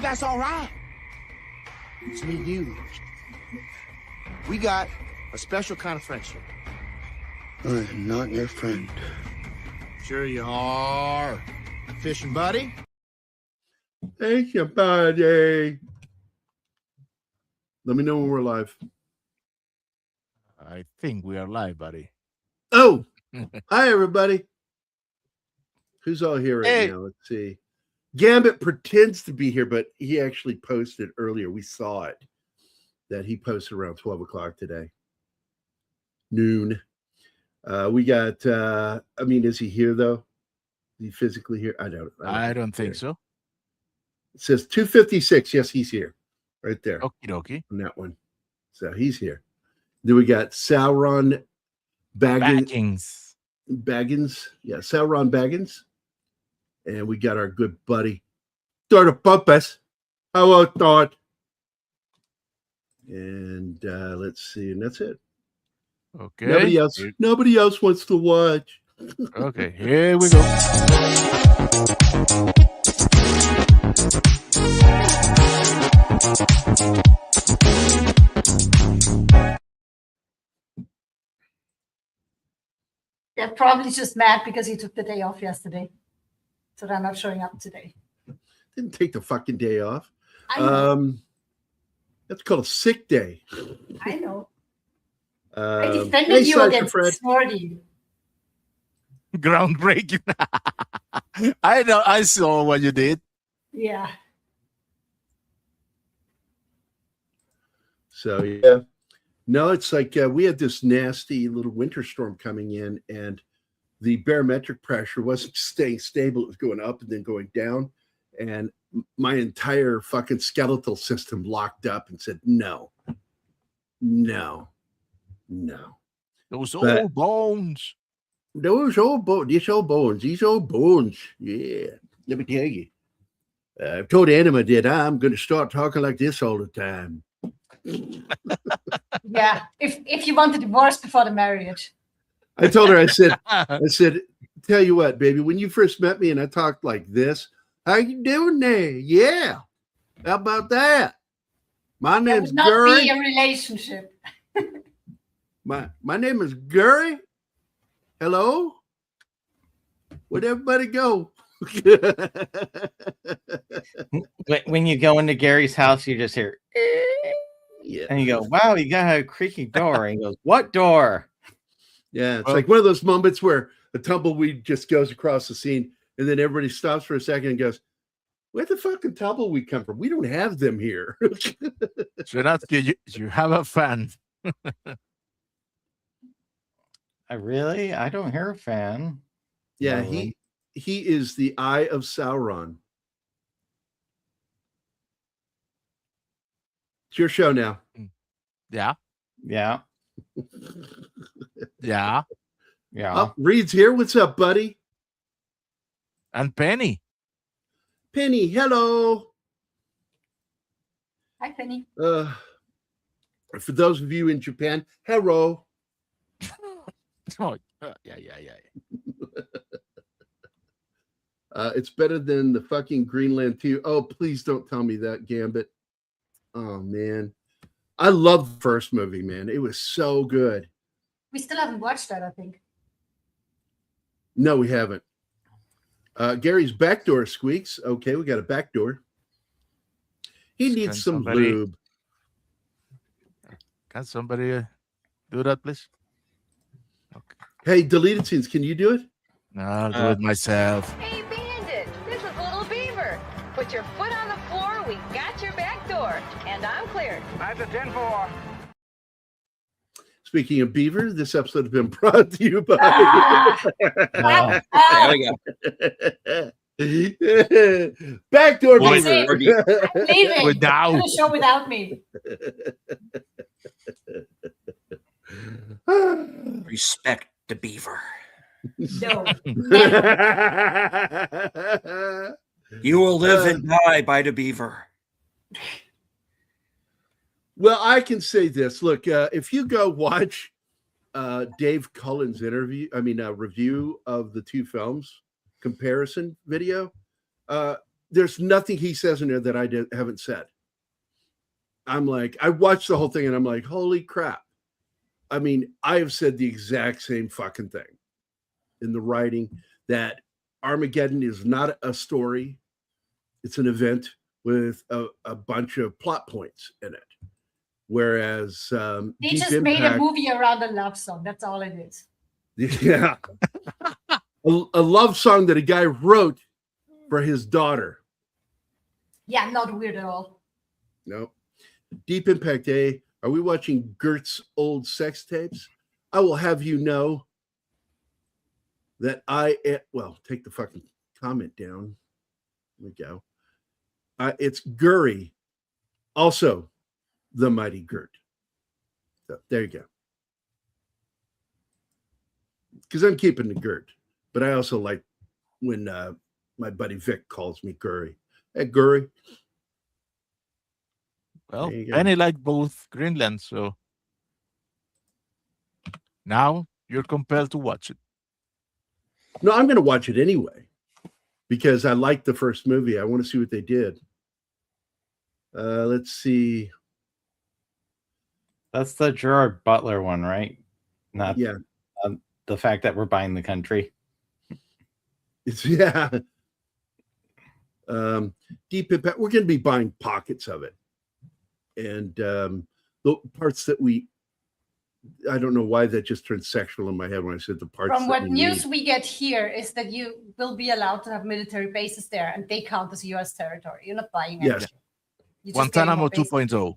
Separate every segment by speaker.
Speaker 1: that's all right. It's me and you. We got a special kind of friendship.
Speaker 2: I am not your friend.
Speaker 1: Sure you are. Fishing buddy?
Speaker 3: Thank you, buddy. Let me know when we're live.
Speaker 4: I think we are live, buddy.
Speaker 3: Oh, hi, everybody. Who's all here right
Speaker 4: Hey.
Speaker 3: now? Let's see. Gambit pretends to be here, but he actually posted earlier. We saw it, that he posted around 12 o'clock today. Noon. We got, is he here, though? Is he physically here?
Speaker 4: I don't think so.
Speaker 3: It says 2:56. Yes, he's here. Right there.
Speaker 4: Okie dokie.
Speaker 3: On that one. So he's here. Then we got Sauron Baggins. Yeah, Sauron Baggins. And we got our good buddy, Dr. Puppets. How about that? And let's see. And that's it.
Speaker 4: Okay.
Speaker 3: Nobody else wants to watch.
Speaker 4: Okay, here we go.
Speaker 5: They're probably just mad because he took the day off yesterday. So they're not showing up today.
Speaker 3: Didn't take the fucking day off.
Speaker 5: I know.
Speaker 3: That's called a sick day.
Speaker 5: I know. I defended
Speaker 3: hey,
Speaker 5: you
Speaker 3: Sasha
Speaker 5: against
Speaker 3: Fred.
Speaker 5: Snorty.
Speaker 4: Groundbreaking. I know. I saw what you did.
Speaker 5: Yeah.
Speaker 3: So, yeah. No, it's like we had this nasty little winter storm coming in, and the barometric pressure wasn't staying stable. It was going up and then going down. And my entire fucking skeletal system locked up and said, no.
Speaker 4: Those old bones.
Speaker 3: These old bones. Yeah. Let me tell you. I've told Anima that I'm going to start talking like this all the time.
Speaker 5: Yeah. If you want a divorce before the marriage.
Speaker 3: I told her, I said, tell you what, baby, when you first met me and I talked like this, how you doing there? Yeah. How about that? My name's
Speaker 5: Not
Speaker 3: Gurry.
Speaker 5: be a relationship.
Speaker 3: My name is Gurry. Hello? Where'd everybody go?
Speaker 6: When you go into Gary's house, you just hear,
Speaker 3: Yeah.
Speaker 6: and you go, wow, you got a creaky door. And he goes, what door?
Speaker 3: Yeah, it's like one of those moments where a tumbleweed just goes across the scene, and then everybody stops for a second and goes, where the fucking tumbleweed come from? We don't have them here.
Speaker 4: So that's good. You have a fan.
Speaker 6: I don't hear a fan.
Speaker 3: Yeah,
Speaker 6: No.
Speaker 3: he is the Eye of Sauron. It's your show now.
Speaker 4: Yeah.
Speaker 6: Yeah.
Speaker 4: Yeah.
Speaker 6: Yeah.
Speaker 3: Oh, Reed's here. What's up, buddy?
Speaker 4: And Penny.
Speaker 3: Penny, hello.
Speaker 5: Hi, Penny.
Speaker 3: For those of you in Japan, hello.
Speaker 4: Oh, yeah.
Speaker 3: It's better than the fucking Greenland too. Oh, please don't tell me that, Gambit. Oh man, I love the first movie, man. It was so good.
Speaker 5: We still haven't watched that, I think.
Speaker 3: No, we haven't. Gary's back door squeaks. Okay, we got a back door. He needs some lube.
Speaker 4: Can somebody do that, please? Okay.
Speaker 3: Hey, deleted scenes, can you do it?
Speaker 4: No, I'll do it myself.
Speaker 7: Hey, Bandit, this is Little Beaver. Put your foot on the floor, we got your back door, and I'm cleared.
Speaker 1: That's a 10-4.
Speaker 3: Speaking of Beaver, this episode has been brought to you by
Speaker 6: There we go.
Speaker 3: Backdoor
Speaker 5: That's
Speaker 3: Beaver.
Speaker 5: it. I'm leaving.
Speaker 4: Without.
Speaker 5: Do the show without me.
Speaker 8: Respect the beaver.
Speaker 5: No.
Speaker 8: You will live and die by the beaver.
Speaker 3: Well, I can say this. Look, if you go watch Dave Cullen's review of the two films, comparison video, there's nothing he says in there that I haven't said. I'm like, I watched the whole thing and I'm like, holy crap. I mean, I have said the exact same fucking thing in the writing, that Armageddon is not a story. It's an event with a bunch of plot points in it. Whereas
Speaker 5: They
Speaker 3: Deep
Speaker 5: just
Speaker 3: Impact,
Speaker 5: made a movie around a love song. That's all it is.
Speaker 3: yeah, a love song that a guy wrote for his daughter.
Speaker 5: Yeah, not weird at all.
Speaker 3: No. Deep Impact A. Are we watching Gert's old sex tapes? I will have you know that take the fucking comment down. There we go. It's Guri, also the mighty Gert. So there you go. Because I'm keeping the Gert, but I also like when my buddy Vic calls me Guri. Hey, Guri.
Speaker 4: Well, and I like both Greenland, so now you're compelled to watch it.
Speaker 3: No, I'm going to watch it anyway because I liked the first movie. I want to see what they did. Let's see.
Speaker 6: That's the Gerard Butler one, right? Not
Speaker 3: Yeah.
Speaker 6: The fact that we're buying the country.
Speaker 3: It's Deep Impact. We're going to be buying pockets of it. And the parts that I don't know why that just turned sexual in my head when I said the parts.
Speaker 5: From what news we get here is that you will be allowed to have military bases there, and they count as U.S. territory. You're not buying anything.
Speaker 3: Yes.
Speaker 4: Guantanamo 2.0.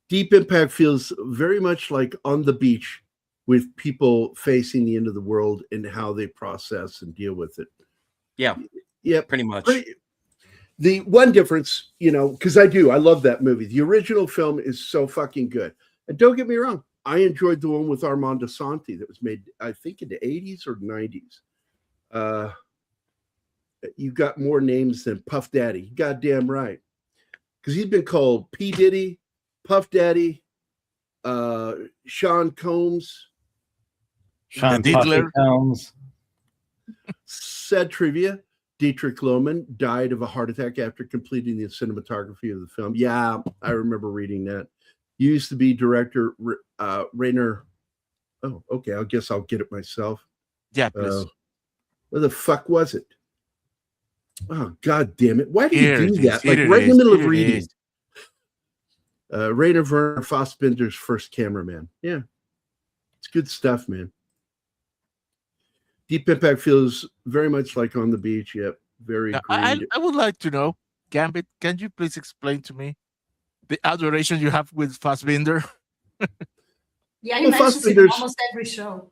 Speaker 3: Deep Impact feels very much like On the Beach, with people facing the end of the world and how they process and deal with it.
Speaker 8: Yeah.
Speaker 3: Yeah.
Speaker 8: Pretty much.
Speaker 3: The one difference, because I love that movie. The original film is so fucking good. And don't get me wrong, I enjoyed the one with Armando Santi that was made, I think, in the 80s or 90s. You got more names than Puff Daddy. Goddamn right. Because he's been called P. Diddy, Puff Daddy, Sean Combs.
Speaker 6: Sean
Speaker 4: Diddler.
Speaker 6: Combs.
Speaker 3: Sad trivia. Dietrich Lohmann died of a heart attack after completing the cinematography of the film. Yeah, I remember reading that. Used to be director Rainer. Oh, okay. I guess I'll get it myself.
Speaker 4: Yeah, please.
Speaker 3: Where the fuck was it? Oh, God damn it. Why do you do that? Like
Speaker 4: Here
Speaker 3: right in the
Speaker 4: it
Speaker 3: middle
Speaker 4: is,
Speaker 3: of
Speaker 4: here it
Speaker 3: reading.
Speaker 4: is.
Speaker 3: Rainer Werner Fassbinder's first cameraman. Yeah. It's good stuff, man. Deep Impact feels very much like On the Beach. Yep. Very
Speaker 4: Now,
Speaker 3: agreed.
Speaker 4: I would like to know, Gambit, can you please explain to me the adoration you have with Fassbinder?
Speaker 5: Yeah, he
Speaker 3: Well,
Speaker 5: mentions it in
Speaker 3: Fassbinder's-
Speaker 5: almost every show.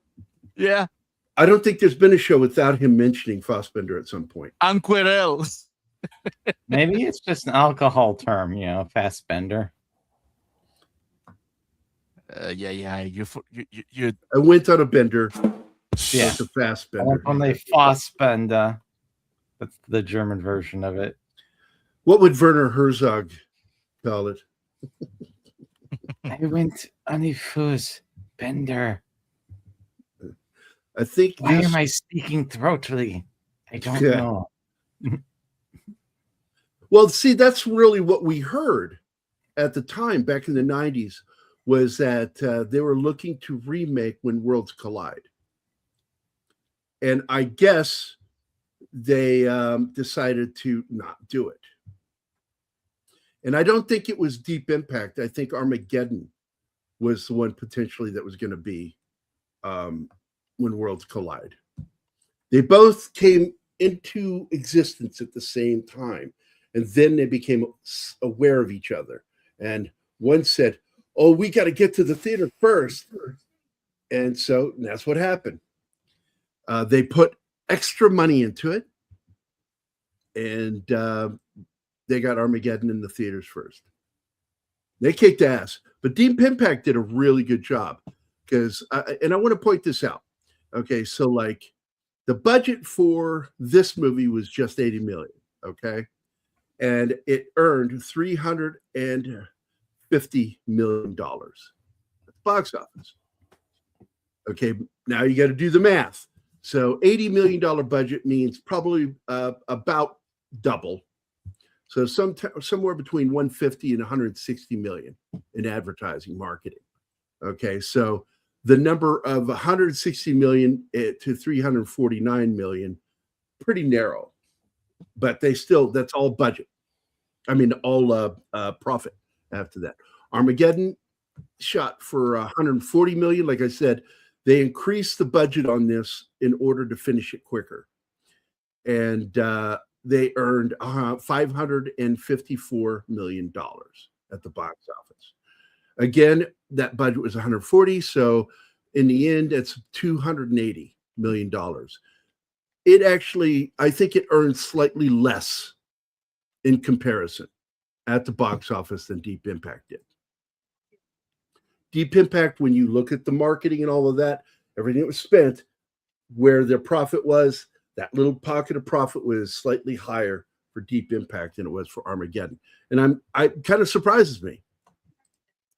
Speaker 4: Yeah.
Speaker 3: I don't think there's been a show without him mentioning Fassbinder at some point.
Speaker 4: And Querelle.
Speaker 6: Maybe it's just an alcohol term, fast bender.
Speaker 4: Yeah. You.
Speaker 3: I went on a bender.
Speaker 6: Yeah.
Speaker 3: It's a fast bender.
Speaker 6: When they Fassbender, that's the German version of it.
Speaker 3: What would Werner Herzog call it?
Speaker 6: I went on a first bender.
Speaker 3: I think.
Speaker 6: Why am I speaking throatily? I don't know.
Speaker 3: Well, see, that's really what we heard at the time back in the 90s was that they were looking to remake When Worlds Collide. And I guess they decided to not do it. And I don't think it was Deep Impact. I think Armageddon was the one potentially that was going to be When Worlds Collide. They both came into existence at the same time. And then they became aware of each other. And one said, oh, we got to get to the theater first. And so that's what happened. They put extra money into it. And they got Armageddon in the theaters first. They kicked ass. But Deep Impact did a really good job. Because, and I want to point this out. Okay, so like the budget for this movie was just $80 million. Okay. And it earned $350 million at the box office. Okay, now you got to do the math. So $80 million budget means probably about double. So somewhere between 150 and 160 million in advertising marketing. Okay, so the number of 160 million to 349 million, pretty narrow, but that's all budget. I mean, all profit after that. Armageddon shot for 140 million. Like I said, they increased the budget on this in order to finish it quicker. And they earned $554 million at the box office. Again, that budget was 140. So in the end, it's $280 million. It actually, I think it earned slightly less in comparison at the box office than Deep Impact did. Deep Impact, when you look at the marketing and all of that, everything that was spent, where their profit was, that little pocket of profit was slightly higher for Deep Impact than it was for Armageddon. And I kind of surprises me.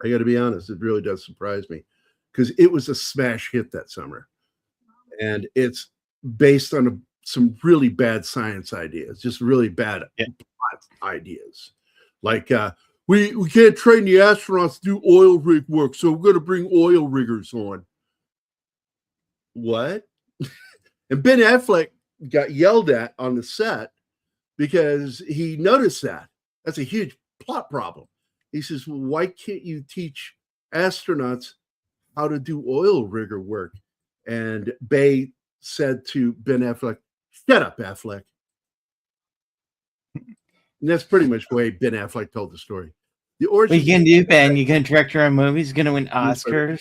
Speaker 3: I got to be honest, it really does surprise me because it was a smash hit that summer. And it's based on some really bad science ideas, just really bad ideas. Like, we can't train the astronauts to do oil rig work, so we're going to bring oil riggers on. What? And Ben Affleck got yelled at on the set because he noticed that. That's a huge plot problem. He says, well, why can't you teach astronauts how to do oil rigger work? And Bay said to Ben Affleck, shut up, Affleck. And that's pretty much the way Ben Affleck told the story. The origin.
Speaker 6: What you can do, Ben? You can direct your own movies. Going to win Oscars.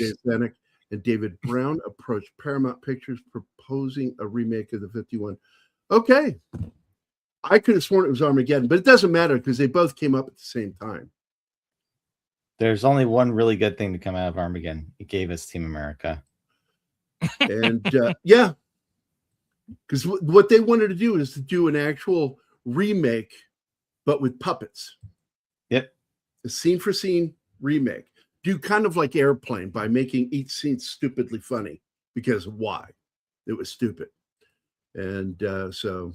Speaker 3: And David Brown approached Paramount Pictures proposing a remake of the 51. Okay. I could have sworn it was Armageddon, but it doesn't matter because they both came up at the same time.
Speaker 6: There's only one really good thing to come out of Armageddon. It gave us Team America.
Speaker 3: And yeah, because what they wanted to do is to do an actual remake, but with puppets.
Speaker 6: Yep.
Speaker 3: A scene for scene remake. Do kind of like Airplane by making each scene stupidly funny because why? It was stupid. And so.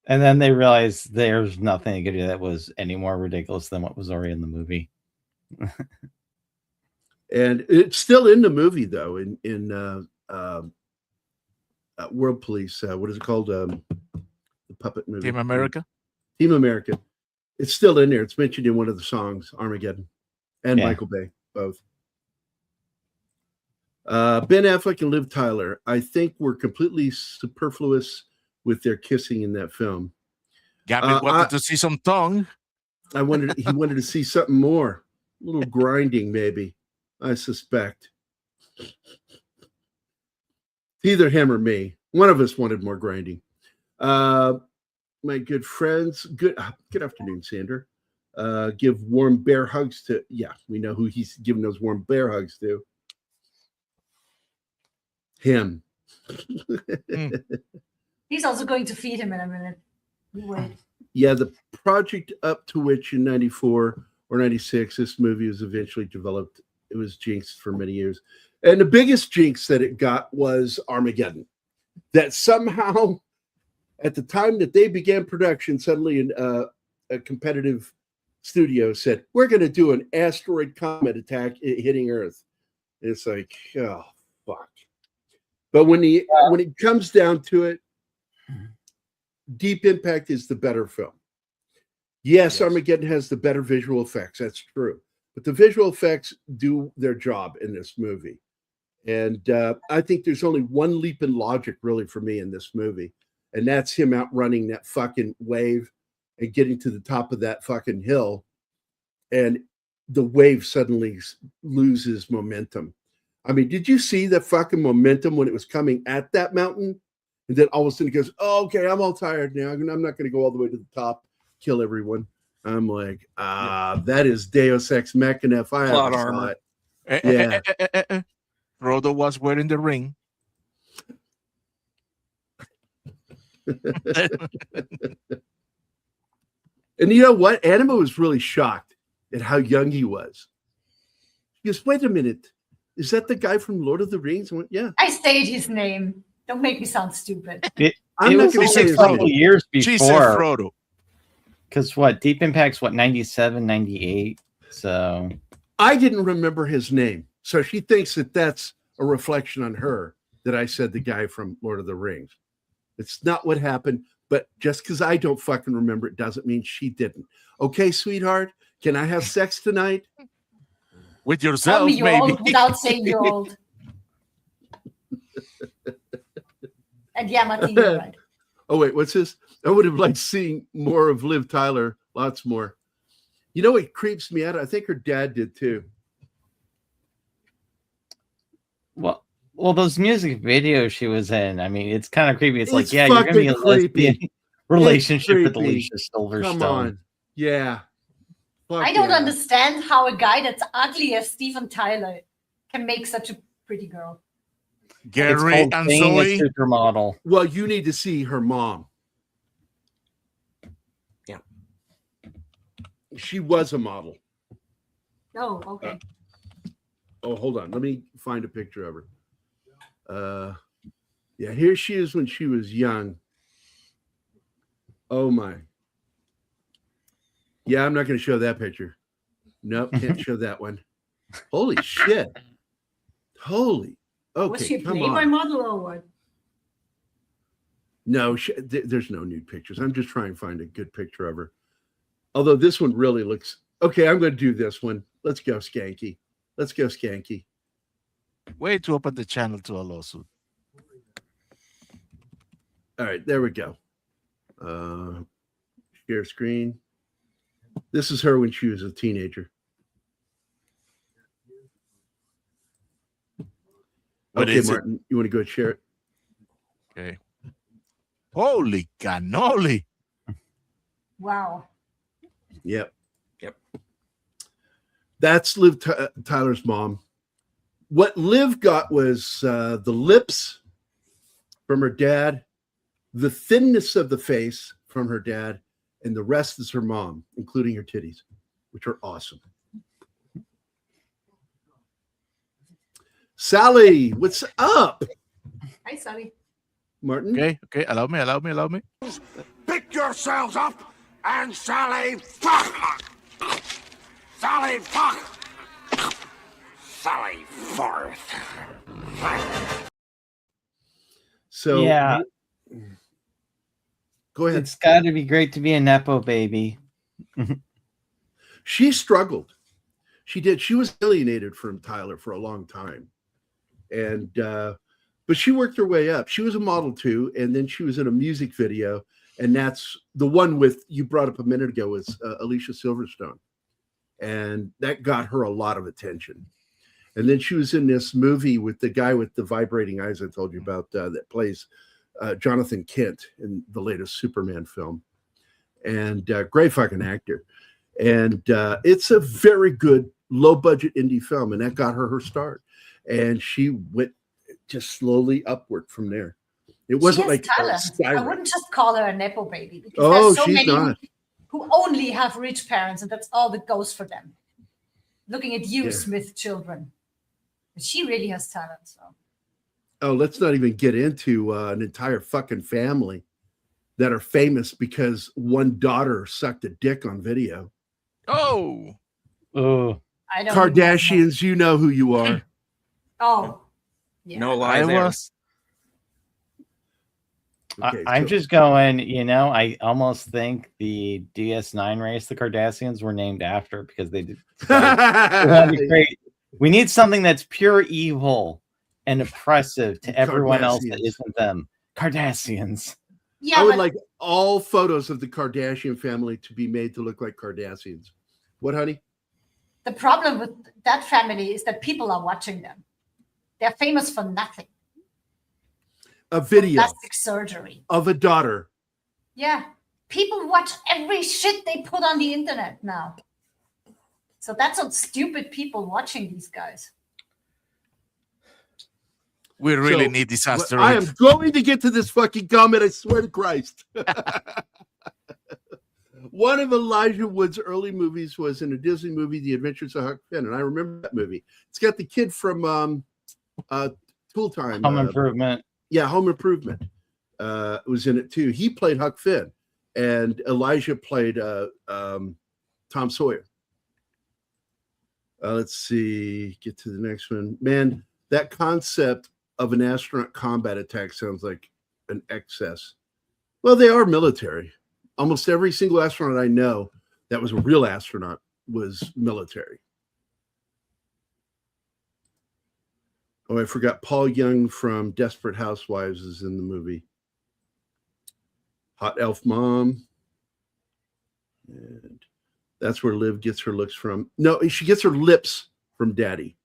Speaker 6: And then they realized there's nothing they could do that was any more ridiculous than what was already in the movie.
Speaker 3: And it's still in the movie though, in World Police. What is it called? The puppet movie.
Speaker 4: Team America.
Speaker 3: Team America. It's still in there. It's mentioned in one of the songs, Armageddon, and Michael Bay, both. Ben Affleck and Liv Tyler, I think, were completely superfluous with their kissing in that film.
Speaker 4: Gabby wanted to see some tongue.
Speaker 3: He wanted to see something more, a little grinding, maybe. I suspect. Either him or me. One of us wanted more grinding. My good friends, good afternoon, Sander. Give warm bear hugs to, we know who he's giving those warm bear hugs to. Him.
Speaker 5: He's also going to feed him in a minute. Wait.
Speaker 3: Yeah, the project up to which in 94 or 96 this movie was eventually developed, it was jinxed for many years. And the biggest jinx that it got was Armageddon. That somehow, at the time that they began production, suddenly a competitive studio said, we're going to do an asteroid comet attack hitting Earth. It's like, oh, fuck. But when it comes down to it, Deep Impact is the better film. Yes, Armageddon has the better visual effects. That's true. But the visual effects do their job in this movie. And I think there's only one leap in logic, really, for me in this movie. And that's him outrunning that fucking wave and getting to the top of that fucking hill. And the wave suddenly loses momentum. I mean, did you see the fucking momentum when it was coming at that mountain? And then all of a sudden it goes, oh, okay, I'm all tired now. I'm not going to go all the way to the top, kill everyone. I'm like, that is Deus Ex Machina if I ever saw it. Yeah.
Speaker 4: Frodo was wearing the ring.
Speaker 3: And you know what? Anima was really shocked at how young he was. He goes, wait a minute. Is that the guy from Lord of the Rings? I went, yeah.
Speaker 5: I stayed his name. Don't make me sound stupid.
Speaker 6: It
Speaker 3: I'm not
Speaker 6: was
Speaker 3: gonna say
Speaker 6: a
Speaker 3: his
Speaker 6: couple
Speaker 3: name.
Speaker 6: years
Speaker 4: She said
Speaker 6: before.
Speaker 4: Frodo.
Speaker 6: Because what? Deep Impact's what, 97, 98? So
Speaker 3: I didn't remember his name. So she thinks that that's a reflection on her that I said the guy from Lord of the Rings. It's not what happened, but just because I don't fucking remember it doesn't mean she didn't. Okay, sweetheart, can I have sex tonight?
Speaker 4: With
Speaker 5: Tell
Speaker 4: yourself,
Speaker 5: me you're
Speaker 4: maybe.
Speaker 5: old without saying you're old. And yeah, Martin, you're right.
Speaker 3: Oh, wait, what's this? I would have liked seeing more of Liv Tyler, lots more. You know what creeps me out? I think her dad did too.
Speaker 6: well, those music videos she was in, I mean, it's kind of creepy. It's like,
Speaker 3: It's
Speaker 6: yeah, you're gonna be a
Speaker 3: fucking creepy.
Speaker 6: lesbian relationship with
Speaker 3: creepy.
Speaker 6: Alicia Silverstone.
Speaker 3: Come on. Yeah. Fuck
Speaker 5: I don't
Speaker 3: yeah.
Speaker 5: understand how a guy that's ugly as Steven Tyler can make such a pretty girl.
Speaker 6: It's
Speaker 4: Gary
Speaker 6: called
Speaker 4: and
Speaker 6: being a
Speaker 4: Zoe.
Speaker 6: supermodel.
Speaker 3: Well, you need to see her mom.
Speaker 8: Yeah.
Speaker 3: She was a model.
Speaker 5: Oh, okay.
Speaker 3: Oh, hold on. Let me find a picture of her. Yeah, here she is when she was young. Oh my. Yeah, I'm not going to show that picture. Nope, can't show that one. Holy shit. Holy. Okay,
Speaker 5: Was she a
Speaker 3: come
Speaker 5: Playboy
Speaker 3: on.
Speaker 5: model or what?
Speaker 3: No, there's no nude pictures. I'm just trying to find a good picture of her. Although this one really looks okay. I'm going to do this one. Let's go, Skanky. Let's go, Skanky.
Speaker 4: Way to open the channel to a lawsuit.
Speaker 3: All right, there we go. Share screen. This is her when she was a teenager.
Speaker 4: But
Speaker 3: Okay,
Speaker 4: is it-
Speaker 3: Martin, you want to go and share it?
Speaker 4: Okay. Holy cannoli.
Speaker 5: Wow.
Speaker 3: Yep.
Speaker 8: Yep.
Speaker 3: That's Liv Tyler's mom. What Liv got was the lips from her dad, the thinness of the face from her dad, and the rest is her mom, including her titties, which are awesome. Sally, what's up?
Speaker 5: Hi, Sally.
Speaker 3: Martin?
Speaker 4: Okay. Allow me.
Speaker 1: Pick yourselves up and Sally fuck! Sally fuck! Sally forth.
Speaker 3: So
Speaker 6: Yeah.
Speaker 3: Go ahead.
Speaker 6: It's got to be great to be a Nepo baby.
Speaker 3: She struggled. She did. She was alienated from Tyler for a long time. And but she worked her way up. She was a model too, and then she was in a music video, and that's the one with you brought up a minute ago was Alicia Silverstone, and that got her a lot of attention. And then she was in this movie with the guy with the vibrating eyes I told you about that plays Jonathan Kent in the latest Superman film, and great fucking actor. And it's a very good low budget indie film, and that got her start. And she went just slowly upward from there. It wasn't
Speaker 5: She has
Speaker 3: like
Speaker 5: talent. I
Speaker 3: skyrocketed.
Speaker 5: wouldn't just call her a Nepo baby because
Speaker 3: Oh,
Speaker 5: there's so
Speaker 3: she's
Speaker 5: many
Speaker 3: not.
Speaker 5: who only have rich parents and that's all that goes for them. Looking at you,
Speaker 3: Yeah.
Speaker 5: Smith children. But she really has talent. So
Speaker 3: Oh, let's not even get into an entire fucking family that are famous because one daughter sucked a dick on video.
Speaker 4: Oh.
Speaker 6: Oh,
Speaker 5: I don't
Speaker 3: Kardashians, you know who you are.
Speaker 5: Oh. Yeah.
Speaker 8: No lie
Speaker 4: I
Speaker 8: there.
Speaker 4: was.
Speaker 3: Okay,
Speaker 6: I'm
Speaker 3: so-
Speaker 6: just going, I almost think the DS9 race the Cardassians were named after because they did. That'd be great. We need something that's pure evil and oppressive to everyone else that
Speaker 3: Cardassians.
Speaker 6: isn't them. Cardassians.
Speaker 5: Yeah,
Speaker 3: I would
Speaker 5: but
Speaker 3: like all photos of the Kardashian family to be made to look like Cardassians. What, honey?
Speaker 5: the problem with that family is that people are watching them. They're famous for nothing.
Speaker 3: A video
Speaker 5: Plastic surgery.
Speaker 3: of a daughter.
Speaker 5: Yeah. People watch every shit they put on the internet now. So that's what stupid people watching these guys.
Speaker 4: We really
Speaker 3: So,
Speaker 4: need this
Speaker 3: I
Speaker 4: asteroid.
Speaker 3: am going to get to this fucking comment. I swear to Christ. One of Elijah Wood's early movies was in a Disney movie, The Adventures of Huck Finn, and I remember that movie. It's got the kid from Tool Time.
Speaker 6: Home Improvement.
Speaker 3: Home Improvement was in it too. He played Huck Finn, and Elijah played Tom Sawyer. Let's see. Get to the next one. Man, that concept of an astronaut combat attack sounds like an excess. Well, they are military. Almost every single astronaut I know that was a real astronaut was military. Oh, I forgot Paul Young from Desperate Housewives is in the movie. Hot Elf Mom. And that's where Liv gets her looks from. No, she gets her lips from Daddy.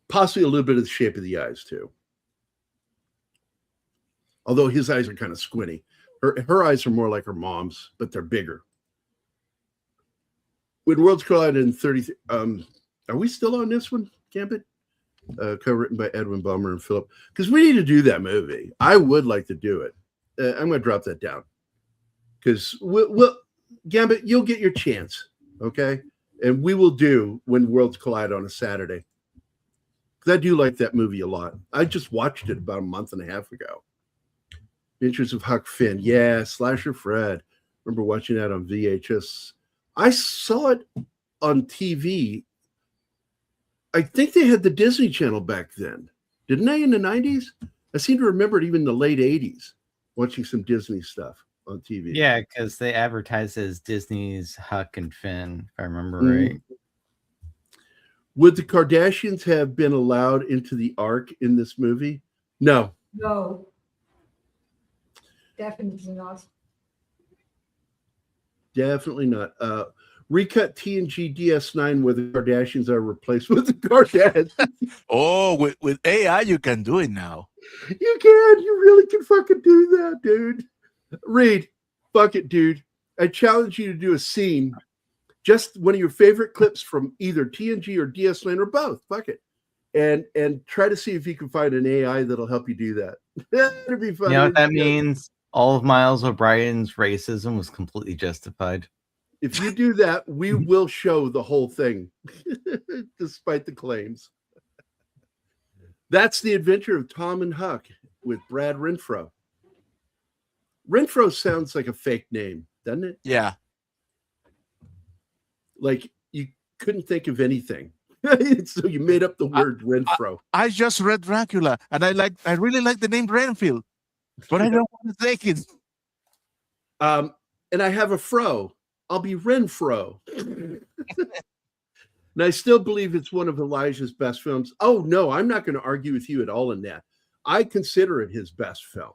Speaker 3: Possibly a little bit of the shape of the eyes, too. Although his eyes are kind of squinty. Her eyes are more like her mom's, but they're bigger. When Worlds Collide in 30... are we still on this one, Gambit? Co-written by Edwin Bummer and Philip. Because we need to do that movie. I would like to do it. I'm going to drop that down. Because we'll Gambit, you'll get your chance, okay? And we will do When Worlds Collide on a Saturday. Because I do like that movie a lot. I just watched it about a month and a half ago. Adventures of Huck Finn. Yeah, Slasher Fred. Remember watching that on VHS. I saw it on TV. I think they had the Disney Channel back then. Didn't they in the 90s? I seem to remember it even in the late 80s, watching some Disney stuff on TV.
Speaker 6: Yeah, because they advertised as Disney's Huck and Finn, if I remember right.
Speaker 3: Would the Kardashians have been allowed into the Ark in this movie? No.
Speaker 9: No. Definitely not.
Speaker 3: Definitely not. Recut TNG DS9 where the Kardashians are replaced with the Kardashians.
Speaker 4: Oh, with AI, you can do it now.
Speaker 3: You can. You really can fucking do that, dude. Reed, fuck it, dude. I challenge you to do a scene, just one of your favorite clips from either TNG or DS9 or both. Fuck it. And try to see if you can find an AI that'll help you do that. It'd be fun.
Speaker 6: You know what that means? All of Miles O'Brien's racism was completely justified.
Speaker 3: If you do that, we will show the whole thing, despite the claims. That's The Adventure of Tom and Huck with Brad Renfro. Renfro sounds like a fake name, doesn't it?
Speaker 4: Yeah.
Speaker 3: Like you couldn't think of anything. So you made up the word Renfro.
Speaker 4: I just read Dracula, and I really like the name Renfield, but I don't want to take it.
Speaker 3: And I have a fro. I'll be Renfro. And I still believe it's one of Elijah's best films. Oh, no, I'm not going to argue with you at all in that. I consider it his best film.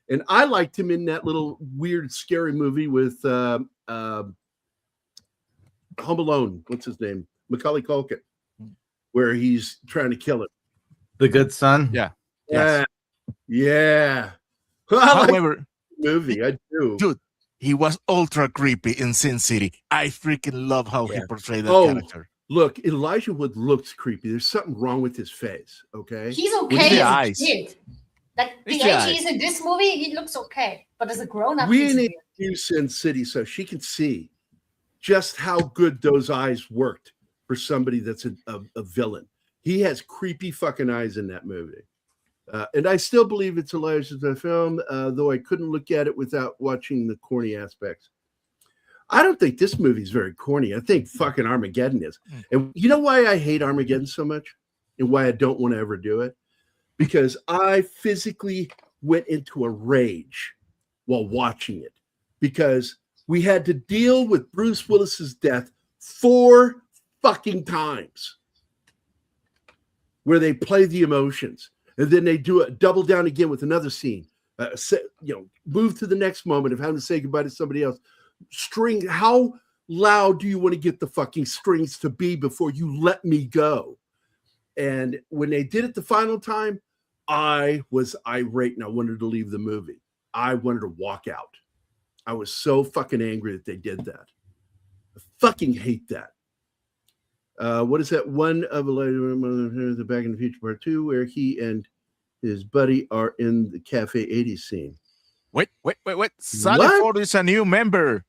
Speaker 3: And I liked him in that little weird, scary movie with Home Alone. What's his name? Macaulay Culkin, where he's trying to kill it.
Speaker 6: The Good Son?
Speaker 4: Yeah.
Speaker 3: Yeah. Yeah.
Speaker 4: However,
Speaker 3: movie, I do.
Speaker 4: Dude, he was ultra creepy in Sin City. I freaking love how he portrayed that character.
Speaker 3: Look, Elijah Wood looks creepy. There's something wrong with his face, okay?
Speaker 5: He's okay as a kid. Like the age he's in this movie, he looks okay. But as a grown-up,
Speaker 3: we need to do Sin City so she can see just how good those eyes worked for somebody that's a villain. He has creepy fucking eyes in that movie. And I still believe it's Elijah's film, though I couldn't look at it without watching the corny aspects. I don't think this movie is very corny. I think fucking Armageddon is. And you know why I hate Armageddon so much and why I don't want to ever do it? Because I physically went into a rage while watching it because we had to deal with Bruce Willis's death 4 fucking times where they play the emotions. And then they do a double down again with another scene. Move to the next moment of having to say goodbye to somebody else. String, how loud do you want to get the fucking strings to be before you let me go? And when they did it the final time, I was irate and I wanted to leave the movie. I wanted to walk out. I was so fucking angry that they did that. I fucking hate that. What is that one of the Back in the Future Part 2 where he and his buddy are in the Cafe 80s scene?
Speaker 4: Wait. Sally Ford is a new member.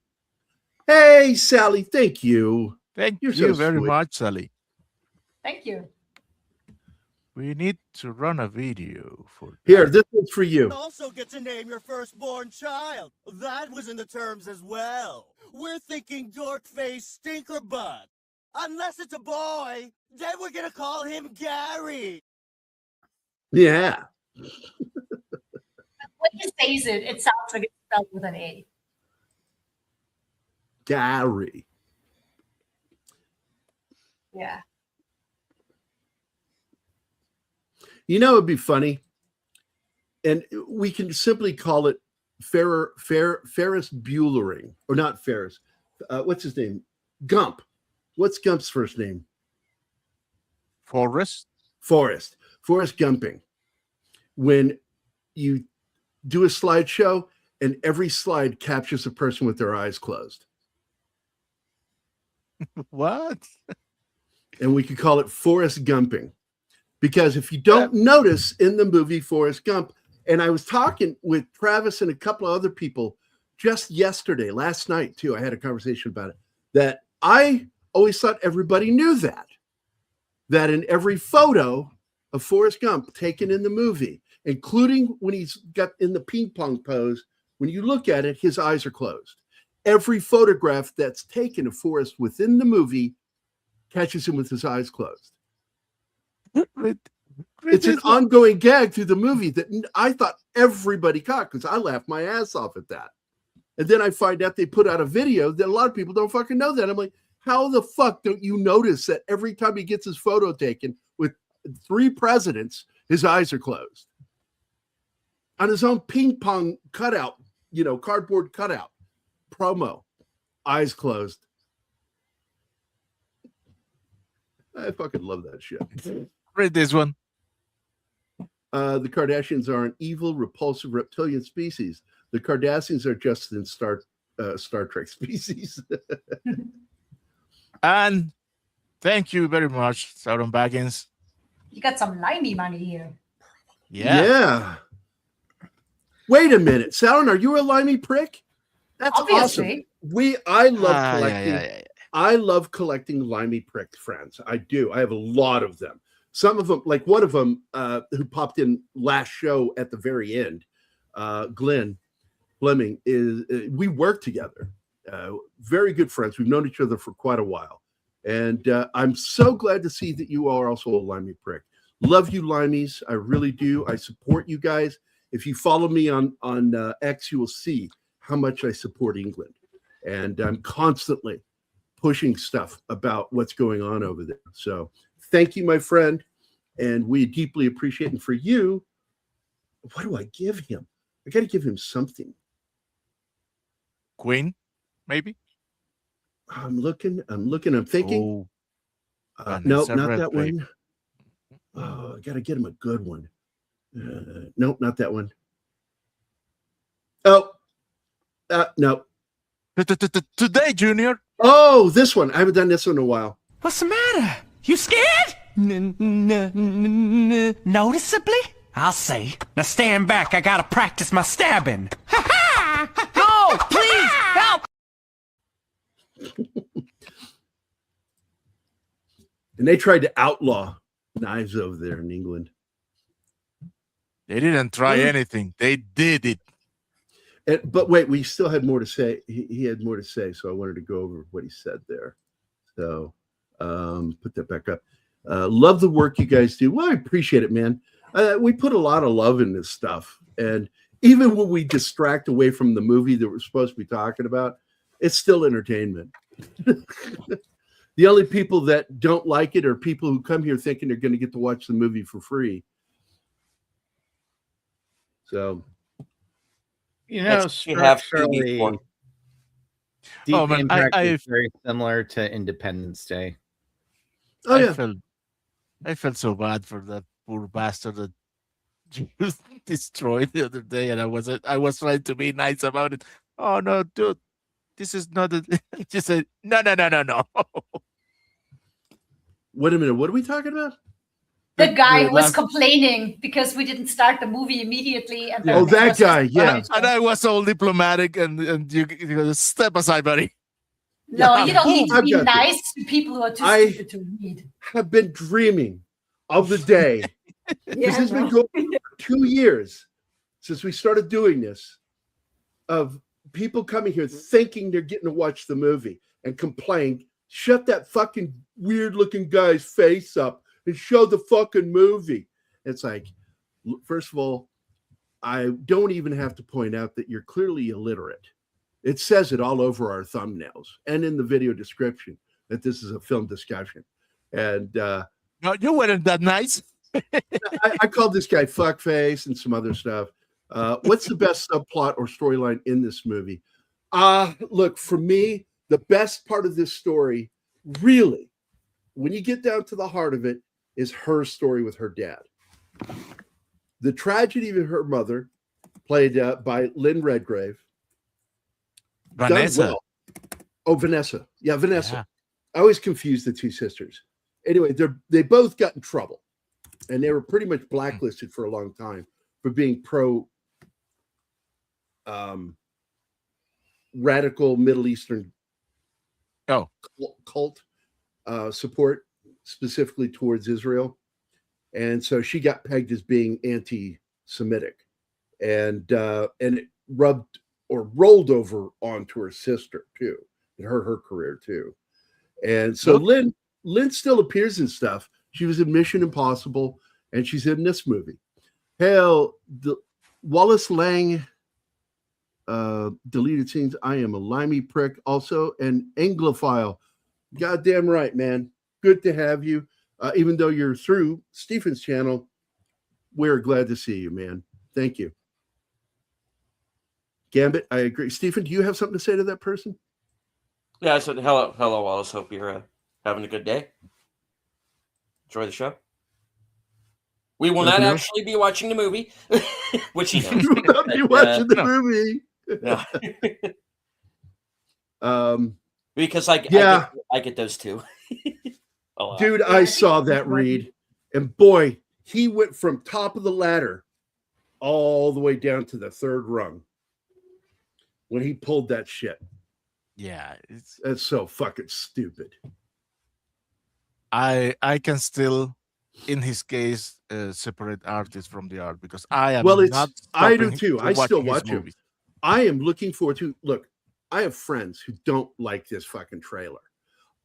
Speaker 3: Hey, Sally, thank you.
Speaker 4: Thank
Speaker 3: You're
Speaker 4: you
Speaker 3: so
Speaker 4: very
Speaker 3: sweet.
Speaker 4: much, Sally.
Speaker 5: Thank you.
Speaker 4: We need to run a video for
Speaker 3: Here, this one's for you.
Speaker 9: Also get to name your firstborn child. That was in the terms as well. We're thinking Dork-Face Stinkerbutt. Unless it's a boy, then we're gonna call him Gary.
Speaker 3: Yeah.
Speaker 5: When you say it sounds like it's spelled with an A.
Speaker 3: Gary.
Speaker 5: Yeah.
Speaker 3: You know, it'd be funny. And we can simply call it Ferris Buellering. Or not Ferris. What's his name? Gump. What's Gump's first name?
Speaker 4: Forrest.
Speaker 3: Forrest Gumping. When you do a slideshow and every slide captures a person with their eyes closed.
Speaker 4: What?
Speaker 3: And we could call it Forrest Gumping. Because if you don't notice in the movie Forrest Gump, and I was talking with Travis and a couple of other people just yesterday, last night too, I had a conversation about it, that I always thought everybody knew that in every photo of Forrest Gump taken in the movie, including when he's got in the ping pong pose, when you look at it, his eyes are closed. Every photograph that's taken of Forrest within the movie catches him with his eyes closed. It's an ongoing gag through the movie that I thought everybody caught because I laughed my ass off at that. And then I find out they put out a video that a lot of people don't fucking know that. I'm like, how the fuck don't you notice that every time he gets his photo taken with 3 presidents, his eyes are closed? On his own ping pong cutout, cardboard cutout, promo, eyes closed. I fucking love that shit.
Speaker 4: Read this one.
Speaker 3: The Kardashians are an evil, repulsive reptilian species. The Kardashians are just in Star Trek species.
Speaker 4: And thank you very much, Sauron Baggins.
Speaker 5: You got some limey money here.
Speaker 3: Yeah. Wait a minute, Sauron, are you a limey prick? That's
Speaker 5: Obviously.
Speaker 3: awesome. I love collecting.
Speaker 4: Yeah.
Speaker 3: I love collecting limey prick friends. I do. I have a lot of them. Some of them, like one of them who popped in last show at the very end, Glenn Fleming, we work together. Very good friends. We've known each other for quite a while. And I'm so glad to see that you are also a limey prick. Love you, limeys. I really do. I support you guys. If you follow me on X, you will see how much I support England. And I'm constantly pushing stuff about what's going on over there. So thank you, my friend. And we deeply appreciate it. And for you, what do I give him? I got to give him something.
Speaker 4: Queen, maybe?
Speaker 3: I'm looking, I'm thinking.
Speaker 4: Oh,
Speaker 3: no, not that one. Oh, I got to get him a good one. No, not that one. Oh, no.
Speaker 4: Today, Junior.
Speaker 3: Oh, this one. I haven't done this one in a while.
Speaker 10: What's the matter? You scared? Noticeably? I'll say. Now stand back. I gotta practice my stabbing. Ha ha! No, please help!
Speaker 3: And they tried to outlaw knives over there in England.
Speaker 4: They didn't try anything. They did it.
Speaker 3: But wait, we still had more to say. He had more to say, so I wanted to go over what he said there. So put that back up. Love the work you guys do. Well, I appreciate it, man. We put a lot of love in this stuff. And even when we distract away from the movie that we're supposed to be talking about, it's still entertainment. The only people that don't like it are people who come here thinking they're going to get to watch the movie for free. So,
Speaker 6: structurally, Deep Impact is very similar to Independence Day.
Speaker 3: Oh yeah,
Speaker 4: I felt so bad for that poor bastard that you destroyed the other day, and I was trying to be nice about it. Oh no, dude, this is not a. Just said no.
Speaker 3: Wait a minute, what are we talking about?
Speaker 5: The guy who was complaining because we didn't start the movie immediately. And
Speaker 3: that guy, yeah.
Speaker 4: And I was all diplomatic, and you step aside, buddy.
Speaker 5: No, you don't need to be nice to people who are too stupid to read.
Speaker 3: I have been dreaming of the day This has been going on for 2 years since we started doing this, of people coming here thinking they're getting to watch the movie and complain, shut that fucking weird looking guy's face up and show the fucking movie. It's like, first of all, I don't even have to point out that you're clearly illiterate. It says it all over our thumbnails and in the video description that this is a film discussion. And
Speaker 4: No, you weren't that nice.
Speaker 3: I called this guy fuckface and some other stuff. What's the best subplot or storyline in this movie? Look, for me, the best part of this story, really, when you get down to the heart of it, is her story with her dad. The tragedy of her mother, played by Lynn Redgrave.
Speaker 4: Vanessa.
Speaker 3: Well. Oh, Vanessa. Yeah, Vanessa.
Speaker 4: Yeah.
Speaker 3: I always confuse the two sisters. Anyway, they both got in trouble, and they were pretty much blacklisted for a long time for being pro radical Middle Eastern cult support, specifically towards Israel. And so she got pegged as being anti-Semitic, and it rubbed or rolled over onto her sister too. It hurt her career too. And so Lynn still appears in stuff. She was in Mission Impossible, and she's in this movie. Hell, the Wallace Lang deleted scenes. I am a limey prick, also an Anglophile. Goddamn right, man. Good to have you. Even though you're through Stephen's channel, we're glad to see you, man. Thank you. Gambit, I agree. Stephen, do you have something to say to that person?
Speaker 11: Yeah, I said hello, Wallace. Hope you're having a good day. Enjoy the show. We will not actually be watching the movie, which he knows.
Speaker 3: We will not be watching the movie.
Speaker 11: No. Because I get those too.
Speaker 3: Dude, I saw that read, and boy, he went from top of the ladder all the way down to the third rung when he pulled that shit.
Speaker 4: Yeah,
Speaker 3: that's so fucking stupid.
Speaker 4: I can still, in his case, separate artist from the art, because I am.
Speaker 3: I do too. I still watch him. I am looking forward to. Look, I have friends who don't like this fucking trailer.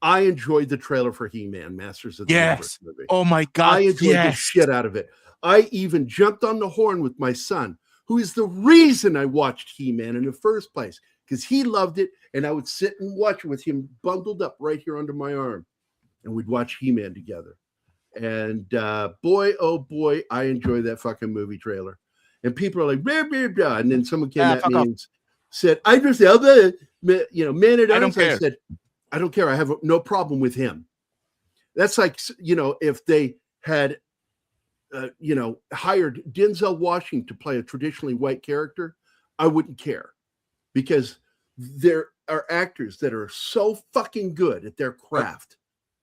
Speaker 3: I enjoyed the trailer for He-Man, Masters of the Universe movie.
Speaker 4: Oh my God.
Speaker 3: I enjoyed the shit out of it. I even jumped on the horn with my son, who is the reason I watched He-Man in the first place, because he loved it, and I would sit and watch it with him bundled up right here under my arm, and we'd watch He-Man together. And boy, oh boy, I enjoy that fucking movie trailer. And people are like, blah, blah, blah. And then someone came at me and said, I just, man at arms. I said, I don't care. I have no problem with him. That's like, if they had, hired Denzel Washington to play a traditionally white character, I wouldn't care, because there are actors that are so fucking good at their craft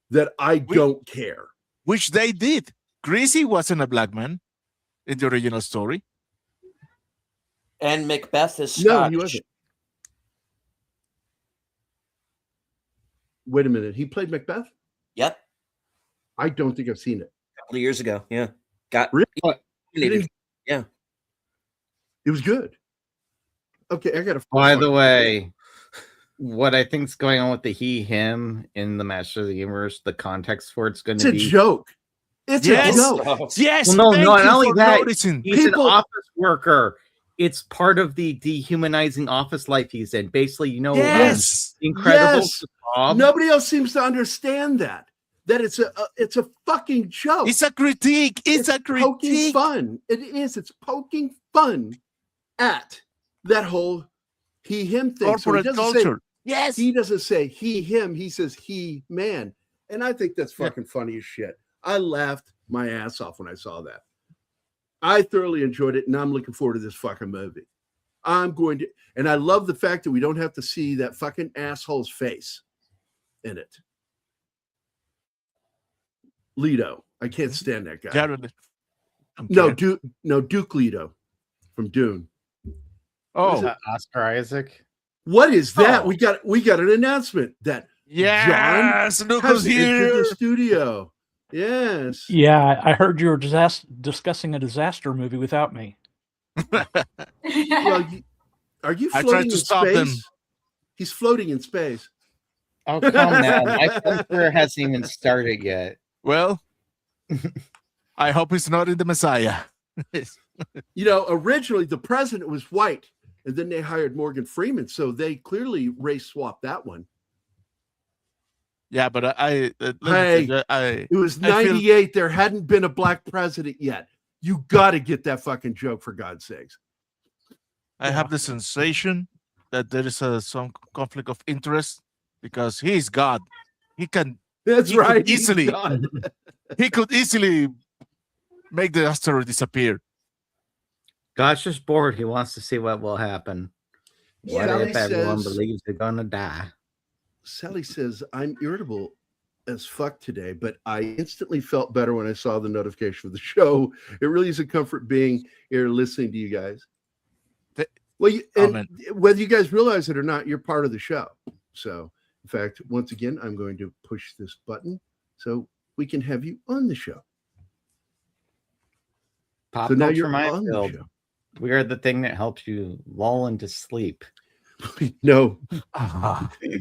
Speaker 3: that I don't care.
Speaker 4: Which they did. Greasy wasn't a black man in the original story.
Speaker 11: And Macbeth is Scotch.
Speaker 3: No, he wasn't. Wait a minute. He played Macbeth?
Speaker 11: Yep.
Speaker 3: I don't think I've seen it.
Speaker 11: A couple of years ago. Yeah.
Speaker 3: Really?
Speaker 11: Yeah.
Speaker 3: It was good. Okay, I got to.
Speaker 6: By the way, what I think is going on with the he/him in the Master of the Universe, the context for it's going to be
Speaker 3: a joke. It's a joke.
Speaker 4: Yes.
Speaker 6: Well, no, not only that,
Speaker 4: noticing.
Speaker 6: He's an office worker. It's part of the dehumanizing office life he's in. Basically, Incredible.
Speaker 3: Yes. Nobody else seems to understand that it's a fucking joke.
Speaker 4: It's a critique. It's a critique.
Speaker 3: Poking fun. It is. It's poking fun at that whole he/him thing.
Speaker 4: Corporate culture.
Speaker 3: Yes. He doesn't say he/him. He says he/man. And I think that's fucking funny as shit. I laughed my ass off when I saw that. I thoroughly enjoyed it, and I'm looking forward to this fucking movie. And I love the fact that we don't have to see that fucking asshole's face in it. Leto. I can't stand that guy. Duke Leto from Dune.
Speaker 6: Oh, Oscar Isaac.
Speaker 3: What is that? We got an announcement that
Speaker 4: John
Speaker 3: look who's here
Speaker 4: in
Speaker 3: the studio. Yes.
Speaker 12: Yeah, I heard you were discussing a disaster movie without me.
Speaker 3: Well, are you
Speaker 4: I tried
Speaker 3: floating
Speaker 4: to
Speaker 3: in
Speaker 4: stop
Speaker 3: space?
Speaker 4: them.
Speaker 3: He's floating in space.
Speaker 6: Oh, come on. My film career hasn't even started yet.
Speaker 4: Well, I hope he's not in the Messiah.
Speaker 3: Originally the president was white, and then they hired Morgan Freeman, so they clearly race swapped that one.
Speaker 4: Yeah, but
Speaker 3: It was 98. There hadn't been a black president yet. You got to get that fucking joke, for God's sakes.
Speaker 4: I have the sensation that there is some conflict of interest because he's God. He can.
Speaker 3: That's
Speaker 4: he
Speaker 3: right.
Speaker 4: Could easily. He could easily make the asteroid disappear.
Speaker 6: God's just bored. He wants to see what will happen. What
Speaker 3: Sally
Speaker 6: if everyone
Speaker 3: says-
Speaker 6: believes they're gonna die?
Speaker 3: Sally says, I'm irritable as fuck today, but I instantly felt better when I saw the notification for the show. It really is a comfort being here listening to you guys. Whether you guys realize it or not, you're part of the show. So, in fact, once again, I'm going to push this button so we can have you on the show.
Speaker 6: Pop
Speaker 3: So now
Speaker 6: Culture
Speaker 3: you're on the
Speaker 6: Minefield.
Speaker 3: show.
Speaker 6: We are the thing that helps you lull into sleep.
Speaker 3: No,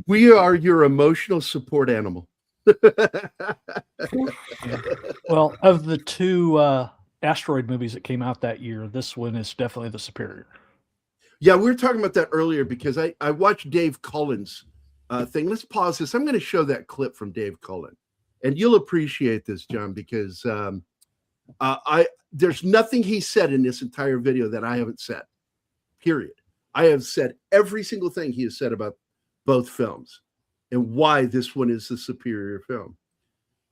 Speaker 3: we are your emotional support animal.
Speaker 12: Well, of the two asteroid movies that came out that year, this one is definitely the superior.
Speaker 3: Yeah, we were talking about that earlier because I watched Dave Cullen's thing. Let's pause this. I'm going to show that clip from Dave Cullen, and you'll appreciate this, John, because there's nothing he said in this entire video that I haven't said. Period. I have said every single thing he has said about both films and why this one is the superior film.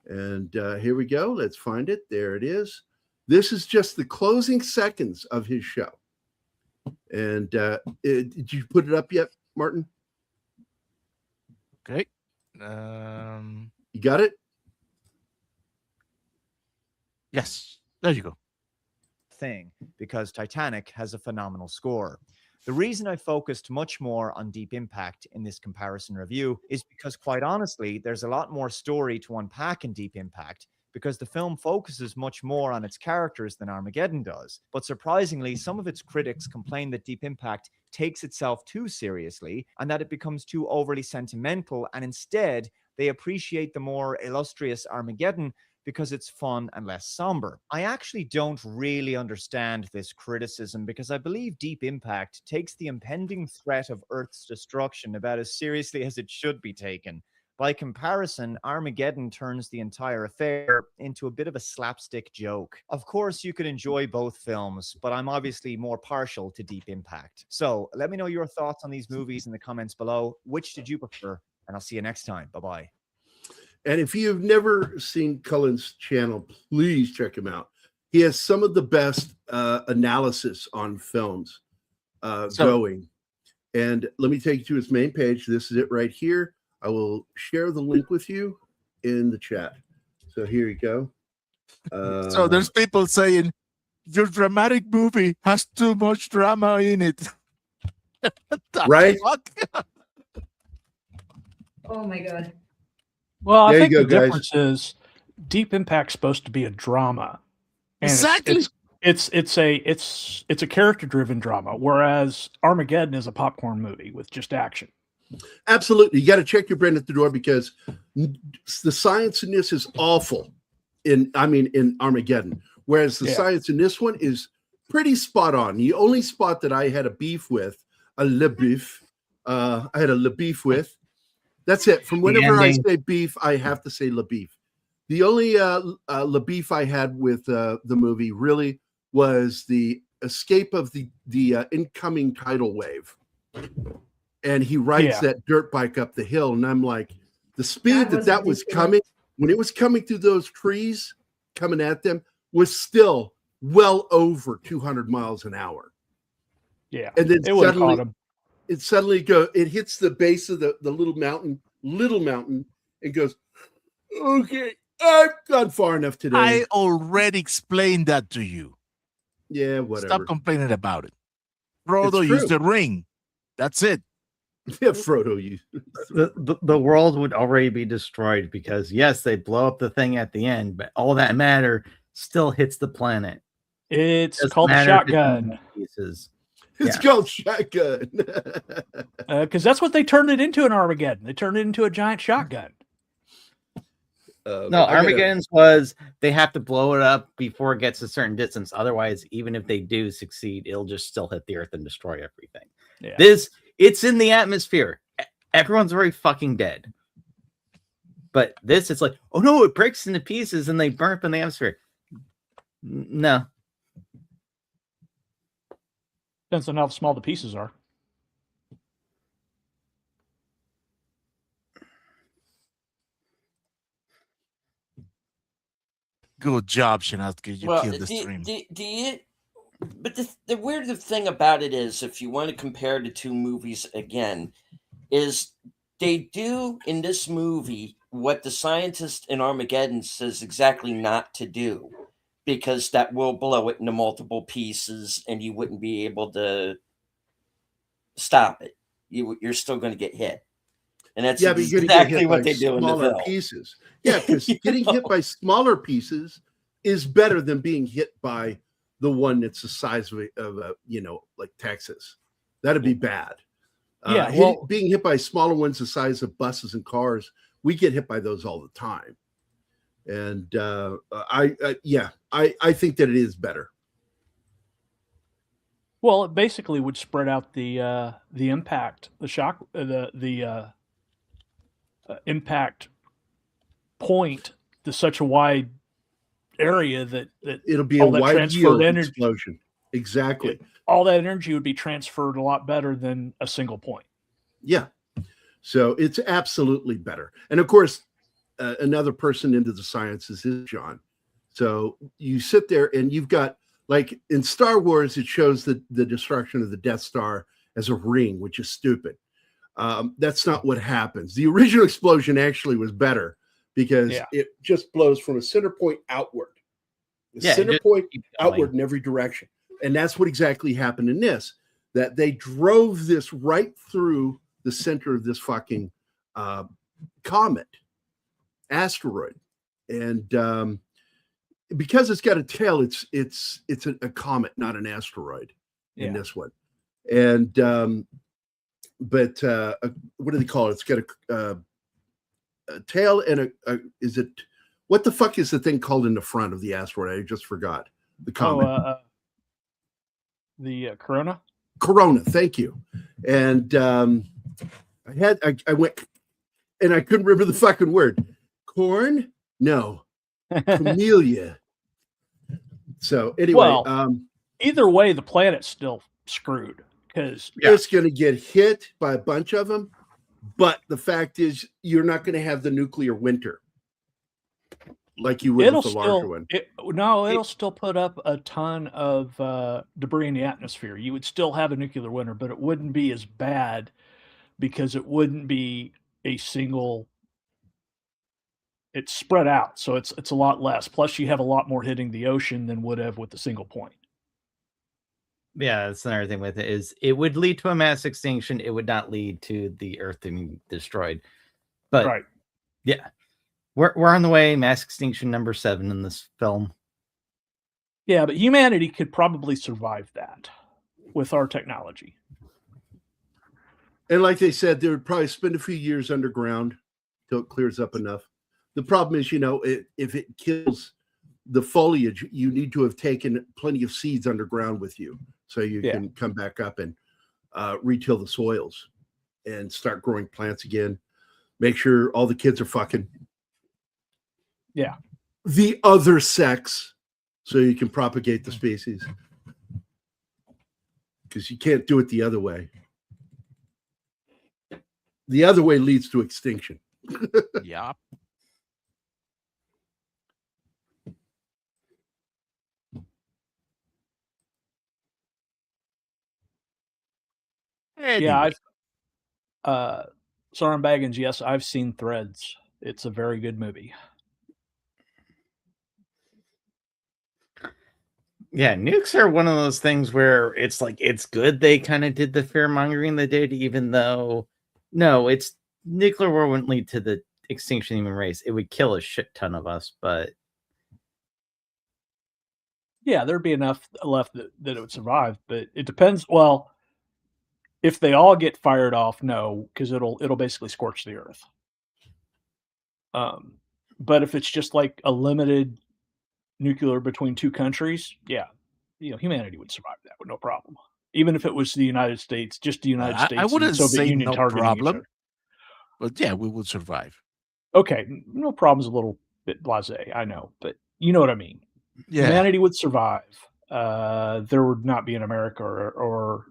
Speaker 3: And here we go. Let's find it. There it is. This is just the closing seconds of his show. And did you put it up yet, Martin?
Speaker 4: Okay.
Speaker 3: You got it?
Speaker 4: Yes. There you go.
Speaker 13: Thing, because Titanic has a phenomenal score. The reason I focused much more on Deep Impact in this comparison review is because, quite honestly, there's a lot more story to unpack in Deep Impact because the film focuses much more on its characters than Armageddon does. But surprisingly, some of its critics complain that Deep Impact takes itself too seriously and that it becomes too overly sentimental, and instead they appreciate the more illustrious Armageddon because it's fun and less somber. I actually don't really understand this criticism because I believe Deep Impact takes the impending threat of Earth's destruction about as seriously as it should be taken. By comparison, Armageddon turns the entire affair into a bit of a slapstick joke. Of course, you could enjoy both films, but I'm obviously more partial to Deep Impact. So let me know your thoughts on these movies in the comments below. Which did you prefer? And I'll see you next time. Bye-bye.
Speaker 3: And if you've never seen Cullen's channel, please check him out. He has some of the best analysis on films going. And let me take you to his main page. This is it right here. I will share the link with you in the chat. So here you go.
Speaker 4: So there's people saying your dramatic movie has too much drama in it.
Speaker 3: Right?
Speaker 5: Oh my God.
Speaker 12: Well, I
Speaker 3: There
Speaker 12: think
Speaker 3: you
Speaker 12: the
Speaker 3: go, guys.
Speaker 12: difference is Deep Impact's supposed to be a drama. And
Speaker 4: Exactly.
Speaker 12: It's a character-driven drama, whereas Armageddon is a popcorn movie with just action.
Speaker 3: Absolutely. You got to check your brain at the door because the science in this is awful in Armageddon. Whereas the science in this one is pretty spot on. The only spot that I had a beef with, I had a le beef with. That's it. From whenever I say beef, I have to say le beef. The only le beef I had with the movie really was the escape of the incoming tidal wave. And he rides that dirt bike up the hill. And I'm like, the speed that was coming, when it was coming through those trees, coming at them, was still well over 200 miles an hour.
Speaker 12: Yeah.
Speaker 3: And then
Speaker 12: it
Speaker 3: suddenly it hits the base of the little mountain, and goes, okay, I've gone far enough today.
Speaker 4: I already explained that to you.
Speaker 3: Yeah, whatever.
Speaker 4: Stop complaining about it. Frodo
Speaker 3: It's true.
Speaker 4: used the ring. That's it.
Speaker 3: Yeah, Frodo, you.
Speaker 6: The world would already be destroyed because yes, they blow up the thing at the end, but all that matter still hits the planet.
Speaker 12: It's called a shotgun.
Speaker 6: Pieces.
Speaker 3: It's called shotgun.
Speaker 12: Because that's what they turned it into in Armageddon. They turned it into a giant shotgun.
Speaker 6: No, Armageddon's was they have to blow it up before it gets a certain distance. Otherwise, even if they do succeed, it'll just still hit the earth and destroy everything.
Speaker 12: Yeah.
Speaker 6: It's in the atmosphere. Everyone's already fucking dead. But this, it's like, oh no, it breaks into pieces and they burn up in the atmosphere. No.
Speaker 12: Depends on how small the pieces are.
Speaker 4: Good job, Shinatsuki. You killed the stream.
Speaker 11: But the weird thing about it is, if you want to compare the two movies again, is they do in this movie what the scientist in Armageddon says exactly not to do, because that will blow it into multiple pieces and you wouldn't be able to stop it. You're still going to get hit. And that's exactly what they do in the film.
Speaker 3: Pieces. Yeah, because getting hit by smaller pieces is better than being hit by the one that's the size of a like Texas. That'd be bad. Being hit by smaller ones the size of buses and cars, we get hit by those all the time. And I think that it is better.
Speaker 12: Well, it basically would spread out the impact, the shock, the impact point to such a wide area that
Speaker 3: it'll be a wide yield explosion. Exactly.
Speaker 12: All that energy would be transferred a lot better than a single point.
Speaker 3: Yeah. So it's absolutely better. And of course, another person into the sciences is John. So you sit there and you've got, like in Star Wars, it shows the destruction of the Death Star as a ring, which is stupid. That's not what happens. The original explosion actually was better because it just blows from a center point outward. Center point outward in every direction. And that's what exactly happened in this, that they drove this right through the center of this fucking comet, asteroid. And because it's got a tail, it's a comet, not an asteroid in this one. And what do they call it? It's got a tail and what the fuck is the thing called in the front of the asteroid? I just forgot. The comet.
Speaker 12: The Corona.
Speaker 3: Corona, thank you. And I went and I couldn't remember the fucking word. Corn? No. Camellia. So anyway,
Speaker 12: either way, the planet's still screwed because
Speaker 3: it's going to get hit by a bunch of them. But the fact is, you're not going to have the nuclear winter like you would with the larger one.
Speaker 12: It'll still put up a ton of debris in the atmosphere. You would still have a nuclear winter, but it wouldn't be as bad because it wouldn't be a single. It's spread out, so it's a lot less. Plus, you have a lot more hitting the ocean than would have with a single point.
Speaker 6: Yeah, that's another thing with it is it would lead to a mass extinction. It would not lead to the Earth being destroyed. But yeah, we're on the way. Mass extinction number 7 in this film.
Speaker 12: Yeah, but humanity could probably survive that with our technology.
Speaker 3: And like they said, they would probably spend a few years underground till it clears up enough. The problem is, if it kills the foliage, you need to have taken plenty of seeds underground with you so you can come back up and retill the soils and start growing plants again. Make sure all the kids are fucking the other sex so you can propagate the species. Because you can't do it the other way. The other way leads to extinction.
Speaker 4: Yeah.
Speaker 12: Yeah, Soren Baggins, yes, I've seen Threads. It's a very good movie.
Speaker 6: Yeah, nukes are one of those things where it's like it's good they kind of did the fear mongering they did, even though No, it's nuclear war wouldn't lead to the extinction of the human race. It would kill a shit ton of us, but
Speaker 12: Yeah, there'd be enough left that it would survive, but it depends. Well, if they all get fired off, no, because it'll basically scorch the earth. But if it's just like a limited nuclear between two countries, yeah, humanity would survive that with no problem. Even if it was the United States, just the United States
Speaker 4: I
Speaker 12: and
Speaker 4: wouldn't
Speaker 12: Soviet
Speaker 4: say
Speaker 12: Union
Speaker 4: no
Speaker 12: targeting each
Speaker 4: problem,
Speaker 12: other.
Speaker 4: but yeah, we would survive.
Speaker 12: Okay, no problem's a little bit blasé, I know, but you know what I mean.
Speaker 4: Yeah.
Speaker 12: Humanity would survive. There would not be an America or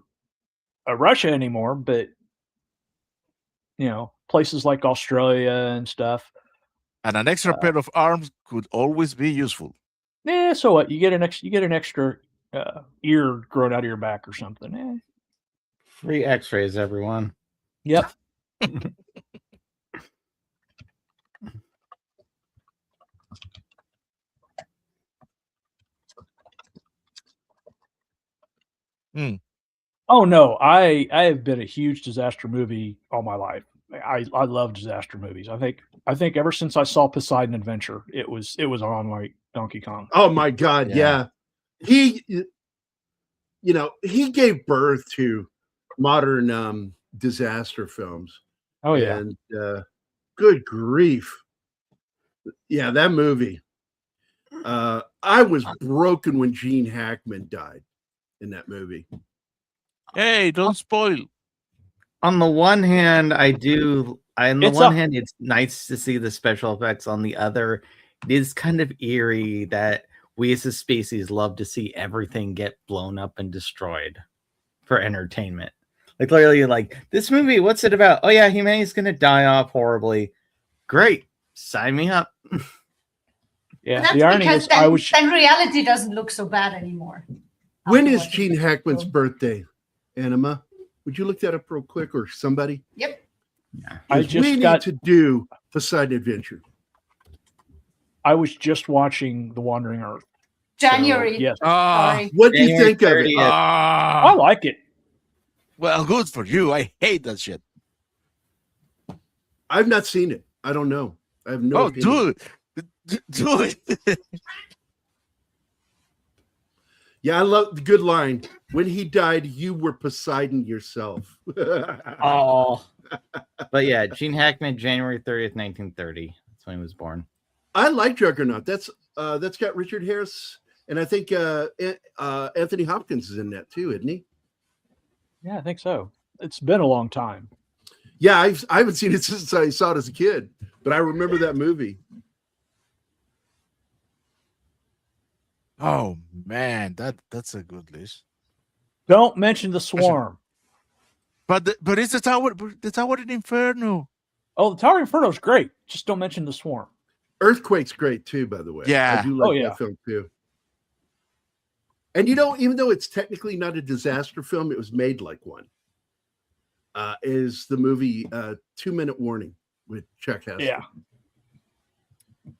Speaker 12: a Russia anymore, but places like Australia and stuff.
Speaker 4: And an extra pair of arms could always be useful.
Speaker 12: Yeah, so what? You get an extra ear growing out of your back or something.
Speaker 6: free X-rays, everyone.
Speaker 12: Yep. Oh no, I have been a huge disaster movie all my life. I love disaster movies. I think ever since I saw Poseidon Adventure, it was on like Donkey Kong.
Speaker 3: Oh my God, yeah. He gave birth to modern disaster films.
Speaker 12: Oh yeah.
Speaker 3: And good grief. Yeah, that movie. I was broken when Gene Hackman died in that movie.
Speaker 4: Hey, don't spoil.
Speaker 6: On the one hand, it's nice to see the special effects. On the other, it is kind of eerie that we as a species love to see everything get blown up and destroyed for entertainment. Like literally, like this movie, what's it about? Oh yeah, humanity's gonna die off horribly. Great, sign me up.
Speaker 12: Yeah,
Speaker 5: that's
Speaker 12: the irony
Speaker 5: because
Speaker 12: is,
Speaker 5: then reality doesn't look so bad anymore.
Speaker 3: When is Gene Hackman's birthday, Anima? Would you look that up real quick, or somebody?
Speaker 5: Yep.
Speaker 12: Yeah.
Speaker 3: We need to do Poseidon Adventure.
Speaker 12: I was just watching The Wandering Earth.
Speaker 5: January.
Speaker 12: So, yes.
Speaker 5: Sorry.
Speaker 3: What do you think of it?
Speaker 12: I like it.
Speaker 4: Well, good for you. I hate that shit.
Speaker 3: I've not seen it. I don't know. I have no opinion.
Speaker 4: Do it.
Speaker 3: Yeah, I love the good line. When he died, you were Poseidon yourself.
Speaker 6: Oh, but yeah, Gene Hackman, January 30th, 1930. That's when he was born.
Speaker 3: I like Juggernaut. That's got Richard Harris, and I think Anthony Hopkins is in that too, isn't he?
Speaker 12: Yeah, I think so. It's been a long time.
Speaker 3: Yeah, I haven't seen it since I saw it as a kid, but I remember that movie.
Speaker 4: Oh man, that's a good list.
Speaker 12: Don't mention the Swarm.
Speaker 4: But it's the Tower in Inferno.
Speaker 12: Oh, the Tower of Inferno is great. Just don't mention the Swarm.
Speaker 3: Earthquake's great too, by the way.
Speaker 4: Yeah.
Speaker 3: I do like that film too. And even though it's technically not a disaster film, it was made like one. Is the movie 2 Minute Warning with Chuck Heston.
Speaker 12: Yeah.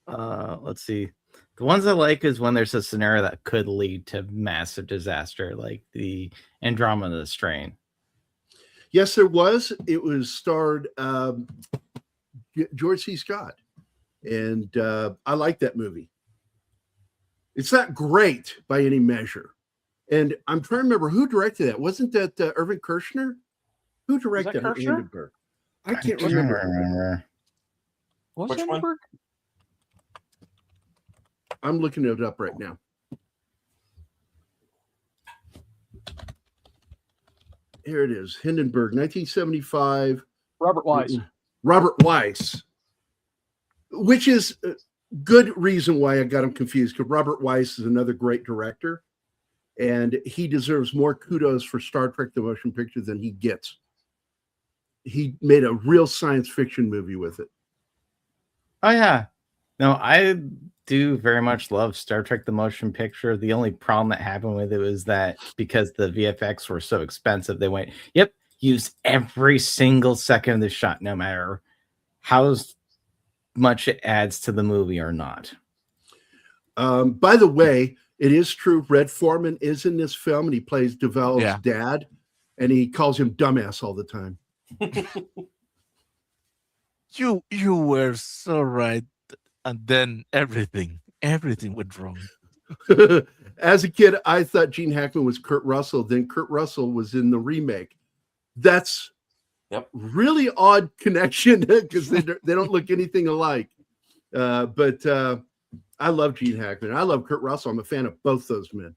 Speaker 6: Let's see. The ones I like is when there's a scenario that could lead to massive disaster, like the Andromeda Strain.
Speaker 3: Yes, there was. It was starred George C. Scott. And I like that movie. It's not great by any measure. And I'm trying to remember who directed that. Wasn't that Irvin Kershner? Who directed Hindenburg? I can't remember.
Speaker 12: What's Hindenburg?
Speaker 3: I'm looking it up right now. Here it is. Hindenburg, 1975.
Speaker 12: Robert Wise.
Speaker 3: Robert Wise. Which is a good reason why I got him confused, because Robert Wise is another great director, and he deserves more kudos for Star Trek the Motion Picture than he gets. He made a real science fiction movie with it.
Speaker 6: Oh, yeah. No, I do very much love Star Trek the Motion Picture. The only problem that happened with it was that because the VFX were so expensive, they went, yep, use every single second of the shot, no matter how much it adds to the movie or not.
Speaker 3: By the way, it is true. Red Foreman is in this film, and he plays Duvall's dad, and he calls him dumbass all the time.
Speaker 4: You were so right, and then everything went wrong.
Speaker 3: As a kid, I thought Gene Hackman was Kurt Russell. Then Kurt Russell was in the remake. That's really odd connection because they don't look anything alike. But I love Gene Hackman. I love Kurt Russell. I'm a fan of both those men.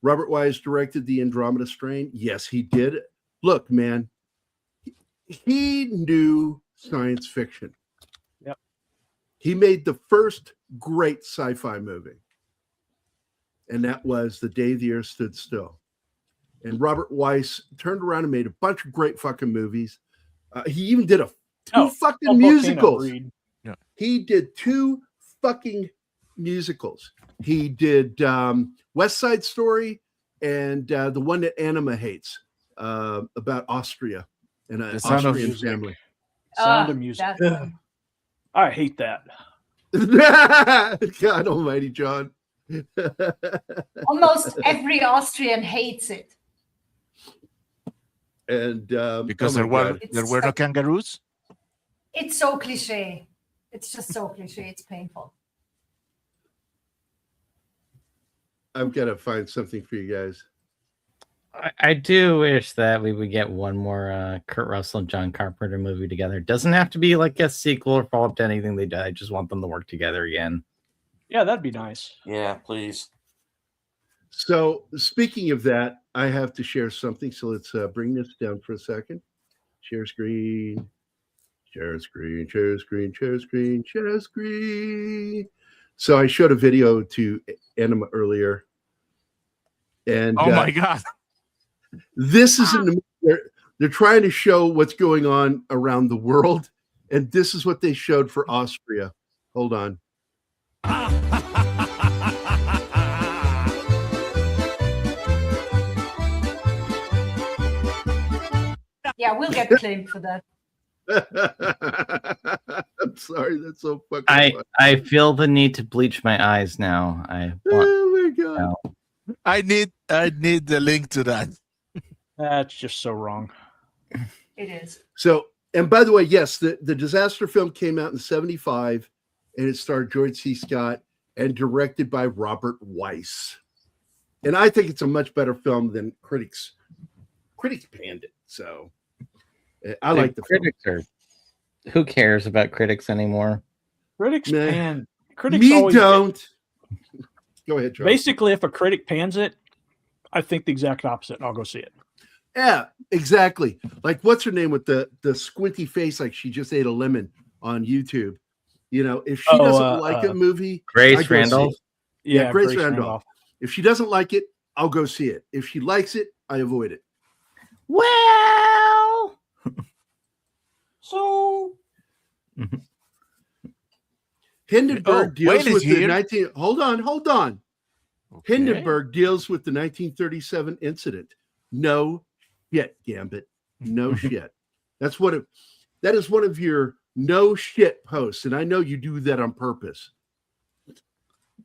Speaker 3: Robert Wise directed The Andromeda Strain. Yes, he did. Look, man, he knew science fiction.
Speaker 12: Yep.
Speaker 3: He made the first great sci-fi movie, and that was The Day the Earth Stood Still. And Robert Wise turned around and made a bunch of great fucking movies. He even did two fucking musicals.
Speaker 4: Yeah.
Speaker 3: He did 2 fucking musicals. He did West Side Story and the one that Anima hates about Austria and an Austrian family.
Speaker 12: Sound of Music. I hate that.
Speaker 3: God almighty, John.
Speaker 5: Almost every Austrian hates it.
Speaker 3: And
Speaker 4: because there were no kangaroos.
Speaker 5: It's so cliche. It's just so cliche. It's painful.
Speaker 3: I've got to find something for you guys.
Speaker 6: I do wish that we would get one more Kurt Russell and John Carpenter movie together. It doesn't have to be like a sequel or follow up to anything they did. I just want them to work together again.
Speaker 12: Yeah, that'd be nice.
Speaker 11: Yeah, please.
Speaker 3: So speaking of that, I have to share something. So let's bring this down for a second. Share screen. Share screen, share screen, share screen, share screen. So I showed a video to Anima earlier. And
Speaker 4: oh my God.
Speaker 3: This is they're trying to show what's going on around the world. And this is what they showed for Austria. Hold on.
Speaker 5: Yeah, we'll get claimed for that.
Speaker 3: I'm sorry, that's so fucking funny.
Speaker 6: I feel the need to bleach my eyes now.
Speaker 3: Oh my God.
Speaker 4: I need the link to that.
Speaker 12: That's just so wrong.
Speaker 5: It is.
Speaker 3: So, and by the way, yes, the disaster film came out in 1975, and it starred George C. Scott and directed by Robert Wise. And I think it's a much better film than critics panned it. So I like the
Speaker 6: critics
Speaker 3: film.
Speaker 6: Who cares about critics anymore?
Speaker 12: Critics
Speaker 3: Nah.
Speaker 12: pan. Critics
Speaker 3: Me
Speaker 12: always
Speaker 3: don't. Go ahead, Charles.
Speaker 12: Basically, if a critic pans it, I think the exact opposite. I'll go see it.
Speaker 3: Yeah, exactly. Like what's her name with the squinty face, like she just ate a lemon on YouTube. You know, if she doesn't like a movie,
Speaker 6: Grace Randolph.
Speaker 3: Yeah, Grace Randolph. If she doesn't like it, I'll go see it. If she likes it, I avoid it.
Speaker 6: Well,
Speaker 11: so
Speaker 3: Hindenburg deals with the
Speaker 4: here.
Speaker 3: 19. Hold on.
Speaker 4: Okay.
Speaker 3: Hindenburg deals with the 1937 incident. No shit, Gambit. No shit. That is one of your no shit posts, and I know you do that on purpose.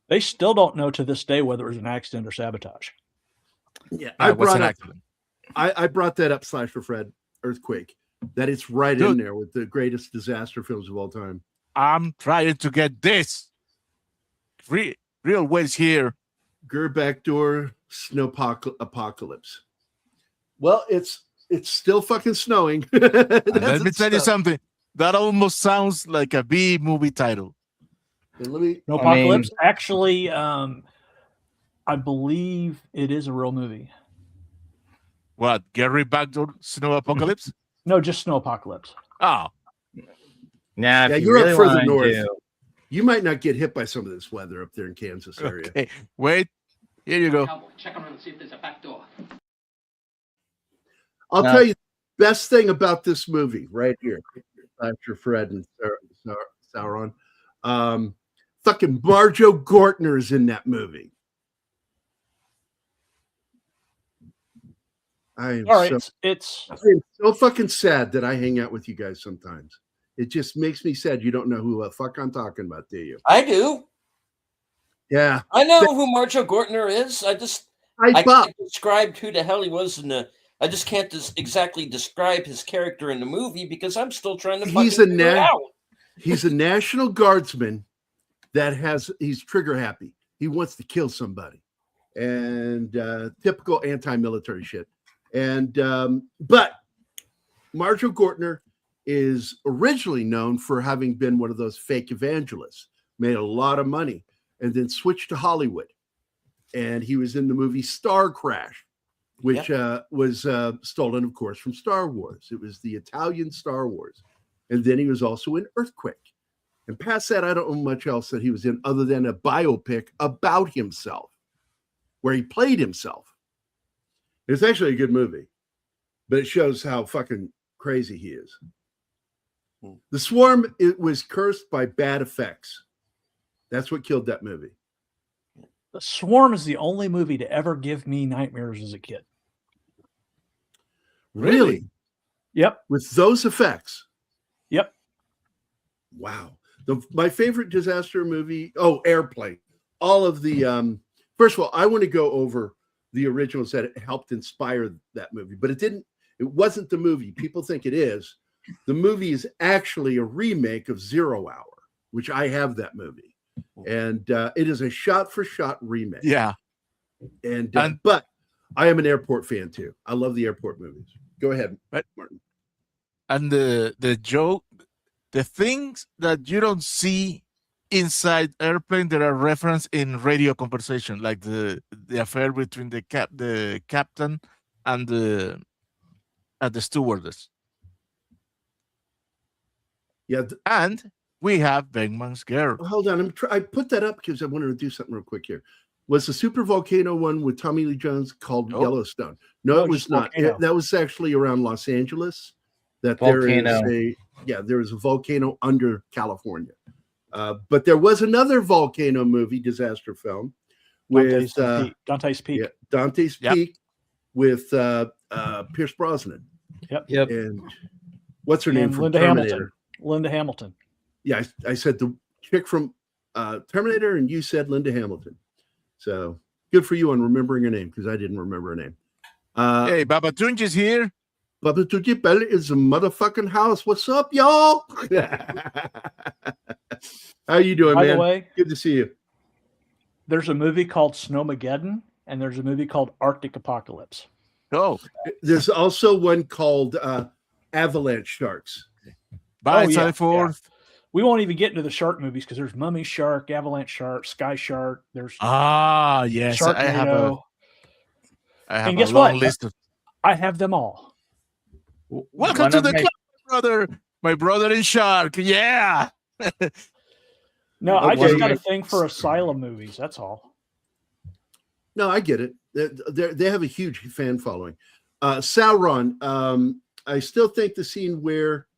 Speaker 12: They still don't know to this day whether it was an accident or sabotage.
Speaker 3: Yeah,
Speaker 4: I brought
Speaker 3: that up, Slash for Fred, Earthquake, that it's right in there with the greatest disaster films of all time.
Speaker 4: I'm trying to get this. Real ways here.
Speaker 3: Gerback Door, Snow Apocalypse. Well, it's still fucking snowing.
Speaker 4: Let me tell you something. That almost sounds like a B movie title.
Speaker 12: No Apocalypse. Actually, I believe it is a real movie.
Speaker 4: What? Gary Backdoor Snow Apocalypse?
Speaker 12: No, just Snow Apocalypse.
Speaker 4: Oh.
Speaker 6: Yeah,
Speaker 3: you're up further north. You might not get hit by some of this weather up there in Kansas area.
Speaker 4: Okay, wait. Here you go.
Speaker 10: Check around and see if there's a back door.
Speaker 3: I'll tell you the best thing about this movie right here. After Fred and Sauron. Fucking Marjo Gortner is in that movie. I am so fucking sad that I hang out with you guys sometimes. It just makes me sad. You don't know who the fuck I'm talking about, do you?
Speaker 11: I do.
Speaker 3: Yeah.
Speaker 11: I know who Marjo Gortner is. I can't describe who the hell he was in the I just can't exactly describe his character in the movie because I'm still trying to
Speaker 3: He's
Speaker 11: fucking figure it out.
Speaker 3: He's a National Guardsman he's trigger happy. He wants to kill somebody, and typical anti-military shit. And but Marjoe Gortner is originally known for having been one of those fake evangelists, made a lot of money, and then switched to Hollywood. And he was in the movie Star Crash, which was stolen, of course, from Star Wars. It was the Italian Star Wars. And then he was also in Earthquake. And past that, I don't know much else that he was in other than a biopic about himself, where he played himself. It's actually a good movie, but it shows how fucking crazy he is. The Swarm, it was cursed by bad effects. That's what killed that movie.
Speaker 12: The Swarm is the only movie to ever give me nightmares as a kid.
Speaker 3: Really?
Speaker 12: Yep.
Speaker 3: With those effects?
Speaker 12: Yep.
Speaker 3: Wow. My favorite disaster movie, Airplane. All of the, first of all, I want to go over the originals that helped inspire that movie, but it wasn't the movie. People think it is. The movie is actually a remake of 0 Hour, which I have that movie. And it is a shot-for-shot remake.
Speaker 4: Yeah.
Speaker 3: And but I am an airport fan too. I love the airport movies. Go ahead, Martin.
Speaker 4: And the joke, the things that you don't see inside Airplane, there are reference in radio conversation, like the affair between the captain and the stewardess.
Speaker 3: Yeah,
Speaker 4: and we have Bergman's Girl.
Speaker 3: Hold on, I put that up because I wanted to do something real quick here. Was the super volcano one with Tommy Lee Jones called Yellowstone? No, it was not. That was actually around Los Angeles. That volcano. There is a volcano under California. But there was another volcano movie, disaster film, with
Speaker 12: Dante's Peak.
Speaker 3: Yeah, Dante's Peak with Pierce Brosnan.
Speaker 12: Yep.
Speaker 3: And what's her name from
Speaker 12: Linda
Speaker 3: Terminator?
Speaker 12: Hamilton. Linda Hamilton.
Speaker 3: Yeah, I said the chick from Terminator, and you said Linda Hamilton. So good for you on remembering her name because I didn't remember her name.
Speaker 4: Hey, Baba Tunj is here.
Speaker 3: Baba Tunj Bella is a motherfucking house. What's up, y'all? How you doing, man?
Speaker 12: By the way,
Speaker 3: good to see you.
Speaker 12: There's a movie called Snowmageddon, and there's a movie called Arctic Apocalypse.
Speaker 4: Oh,
Speaker 3: there's also one called Avalanche Sharks.
Speaker 12: We won't even get into the shark movies because there's Mummy Shark, Avalanche Shark, Sky Shark. There's
Speaker 4: yes,
Speaker 12: Sharknado.
Speaker 4: I have
Speaker 12: and
Speaker 4: a
Speaker 12: guess
Speaker 4: long
Speaker 12: what?
Speaker 4: list of.
Speaker 12: I have them all.
Speaker 4: Welcome to the club, brother. My brother in Shark. Yeah.
Speaker 12: No, I just got a thing for asylum movies. That's all.
Speaker 3: No, I get it. They have a huge fan following. Sauron. I still think the scene where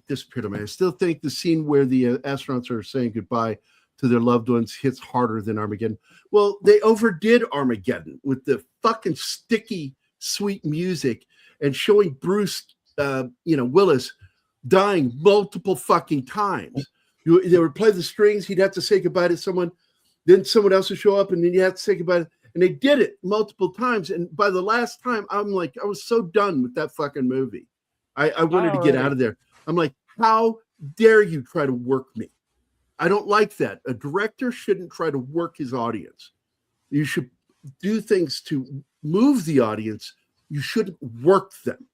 Speaker 3: I still think the scene where the astronauts are saying goodbye to their loved ones hits harder than Armageddon. Well, they overdid Armageddon with the fucking sticky, sweet music and showing Bruce, Willis dying multiple fucking times. They would play the strings. He'd have to say goodbye to someone. Then someone else would show up, and then you have to say goodbye. And they did it multiple times. And by the last time, I'm like, I was so done with that fucking movie. I wanted to get out of there. I'm like, how dare you try to work me? I don't like that. A director shouldn't try to work his audience. You should do things to move the audience. You shouldn't work them.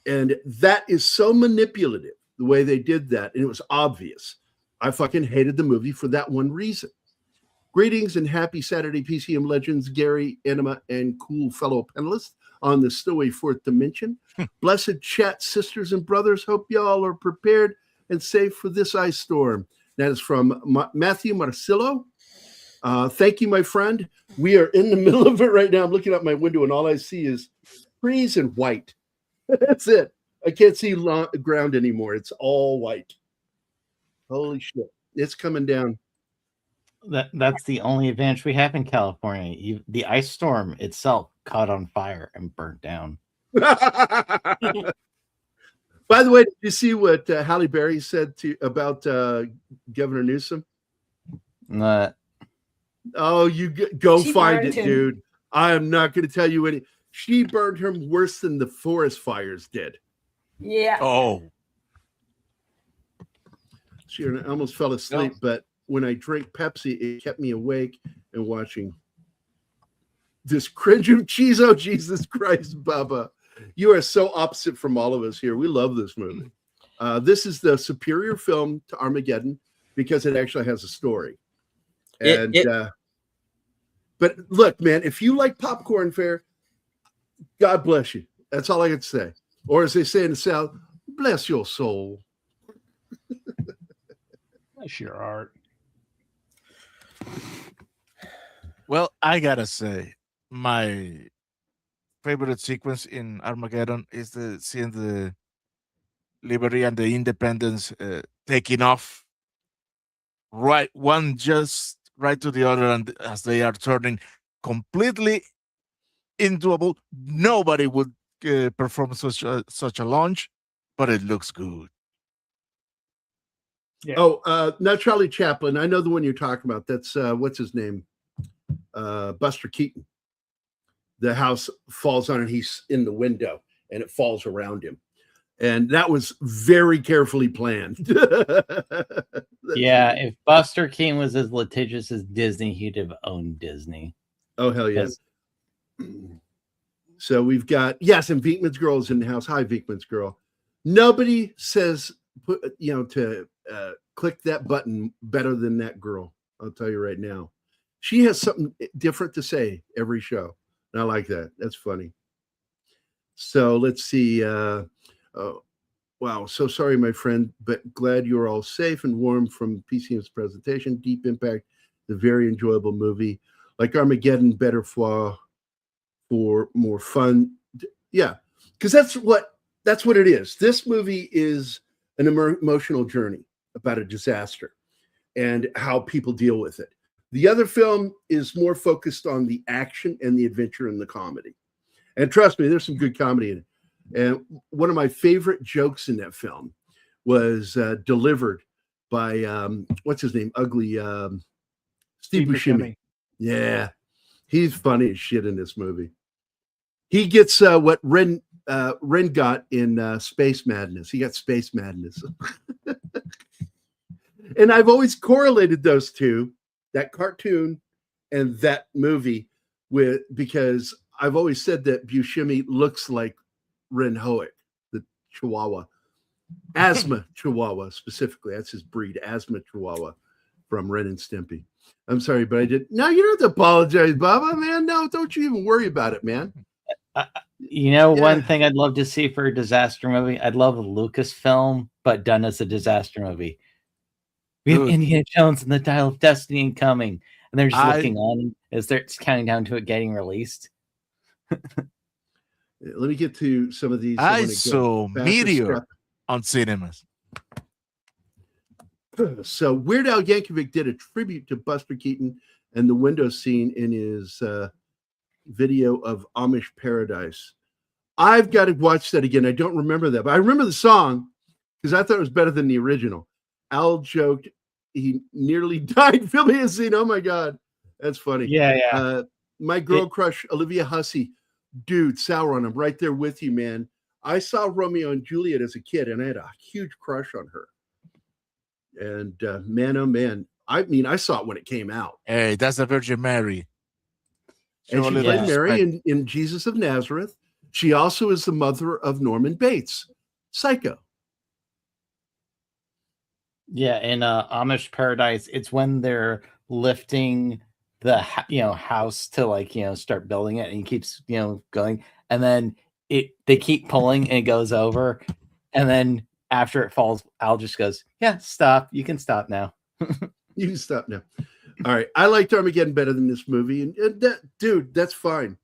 Speaker 3: And that is so manipulative, the way they did that. And it was obvious. I fucking hated the movie for that one reason. Greetings and happy Saturday, PCM legends, Gary, Anima, and cool fellow panelists on the Snowy Fourth Dimension. Blessed chat sisters and brothers. Hope y'all are prepared and safe for this ice storm. That is from Matthew Marcillo. Thank you, my friend. We are in the middle of it right now. I'm looking out my window and all I see is trees and white. That's it. I can't see ground anymore. It's all white. Holy shit. It's coming down.
Speaker 6: That's the only advantage we have in California. The ice storm itself caught on fire and burnt down.
Speaker 3: By the way, did you see what Halle Berry said about Governor Newsom?
Speaker 6: Oh,
Speaker 3: you go find it, dude. I am not going to tell you any. She burned him worse than the forest fires did.
Speaker 5: Yeah.
Speaker 4: Oh.
Speaker 3: She I almost fell asleep, but when I drank Pepsi, it kept me awake and watching this cringe of cheese. Oh, Jesus Christ, Bubba. You are so opposite from all of us here. We love this movie. This is the superior film to Armageddon because it actually has a story. And but look, man, if you like popcorn fare, God bless you. That's all I can say. Or as they say in the South, bless your soul.
Speaker 12: Bless your heart.
Speaker 4: Well, I gotta say, my favorite sequence in Armageddon is the seeing the Liberty and the Independence taking off right one just right to the other, and as they are turning completely into a boat, nobody would perform such a launch, but it looks good.
Speaker 12: Yeah.
Speaker 3: Oh, not Charlie Chaplin. I know the one you're talking about. That's what's his name? Buster Keaton. The house falls on and he's in the window and it falls around him. And that was very carefully planned.
Speaker 6: Yeah, if Buster Keaton was as litigious as Disney, he'd have owned Disney.
Speaker 3: Oh, hell yeah. So we've got, yes, and Veekman's girl is in the house. Hi, Veekman's girl. Nobody says, to click that button better than that girl. I'll tell you right now. She has something different to say every show. And I like that. That's funny. So let's see. Wow. So sorry, my friend, but glad you're all safe and warm from PCM's presentation. Deep Impact, the very enjoyable movie. Like Armageddon, better for more fun. Yeah, because that's what it is. This movie is an emotional journey about a disaster and how people deal with it. The other film is more focused on the action and the adventure and the comedy. And trust me, there's some good comedy in it. And one of my favorite jokes in that film was delivered by what's his name? Ugly Steve Buscemi. Yeah, he's funny as shit in this movie. He gets what Ren got in Space Madness. He got Space Madness. And I've always correlated those two, that cartoon and that movie, because I've always said that Buscemi looks like Ren Hoek, the Chihuahua. Asthma Chihuahua, specifically. That's his breed, Asthma Chihuahua from Ren and Stimpy. I'm sorry, but I did. No, you don't have to apologize, Baba, man. No, don't you even worry about it, man.
Speaker 6: One thing I'd love to see for a disaster movie, I'd love a Lucasfilm, but done as a disaster movie. We have Indiana Jones and the Dial of Destiny incoming, and they're just looking on as they're counting down to it getting released.
Speaker 3: Let me get to some of these.
Speaker 4: I saw Meteor on cinemas.
Speaker 3: So Weird Al Yankovic did a tribute to Buster Keaton and the window scene in his video of Amish Paradise. I've got to watch that again. I don't remember that, but I remember the song because I thought it was better than the original. Al joked he nearly died filming a scene. Oh my God. That's funny.
Speaker 6: Yeah.
Speaker 3: My girl crush, Olivia Hussey. Dude, Sauron, I'm right there with you, man. I saw Romeo and Juliet as a kid, and I had a huge crush on her. And man, oh man. I mean, I saw it when it came out.
Speaker 4: Hey, that's the Virgin Mary.
Speaker 3: And she played Mary in Jesus of Nazareth. She also is the mother of Norman Bates, Psycho.
Speaker 6: Yeah, in Amish Paradise, it's when they're lifting the house to start building it, and he keeps going, and then they keep pulling and it goes over, and then after it falls, Al just goes, "Yeah, stop. You can stop now."
Speaker 3: You can stop now. All right, I liked Armageddon better than this movie, and that, dude, that's fine.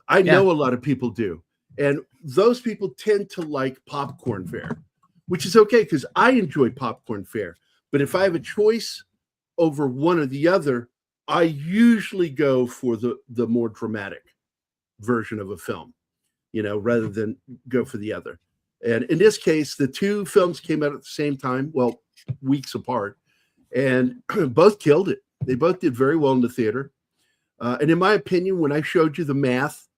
Speaker 3: I know a lot of people do, and those people tend to like popcorn fare, which is okay because I enjoy popcorn fare. But if I have a choice over one or the other, I usually go for the more dramatic version of a film, rather than go for the other. And in this case, the two films came out at the same time, well, weeks apart, and both killed it. They both did very well in the theater. And in my opinion, when I showed you the math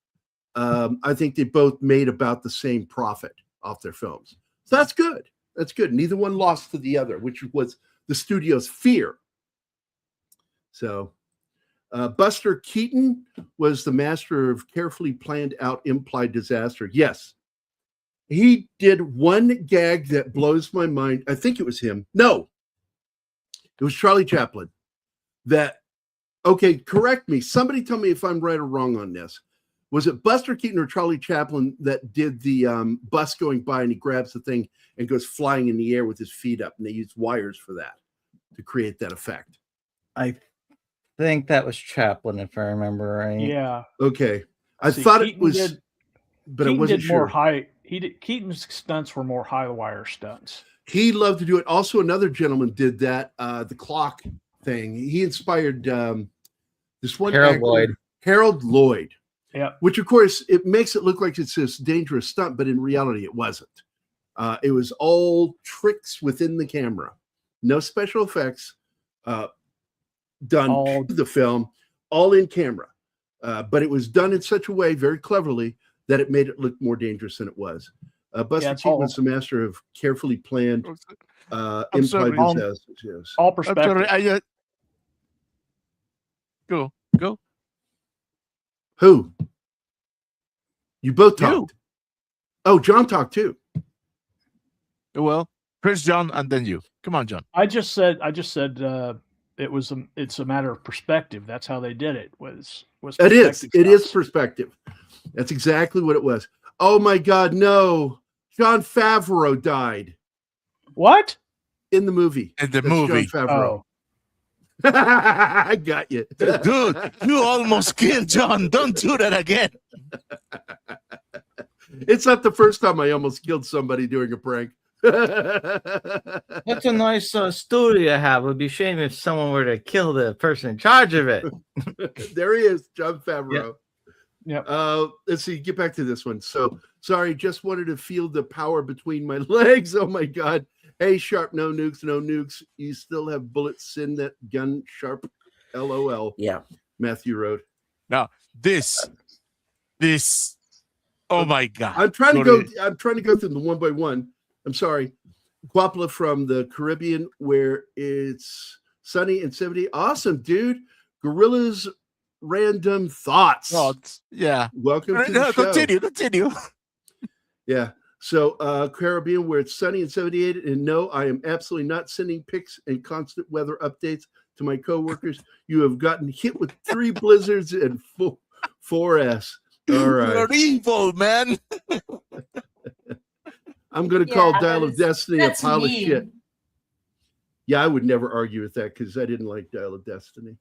Speaker 3: I think they both made about the same profit off their films. So that's good. That's good. Neither one lost to the other, which was the studio's fear. So Buster Keaton was the master of carefully planned out implied disaster. Yes. He did one gag that blows my mind. I think it was him. No, it was Charlie Chaplin. Okay, correct me. Somebody tell me if I'm right or wrong on this. Was it Buster Keaton or Charlie Chaplin that did the bus going by and he grabs the thing and goes flying in the air with his feet up, and they used wires for that to create that effect?
Speaker 6: I think that was Chaplin, if I remember right.
Speaker 12: Yeah.
Speaker 3: Okay. I thought
Speaker 12: Keaton
Speaker 3: it was, but
Speaker 12: Keaton
Speaker 3: I wasn't
Speaker 12: did
Speaker 3: sure.
Speaker 12: more high. Keaton's stunts were more high wire stunts.
Speaker 3: He loved to do it. Also, another gentleman did that, the clock thing. He inspired this one Harold Lloyd.
Speaker 12: Yeah.
Speaker 3: Which, of course, it makes it look like it's this dangerous stunt, but in reality, it wasn't. It was all tricks within the camera. No special effects done to the film, all in camera. But it was done in such a way, very cleverly, that it made it look more dangerous than it was. Buster Keaton was the master of carefully planned implied disasters. Yes.
Speaker 12: All perspective.
Speaker 4: Go.
Speaker 3: Who? You both talked. Oh, John talked too.
Speaker 4: Well, Chris, John, and then you. Come on, John.
Speaker 12: I just said it's a matter of perspective. That's how they did it. It
Speaker 3: is perspective. That's exactly what it was. Oh my God, no. Jon Favreau died.
Speaker 12: What?
Speaker 3: In the movie.
Speaker 4: In the movie.
Speaker 3: Jon Favreau. I got you.
Speaker 4: Dude, you almost killed John. Don't do that again.
Speaker 3: It's not the first time I almost killed somebody doing a prank.
Speaker 6: That's a nice studio you have. It would be a shame if someone were to kill the person in charge of it.
Speaker 3: There he is, Jon Favreau.
Speaker 12: Yeah.
Speaker 3: Let's see. Get back to this one. So sorry, just wanted to feel the power between my legs. Oh my God. Hey, Sharp, no nukes, no nukes. You still have bullets in that gun, Sharp. LOL.
Speaker 11: Yeah.
Speaker 3: Matthew wrote.
Speaker 4: Now, this. Oh my God.
Speaker 3: I'm trying to go through them one by one. I'm sorry. Guapla from the Caribbean, where it's sunny and 70. Awesome, dude. Gorillas Random Thoughts.
Speaker 4: Yeah.
Speaker 3: Welcome to the show.
Speaker 4: Continue.
Speaker 3: Yeah. So Caribbean, where it's sunny and 78. And no, I am absolutely not sending pics and constant weather updates to my coworkers. You have gotten hit with 3 blizzards and 4S. All right.
Speaker 4: You're evil, man.
Speaker 3: I'm going to call Dial of Destiny a pile of shit. Yeah, I would never argue with that because I didn't like Dial of Destiny.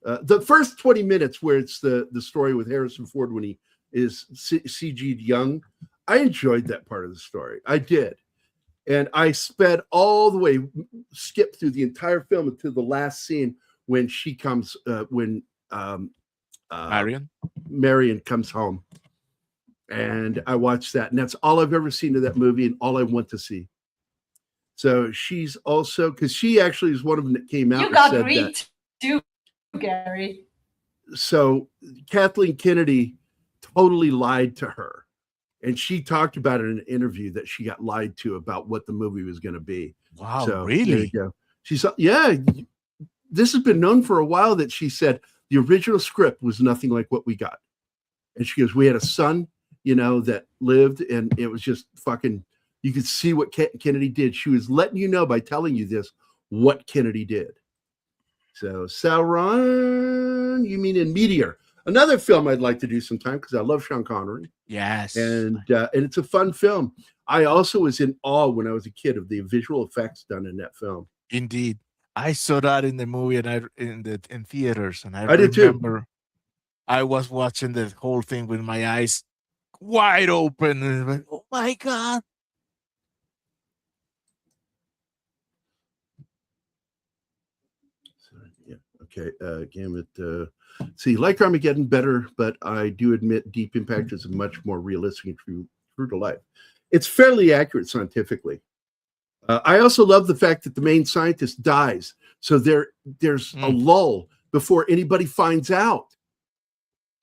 Speaker 3: The first 20 minutes where it's the story with Harrison Ford when he is CG'd young, I enjoyed that part of the story. I did. And I sped all the way, skipped through the entire film until the last scene when she comes, Marion comes home. And I watched that. And that's all I've ever seen of that movie and all I want to see. So she's also, because she actually is one of them that came out and said that.
Speaker 5: Too, Gary.
Speaker 3: So Kathleen Kennedy totally lied to her. And she talked about it in an interview that she got lied to about what the movie was going to be.
Speaker 4: Wow,
Speaker 3: so,
Speaker 4: really?
Speaker 3: There you go. She's, yeah, this has been known for a while that she said the original script was nothing like what we got. And she goes, we had a son, that lived, and it was just fucking, you could see what Kennedy did. She was letting you know by telling you this, what Kennedy did. So Sauron, you mean in Meteor. Another film I'd like to do sometime because I love Sean Connery.
Speaker 4: Yes.
Speaker 3: And it's a fun film. I also was in awe when I was a kid of the visual effects done in that film.
Speaker 4: Indeed. I saw that in the movie and in theaters. And I
Speaker 3: did
Speaker 4: remember
Speaker 3: too.
Speaker 4: I was watching the whole thing with my eyes wide open. And went, oh my God.
Speaker 3: Okay, Gambit. See, like Armageddon, better, but I do admit Deep Impact is much more realistic and true to life. It's fairly accurate scientifically. I also love the fact that the main scientist dies, so there's a lull before anybody finds out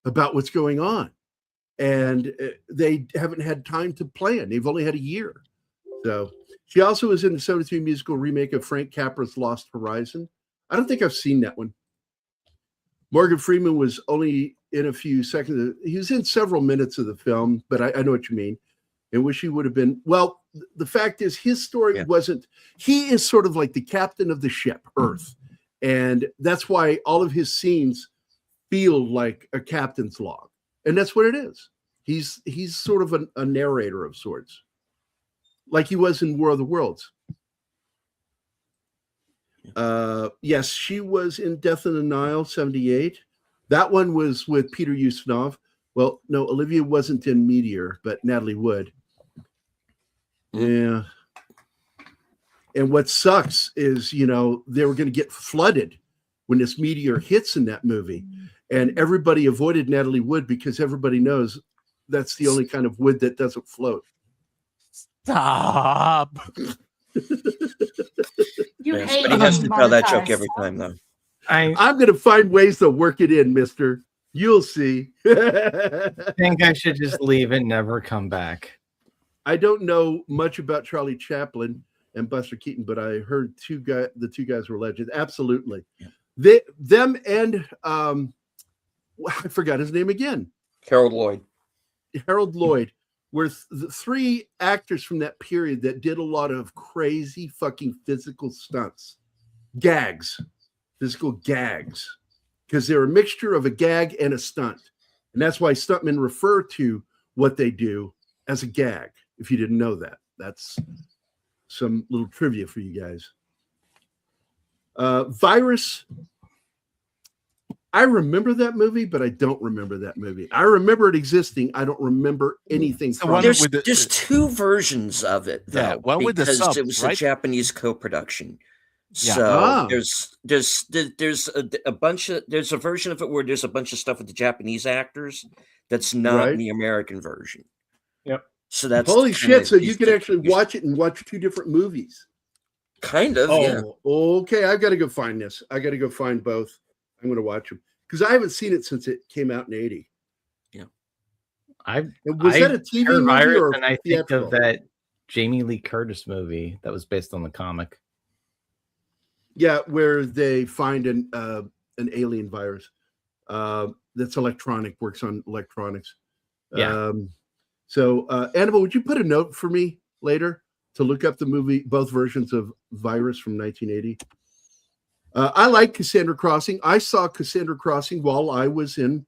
Speaker 3: about what's going on. and they haven't had time to plan. They've only had a year. So she also was in the 73 musical remake of Frank Capra's Lost Horizon. I don't think I've seen that one. Morgan Freeman was only in a few seconds. He was in several minutes of the film, but I know what you mean. I wish he would have been. Well, the fact is his story wasn't, he is sort of like the captain of the ship, Earth. And that's why all of his scenes feel like a captain's log. And that's what it is. He's sort of a narrator of sorts, like he was in War of the Worlds. Yes, she was in Death in the Nile, 78. That one was with Peter Ustinov. Well, no, Olivia wasn't in Meteor, but Natalie Wood. Yeah. And what sucks is, you know, they were going to get flooded when this meteor hits in that movie. And everybody avoided Natalie Wood because everybody knows that's the only kind of wood that doesn't float.
Speaker 4: Stop.
Speaker 5: You hate
Speaker 11: But he has to tell that joke
Speaker 5: monetized.
Speaker 11: every time, though.
Speaker 3: I'm going to find ways to work it in, mister. You'll see.
Speaker 6: I think I should just leave and never come back.
Speaker 3: I don't know much about Charlie Chaplin and Buster Keaton, but I heard the two guys were legends. Absolutely. Them and I forgot his name again.
Speaker 11: Harold Lloyd.
Speaker 3: Harold Lloyd were the three actors from that period that did a lot of crazy fucking physical stunts. Physical gags. Because they're a mixture of a gag and a stunt. And that's why stuntmen refer to what they do as a gag. If you didn't know that, that's some little trivia for you guys. Virus. I remember that movie, but I don't remember that movie. I remember it existing. I don't remember anything from it.
Speaker 11: There's two versions of it, though,
Speaker 4: Yeah, one with the
Speaker 11: because
Speaker 4: sub,
Speaker 11: it was
Speaker 4: right?
Speaker 11: a Japanese co-production.
Speaker 4: Yeah.
Speaker 11: So there's a bunch of there's a version of it where there's a bunch of stuff with the Japanese actors that's not in the American version.
Speaker 12: Yep.
Speaker 11: So that's
Speaker 3: Holy
Speaker 11: the
Speaker 3: shit!
Speaker 11: kind
Speaker 3: So
Speaker 11: of
Speaker 3: you can actually watch it and watch two different movies.
Speaker 11: Kind of, yeah.
Speaker 3: Okay. I've got to go find this. I got to go find both. I'm going to watch them because I haven't seen it since it came out in 80.
Speaker 11: Yeah.
Speaker 3: Was that a TV
Speaker 6: heard
Speaker 3: movie
Speaker 6: Virus,
Speaker 3: or
Speaker 6: and I think
Speaker 3: theatrical?
Speaker 6: of that Jamie Lee Curtis movie that was based on the comic.
Speaker 3: Yeah, where they find an alien virus that's electronic, works on electronics.
Speaker 6: Yeah.
Speaker 3: So, Annabelle, would you put a note for me later to look up the movie, both versions of Virus from 1980? I like Cassandra Crossing. I saw Cassandra Crossing while I was in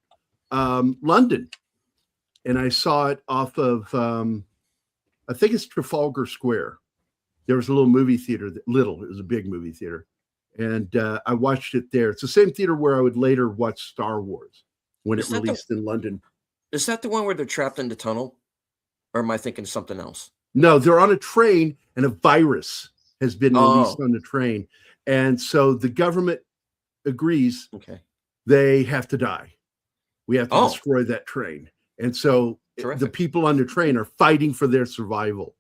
Speaker 3: London, and I saw it off of, I think it's Trafalgar Square. There was a little movie theater, it was a big movie theater. And I watched it there. It's the same theater where I would later watch Star Wars when it released in London.
Speaker 11: Is that the one where they're trapped in the tunnel? Or am I thinking something else?
Speaker 3: No, they're on a train and a virus has been released on the train. And so the government agrees they have to die. We have to destroy that train. And so the people on the train are fighting for their survival.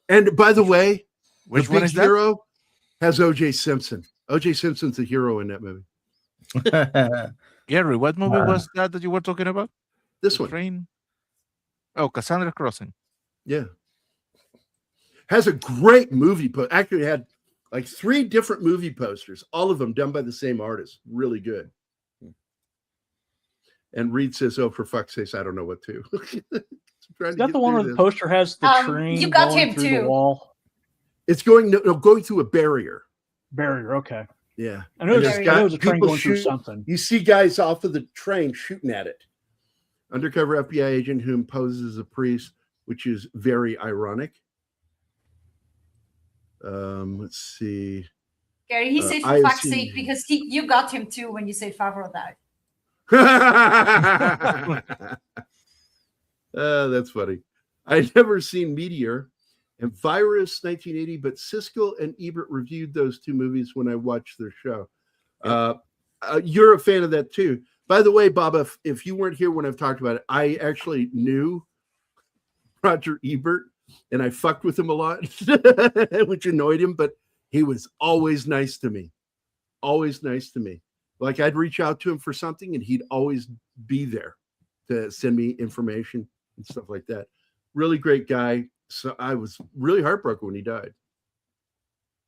Speaker 3: And by the way,
Speaker 4: which
Speaker 3: the
Speaker 4: one
Speaker 3: big
Speaker 4: is that?
Speaker 3: hero has O.J. Simpson. O.J. Simpson's the hero in that movie.
Speaker 4: Gary, what movie was that you were talking about?
Speaker 3: This
Speaker 4: The
Speaker 3: one.
Speaker 4: Train? Oh, Cassandra Crossing.
Speaker 3: Yeah. Has a great movie poster. Actually had like 3 different movie posters, all of them done by the same artist. Really good. And Reed says, oh, for fuck's sake, I don't know what to.
Speaker 12: Is that the one where the poster has the train
Speaker 5: you got
Speaker 12: going
Speaker 5: him
Speaker 12: through
Speaker 5: too.
Speaker 12: the wall?
Speaker 3: It's going through a barrier.
Speaker 12: Barrier, okay.
Speaker 3: Yeah.
Speaker 12: I know
Speaker 3: And
Speaker 12: there's
Speaker 3: there's
Speaker 12: a train
Speaker 3: people
Speaker 12: going through something.
Speaker 3: You see guys off of the train shooting at it. Undercover FBI agent who poses as a priest, which is very ironic. Let's see.
Speaker 5: Gary, he said for fuck's sake because you got him too when you said Favreau died.
Speaker 3: That's funny. I'd never seen Meteor and Virus 1980, but Siskel and Ebert reviewed those 2 movies when I watched their show. You're a fan of that too. By the way, Bob, if you weren't here when I've talked about it, I actually knew Roger Ebert and I fucked with him a lot, which annoyed him, but he was always nice to me. Always nice to me. Like I'd reach out to him for something and he'd always be there. to send me information and stuff like that. Really great guy. So I was really heartbroken when he died.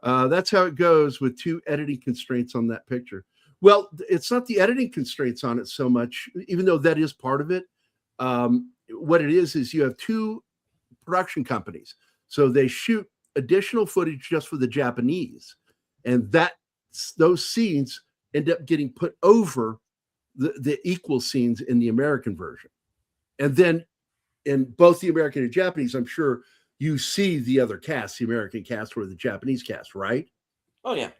Speaker 3: That's how it goes with 2 editing constraints on that picture. Well, it's not the editing constraints on it so much, even though that is part of it. What it is you have 2 production companies. So they shoot additional footage just for the Japanese. And those scenes end up getting put over the equal scenes in the American version. And then in both the American and Japanese, I'm sure you see the other cast, the American cast or the Japanese cast, right?
Speaker 11: Oh, yeah.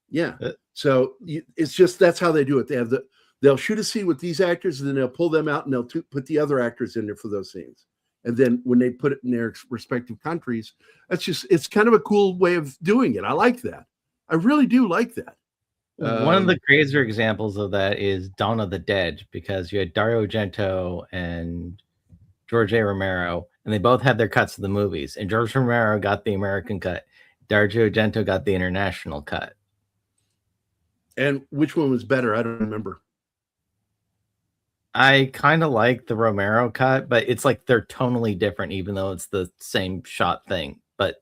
Speaker 3: Yeah. So it's just, that's how they do it. They'll shoot a scene with these actors and then they'll pull them out and they'll put the other actors in there for those scenes. And then when they put it in their respective countries, it's kind of a cool way of doing it. I like that. I really do like that.
Speaker 6: One of the crazier examples of that is Dawn of the Dead, because you had Dario Argento and George A. Romero, and they both had their cuts of the movies. And George Romero got the American cut. Dario Argento got the international cut.
Speaker 3: And which one was better? I don't remember.
Speaker 6: I kind of like the Romero cut, but it's like they're tonally different, even though it's the same shot thing. But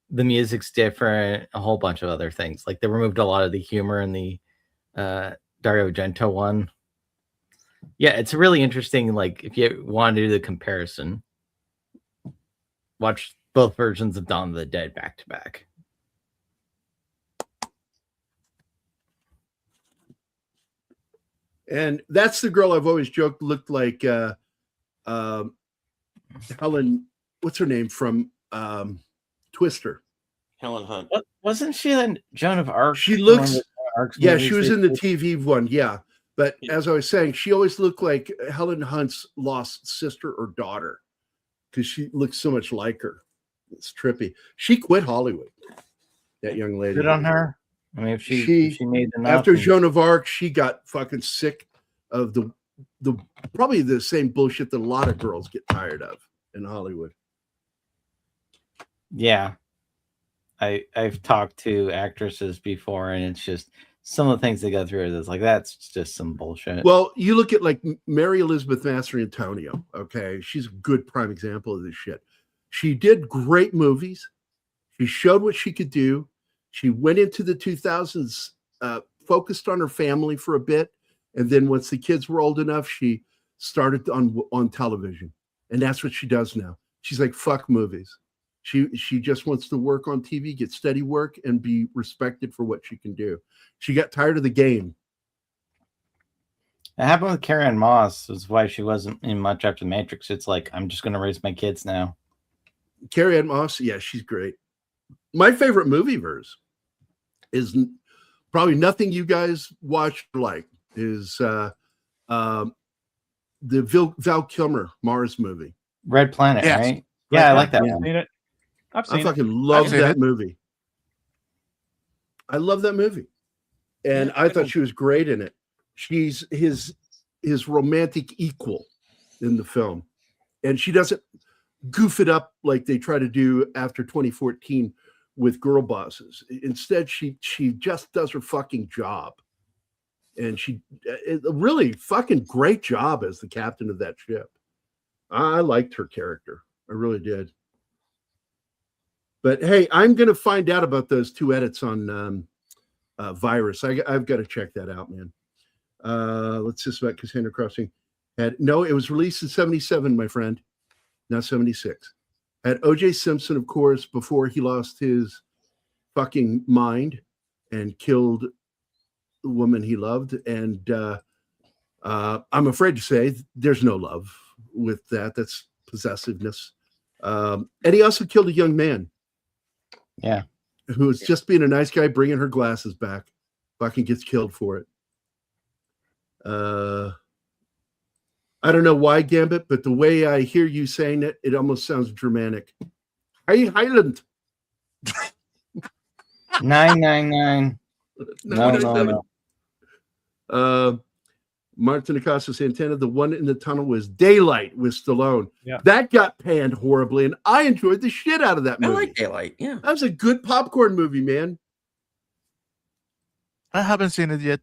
Speaker 6: the music's different, a whole bunch of other things. Like they removed a lot of the humor in the Dario Argento one. Yeah, it's really interesting. Like if you want to do the comparison, watch both versions of Dawn of the Dead back to back.
Speaker 3: And that's the girl I've always joked looked like Helen, what's her name from Twister?
Speaker 11: Helen Hunt.
Speaker 6: Wasn't she in Joan of Arc?
Speaker 3: She looks, yeah, she was in the TV one, yeah. But as I was saying, she always looked like Helen Hunt's lost sister or daughter because she looks so much like her. It's trippy. She quit Hollywood, that young lady.
Speaker 6: Good on her. I mean, if she made enough.
Speaker 3: After Joan of Arc, she got fucking sick of the probably the same bullshit that a lot of girls get tired of in Hollywood.
Speaker 6: Yeah. I've talked to actresses before, and it's just some of the things they go through is like, that's just some bullshit.
Speaker 3: Well, you look at like Mary Elizabeth Mastrantonio, okay? She's a good prime example of this shit. She did great movies. She showed what she could do. She went into the 2000s, focused on her family for a bit. And then once the kids were old enough, she started on television. And that's what she does now. She's like, fuck movies. She just wants to work on TV, get steady work, and be respected for what she can do. She got tired of the game.
Speaker 6: It happened with Carrie-Anne Moss. That's why she wasn't in much after The Matrix. It's like, I'm just going to raise my kids now.
Speaker 3: Carrie-Anne Moss, yeah, she's great. My favorite movie verse is probably nothing you guys watch or like is the Val Kilmer Mars movie.
Speaker 6: Red Planet, right? Yeah, I like that one.
Speaker 12: Seen it. I've seen
Speaker 3: I fucking love that movie. I love that movie. And I thought she was great in it. She's his romantic equal in the film. And she doesn't goof it up like they try to do after 2014 with Girl Bosses. Instead, she just does her fucking job. And she a really fucking great job as the captain of that ship. I liked her character. I really did. But hey, I'm going to find out about those 2 edits on Virus. I've got to check that out, man. Let's just about Cassandra Crossing. It was released in 77, my friend, not 76. Had O.J. Simpson, of course, before he lost his fucking mind and killed the woman he loved. And I'm afraid to say there's no love with that. That's possessiveness. And he also killed a young man.
Speaker 6: Yeah.
Speaker 3: Who was just being a nice guy, bringing her glasses back. Fucking gets killed for it. I don't know why, Gambit, but the way I hear you saying it, it almost sounds Germanic. Hey, Highland.
Speaker 6: 999. No.
Speaker 3: Martin Acosta Santana, the one in the tunnel was Daylight with Stallone.
Speaker 12: Yeah.
Speaker 3: That got panned horribly, and I enjoyed the shit out of that movie.
Speaker 11: I like Daylight, yeah.
Speaker 3: That was a good popcorn movie, man.
Speaker 4: I haven't seen it yet.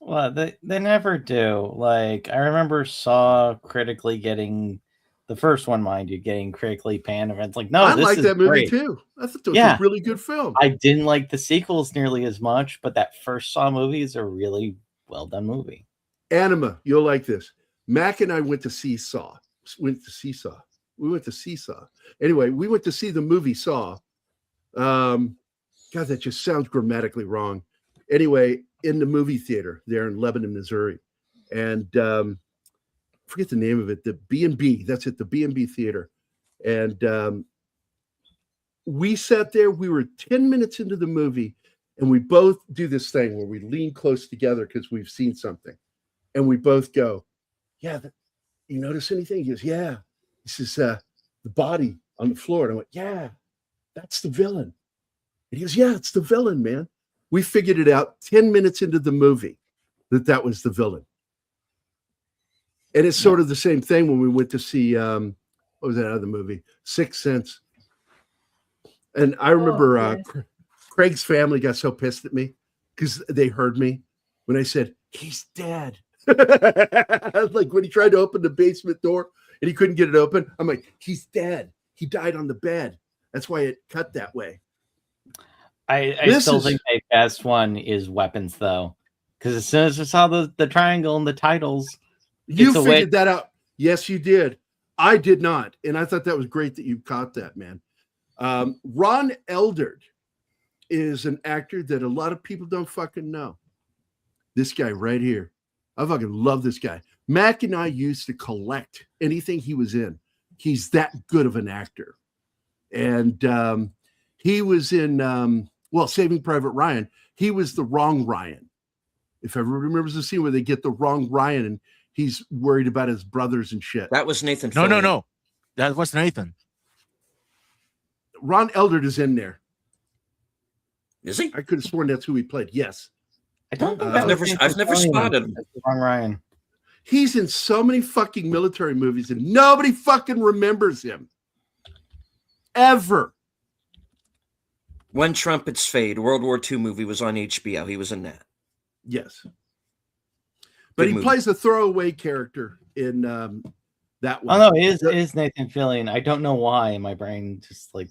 Speaker 6: Well, they never do. Like, I remember Saw critically getting the first one, mind you, getting critically panned. And it's like, no,
Speaker 3: I
Speaker 6: this
Speaker 3: like
Speaker 6: is
Speaker 3: that movie
Speaker 6: great.
Speaker 3: too. I thought it was a really good film.
Speaker 6: I didn't like the sequels nearly as much, but that first Saw movie is a really well done movie.
Speaker 3: Anima, you'll like this. Mac and I went to see Saw. We went to Seesaw. Anyway, we went to see the movie Saw. God, that just sounds grammatically wrong. Anyway, in the movie theater there in Lebanon, Missouri. And forget the name of it, the B&B. That's it, the B&B Theater. And we sat there. We were 10 minutes into the movie, and we both do this thing where we lean close together because we've seen something. And we both go, yeah, you notice anything? He goes, yeah. He says, the body on the floor. And I went, yeah, that's the villain. And he goes, yeah, it's the villain, man. We figured it out 10 minutes into the movie that was the villain. And it's sort of the same thing when we went to see, what was that other movie? Sixth Sense. And I remember Craig's family got so pissed at me because they heard me when I said, he's dead. Like when he tried to open the basement door and he couldn't get it open. I'm like, he's dead. He died on the bed. That's why it cut that way.
Speaker 6: I still think my best one is Weapons, though. Because as soon as I saw the triangle and the titles,
Speaker 3: you figured that out. Yes, you did. I did not. And I thought that was great that you caught that, man. Ron Eldard is an actor that a lot of people don't fucking know. This guy right here. I fucking love this guy. Mac and I used to collect anything he was in. He's that good of an actor. And he was in, Saving Private Ryan. He was the wrong Ryan. If everyone remembers the scene where they get the wrong Ryan and he's worried about his brothers and shit.
Speaker 11: That was Nathan.
Speaker 4: No. That was Nathan.
Speaker 3: Ron Eldard is in there.
Speaker 11: Is he?
Speaker 3: I could have sworn that's who he played. Yes.
Speaker 6: I don't think
Speaker 11: I've never spotted him.
Speaker 6: Wrong Ryan.
Speaker 3: He's in so many fucking military movies and nobody fucking remembers him. Ever.
Speaker 11: When Trumpets Fade, World War II movie was on HBO. He was in that.
Speaker 3: Yes. But he plays a throwaway character in that one.
Speaker 6: Oh, no, it is Nathan Fillion. I don't know why my brain just like...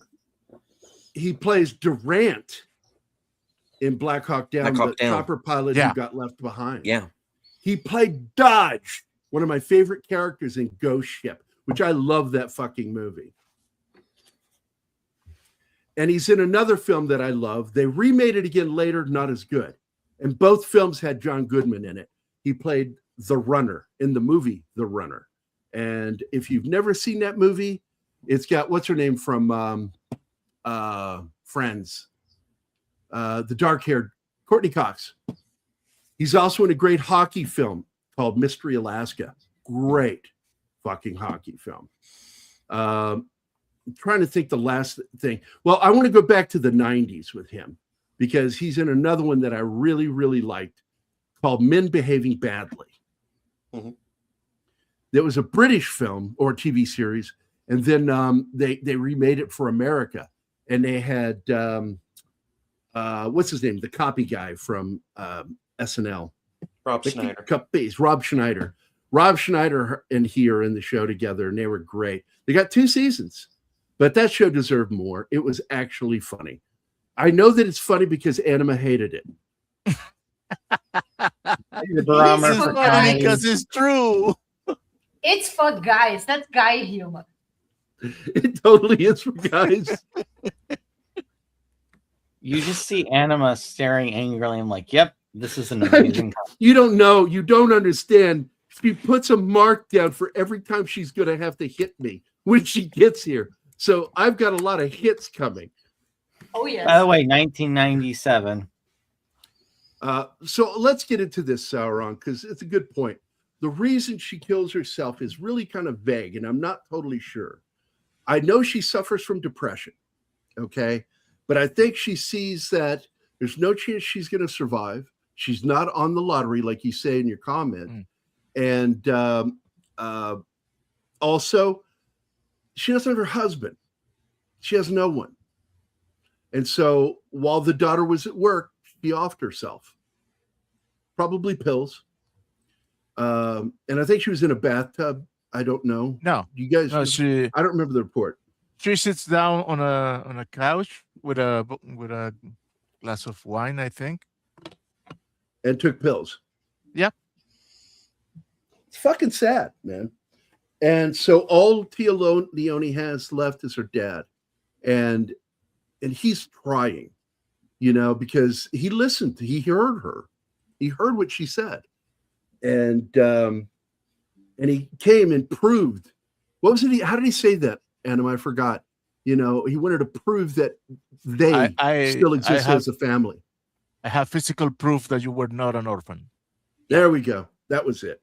Speaker 3: He plays Durant in Black Hawk Down, the chopper pilot who got left behind.
Speaker 11: Yeah.
Speaker 3: He played Dodge, one of my favorite characters in Ghost Ship, which I love that fucking movie. And he's in another film that I love. They remade it again later, not as good. And both films had John Goodman in it. He played the runner in the movie The Runner. And if you've never seen that movie, it's got, what's her name from Friends? The dark-haired Courtney Cox. He's also in a great hockey film called Mystery Alaska. Great fucking hockey film. I'm trying to think the last thing. Well, I want to go back to the 90s with him because he's in another one that I really, really liked called Men Behaving Badly.
Speaker 11: Mm-hmm.
Speaker 3: There was a British film or TV series, and then they remade it for America. And they had, what's his name? The copy guy from SNL.
Speaker 11: Rob Schneider.
Speaker 3: Rob Schneider. Rob Schneider and he are in the show together, and they were great. They got 2 seasons, but that show deserved more. It was actually funny. I know that it's funny because Anima hated it.
Speaker 4: Because it's true.
Speaker 5: It's for guys. That's guy humor.
Speaker 3: It totally is for guys.
Speaker 6: You just see Anima staring angrily. I'm like, yep, this is an amazing.
Speaker 3: You don't know. You don't understand. She puts a mark down for every time she's going to have to hit me when she gets here. So I've got a lot of hits coming.
Speaker 5: Oh, yes.
Speaker 6: By the way, 1997.
Speaker 3: So let's get into this, Sauron, because it's a good point. The reason she kills herself is really kind of vague, and I'm not totally sure. I know she suffers from depression, okay? But I think she sees that there's no chance she's going to survive. She's not on the lottery, like you say in your comment. And also, she doesn't have her husband. She has no one. And so while the daughter was at work, she offed herself. probably pills. And I think she was in a bathtub. I don't know.
Speaker 4: No,
Speaker 3: you guys.
Speaker 4: no,
Speaker 3: I don't remember the report.
Speaker 4: She sits down on a couch with a glass of wine, I think,
Speaker 3: and took pills.
Speaker 4: Yep.
Speaker 3: It's fucking sad, man. And so all Téa Leoni has left is her dad, and he's trying, because he listened. He heard her. He heard what she said, and he came and proved. What was it? How did he say that? Adam, I forgot. He wanted to prove that they still exist as a family.
Speaker 4: I have physical proof that you were not an orphan.
Speaker 3: There we go. That was it.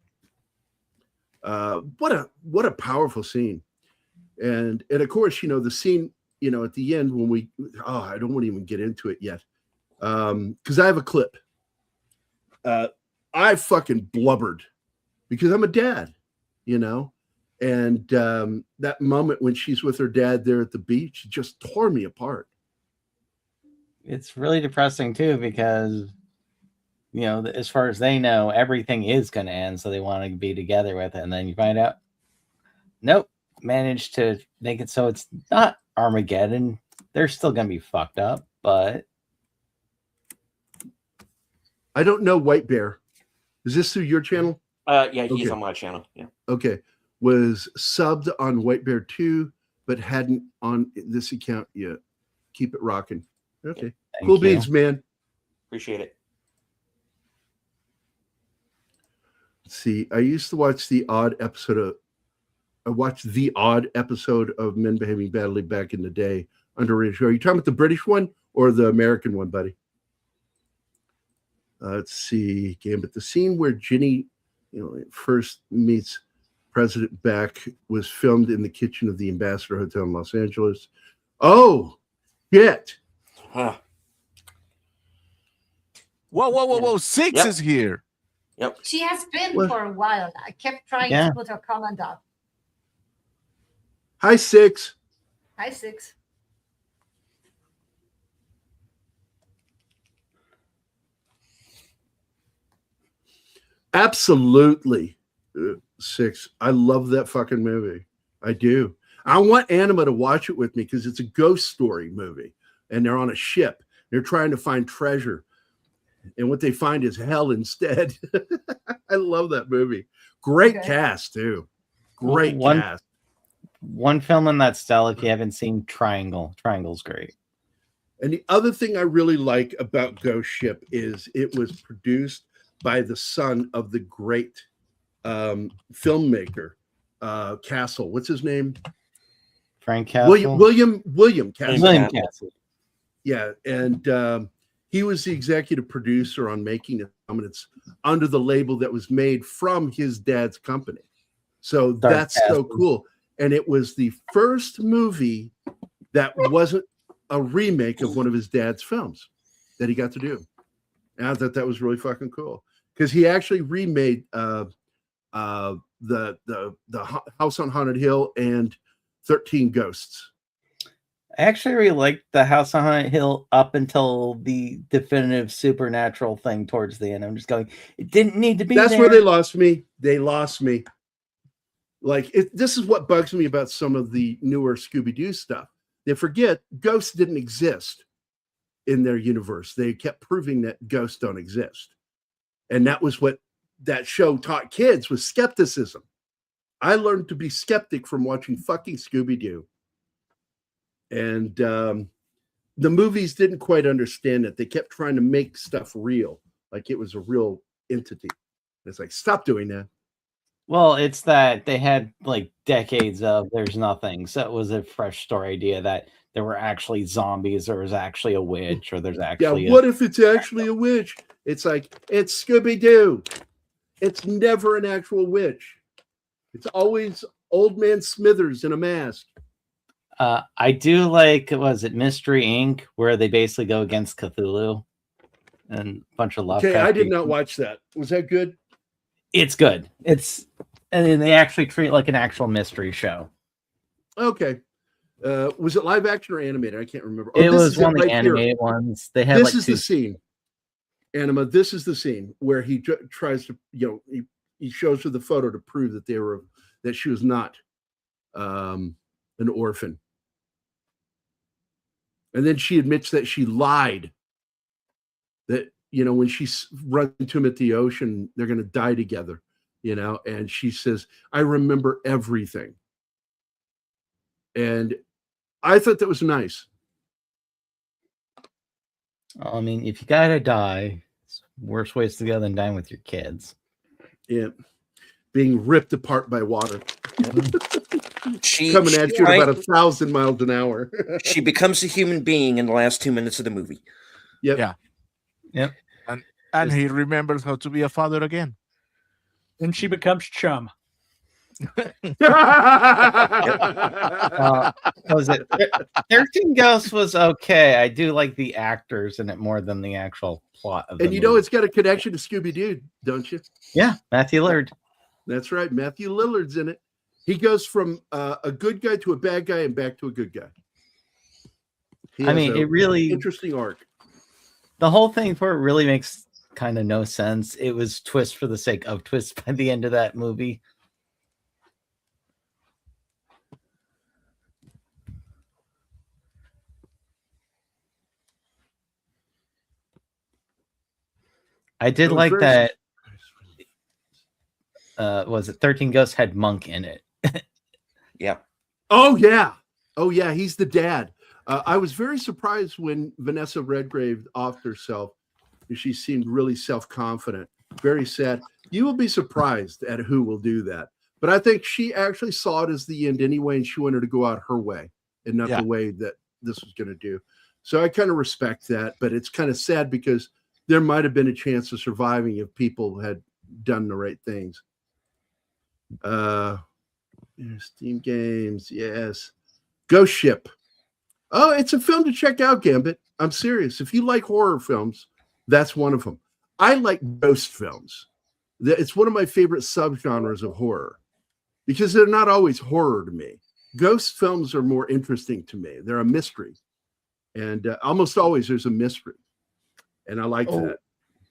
Speaker 3: What a powerful scene. And of course, the scene, at the end when I don't want to even get into it yet. Because I have a clip. I fucking blubbered because I'm a dad, and that moment when she's with her dad there at the beach just tore me apart.
Speaker 6: It's really depressing too, because as far as they know, everything is going to end, so they want to be together with it, and then you find out, nope, managed to make it so it's not Armageddon. They're still going to be fucked up, but
Speaker 3: I don't know. White Bear, is this through your channel?
Speaker 11: Yeah, he's on my channel. Yeah.
Speaker 3: Okay. Was subbed on White Bear 2, but hadn't on this account yet. Keep it rocking. Okay. Cool beans, man.
Speaker 11: Appreciate it.
Speaker 3: Let's see. I used to watch the odd episode of Men Behaving Badly back in the day. Underrated show. Are you talking about the British one or the American one, buddy? Let's see. Gambit. The scene where Ginny, first meets President Beck was filmed in the kitchen of the Ambassador Hotel in Los Angeles. Oh, shit.
Speaker 11: Huh.
Speaker 4: Whoa. Six is here.
Speaker 11: Yep.
Speaker 5: She has been for a while. I kept trying to put her comment up.
Speaker 3: Hi, Six.
Speaker 5: Hi, Six.
Speaker 3: Absolutely. Six. I love that fucking movie. I do. I want Anima to watch it with me because it's a ghost story movie, and they're on a ship. They're trying to find treasure, and what they find is hell instead. I love that movie. Great cast too. Great cast.
Speaker 6: One film in that style, if you haven't seen Triangle. Triangle's great.
Speaker 3: And the other thing I really like about Ghost Ship is it was produced by the son of the great filmmaker, Castle. What's his name?
Speaker 6: Frank Castle.
Speaker 3: William Castle.
Speaker 6: William Castle.
Speaker 3: Yeah, and he was the executive producer on making it. I mean, it's under the label that was made from his dad's company. So that's so cool. And it was the first movie that wasn't a remake of one of his dad's films that he got to do. And I thought that was really fucking cool because he actually remade the House on Haunted Hill and 13 Ghosts.
Speaker 6: I actually really liked the House on Haunted Hill up until the definitive supernatural thing towards the end. I'm just going, it didn't need to be.
Speaker 3: That's
Speaker 6: there.
Speaker 3: where they lost me. They lost me. Like this is what bugs me about some of the newer Scooby-Doo stuff. They forget ghosts didn't exist in their universe. They kept proving that ghosts don't exist. And that was what that show taught kids was skepticism. I learned to be skeptic from watching fucking Scooby-Doo. And the movies didn't quite understand it. They kept trying to make stuff real, like it was a real entity. It's like, stop doing that.
Speaker 6: Well, it's that they had like decades of there's nothing. So it was a fresh story idea that there were actually zombies, or there was actually a witch, or there's actually
Speaker 3: what if it's actually a witch? It's like, it's Scooby-Doo. It's never an actual witch. It's always Old Man Smithers in a mask.
Speaker 6: I do like, was it Mystery Inc., where they basically go against Cthulhu and a bunch of Lovecraft.
Speaker 3: Okay, I did not watch that. Was that good?
Speaker 6: It's good. And then they actually treat it like an actual mystery show.
Speaker 3: Okay. Was it live action or animated? I can't remember.
Speaker 6: It was one of the animated ones. They had
Speaker 3: this
Speaker 6: like
Speaker 3: is the scene. Anima, this is the scene where he tries to, he shows her the photo to prove that she was not an orphan. And then she admits that she lied. That, when she runs into him at the ocean, they're going to die together, and she says, I remember everything. And I thought that was nice.
Speaker 6: I mean, if you gotta die, it's worse ways to go than dying with your kids.
Speaker 3: Yeah. Being ripped apart by water.
Speaker 11: She
Speaker 3: coming at you at about 1,000 miles an hour.
Speaker 11: She becomes a human being in the last 2 minutes of the movie.
Speaker 3: Yep.
Speaker 4: Yeah.
Speaker 6: Yep.
Speaker 4: And he remembers how to be a father again.
Speaker 12: Then she becomes chum.
Speaker 6: Was it 13 Ghosts was okay. I do like the actors in it more than the actual plot of the
Speaker 3: And
Speaker 6: movie.
Speaker 3: it's got a connection to Scooby-Doo, don't you?
Speaker 6: Yeah, Matthew Lillard.
Speaker 3: That's right. Matthew Lillard's in it. He goes from a good guy to a bad guy and back to a good guy.
Speaker 6: I mean, it really
Speaker 3: interesting arc.
Speaker 6: The whole thing for it really makes kind of no sense. It was twist for the sake of twist by the end of that movie. I did like that. Was it 13 Ghosts had Monk in it?
Speaker 11: Yeah.
Speaker 3: Oh yeah. He's the dad. I was very surprised when Vanessa Redgrave offed herself. She seemed really self-confident. Very sad. You will be surprised at who will do that. But I think she actually saw it as the end anyway, and she wanted to go out her way and not the way that this was going to do. So I kind of respect that, but it's kind of sad because there might have been a chance of surviving if people had done the right things. Steam games, yes. Ghost Ship. Oh, it's a film to check out, Gambit. I'm serious. If you like horror films, that's one of them. I like ghost films. It's one of my favorite subgenres of horror because they're not always horror to me. Ghost films are more interesting to me. They're a mystery. And almost always there's a mystery. And I like that.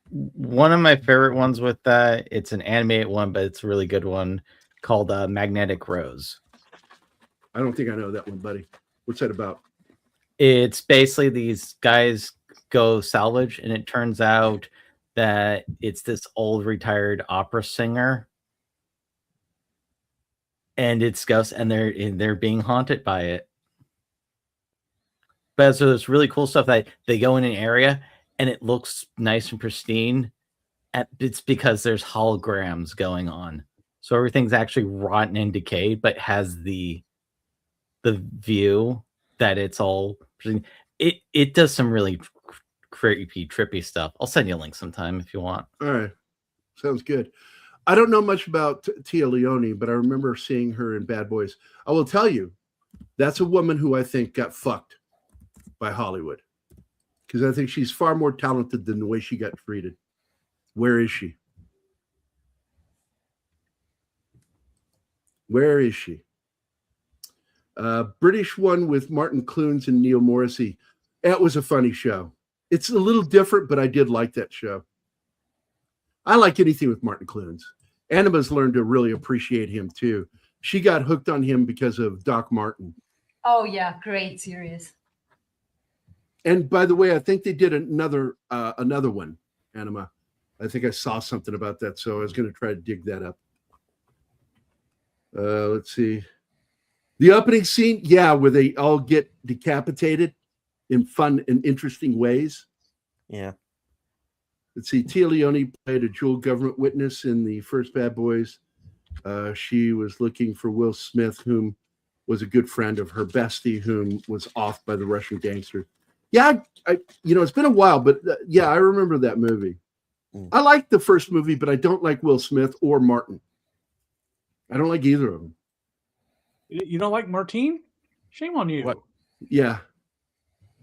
Speaker 6: One of my favorite ones with that, it's an animated one, but it's a really good one called Magnetic Rose.
Speaker 3: I don't think I know that one, buddy. What's that about?
Speaker 6: It's basically these guys go salvage, and it turns out that it's this old retired opera singer, and it's ghosts, and they're being haunted by it. But so there's really cool stuff that they go in an area and it looks nice and pristine. It's because there's holograms going on, so everything's actually rotten and decayed, but has the view that it's all. It does some really creepy, trippy stuff. I'll send you a link sometime if you want.
Speaker 3: All right. Sounds good. I don't know much about Téa Leoni, but I remember seeing her in Bad Boys. I will tell you, that's a woman who I think got fucked by Hollywood because I think she's far more talented than the way she got treated. Where is she? Where is she? British one with Martin Clunes and Neil Morrissey. That was a funny show. It's a little different, but I did like that show. I like anything with Martin Clunes. Anima's learned to really appreciate him too. She got hooked on him because of Doc Martin.
Speaker 5: Oh yeah, great series.
Speaker 3: And by the way, I think they did another one, Anima. I think I saw something about that, so I was going to try to dig that up. Let's see. The opening scene, where they all get decapitated in fun and interesting ways.
Speaker 11: Yeah.
Speaker 3: Let's see. Téa Leoni played a dual government witness in the first Bad Boys. She was looking for Will Smith, whom was a good friend of her bestie, whom was offed by the Russian gangster. Yeah, it's been a while, but I remember that movie. I like the first movie, but I don't like Will Smith or Martin. I don't like either of them.
Speaker 12: You don't like Martine? Shame on you.
Speaker 4: What?
Speaker 3: Yeah.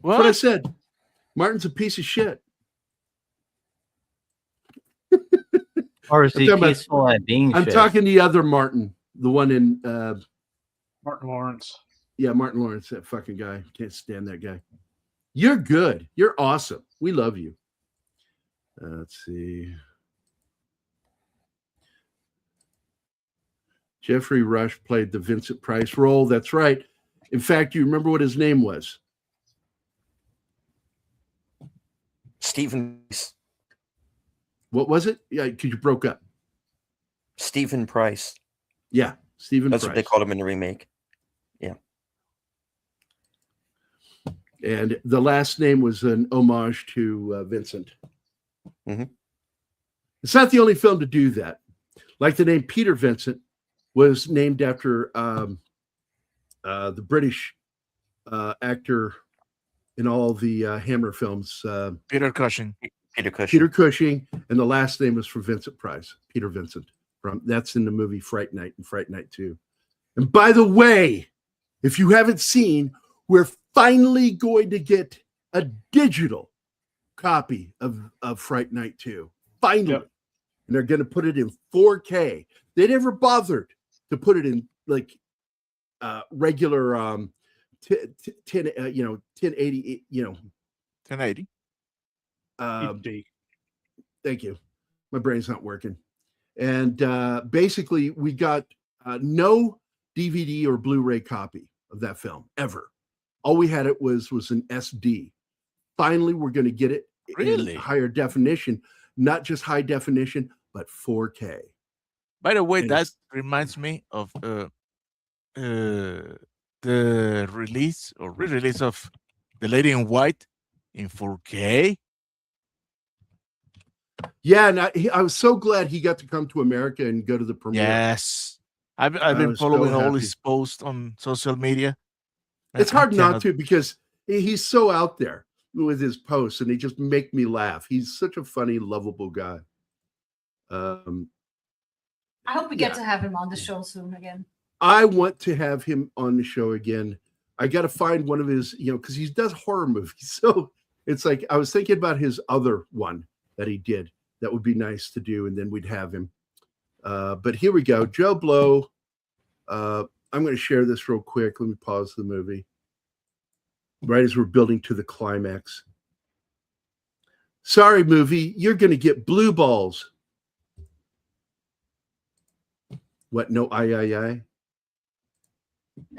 Speaker 3: That's what I said. Martin's a piece of shit.
Speaker 6: Or is he peaceful at being
Speaker 3: I'm
Speaker 6: shit?
Speaker 3: talking the other Martin, the one in
Speaker 12: Martin Lawrence.
Speaker 3: Yeah, Martin Lawrence, that fucking guy. Can't stand that guy. You're good. You're awesome. We love you. Let's see. Jeffrey Rush played the Vincent Price role. That's right. In fact, you remember what his name was?
Speaker 11: Stephen.
Speaker 3: What was it? Yeah, because you broke up.
Speaker 11: Stephen Price.
Speaker 3: Yeah, Stephen
Speaker 11: That's
Speaker 3: Price.
Speaker 11: what they called him in the remake. Yeah.
Speaker 3: And the last name was an homage to Vincent.
Speaker 11: Mm-hmm.
Speaker 3: It's not the only film to do that. Like the name Peter Vincent was named after the British actor in all the Hammer films.
Speaker 4: Peter Cushing.
Speaker 3: Peter Cushing, and the last name was for Vincent Price, Peter Vincent. That's in the movie Fright Night and Fright Night 2. And by the way, if you haven't seen, we're finally going to get a digital copy of Fright Night 2. Finally. Yep. And they're going to put it in 4K. They never bothered to put it in like regular 1080,
Speaker 4: 1080.
Speaker 3: Thank you. My brain's not working. And basically, we got no DVD or Blu-ray copy of that film ever. All we had was an SD. Finally, we're going to get it in higher definition, not just high definition, but 4K.
Speaker 4: By the way, that reminds me of the release or re-release of The Lady in White in 4K.
Speaker 3: Yeah, and I was so glad he got to come to America and go to the premiere.
Speaker 4: Yes, I've been following all his posts on social media.
Speaker 3: It's hard not to because he's so out there with his posts, and they just make me laugh. He's such a funny, lovable guy.
Speaker 5: I hope we get to have him on the show soon again.
Speaker 3: I want to have him on the show again. I got to find one of his, because he does horror movies. So it's like I was thinking about his other one that he did. That would be nice to do, and then we'd have him. But here we go. Joe Blow. I'm going to share this real quick. Let me pause the movie. Right as we're building to the climax. Sorry, movie. You're going to get blue balls. What? No, aye.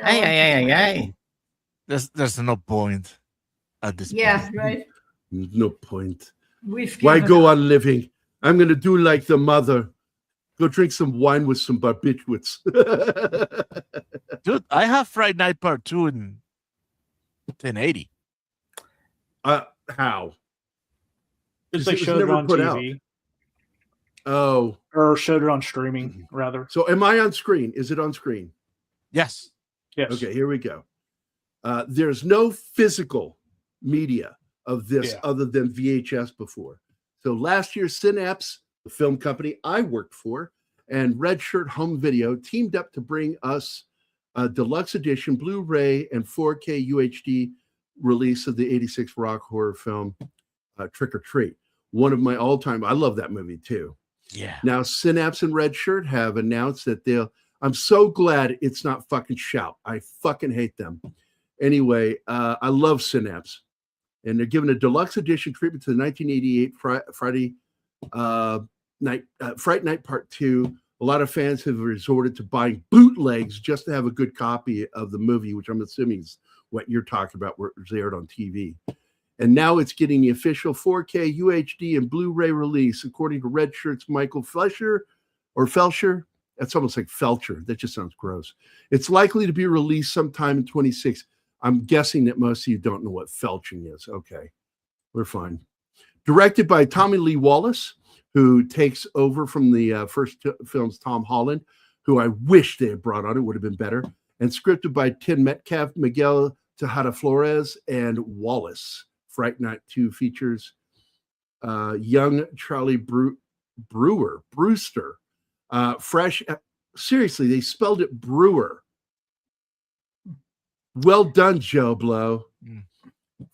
Speaker 6: Aye.
Speaker 4: There's no point at this point.
Speaker 5: Yeah, right.
Speaker 3: No point.
Speaker 5: Why
Speaker 3: go on living? I'm going to do like the mother. Go drink some wine with some barbiturates.
Speaker 4: Dude, I have Friday Night Part 2 in 1080.
Speaker 3: How?
Speaker 12: Because they showed it on TV.
Speaker 3: Oh.
Speaker 12: Or showed it on streaming, rather.
Speaker 3: So am I on screen? Is it on screen?
Speaker 4: Yes.
Speaker 12: Yes.
Speaker 3: Okay, here we go. There's no physical media of this other than VHS before. So last year, Synapse, the film company I worked for, and Red Shirt Home Video teamed up to bring us a deluxe edition Blu-ray and 4K UHD release of the 86 rock horror film Trick or Treat. One of my all-time, I love that movie too.
Speaker 4: Yeah.
Speaker 3: Now Synapse and Red Shirt have announced that I'm so glad it's not fucking Shout. I fucking hate them. Anyway, I love Synapse. And they're giving a deluxe edition treatment to the 1988 Fright Night Part 2. A lot of fans have resorted to buying bootlegs just to have a good copy of the movie, which I'm assuming is what you're talking about, where it was aired on TV. And now it's getting the official 4K UHD and Blu-ray release, according to Red Shirt's Michael Felsher. That's almost like Felcher. That just sounds gross. It's likely to be released sometime in 26. I'm guessing that most of you don't know what felching is. Okay, we're fine. Directed by Tommy Lee Wallace, who takes over from the first film's Tom Holland, who I wish they had brought on. It would have been better. And scripted by Tim Metcalf, Miguel Tejada Flores, and Wallace. Fright Night 2 features young Charlie Brewster. Fresh. Seriously, they spelled it Brewer. Well done, Joe Blow.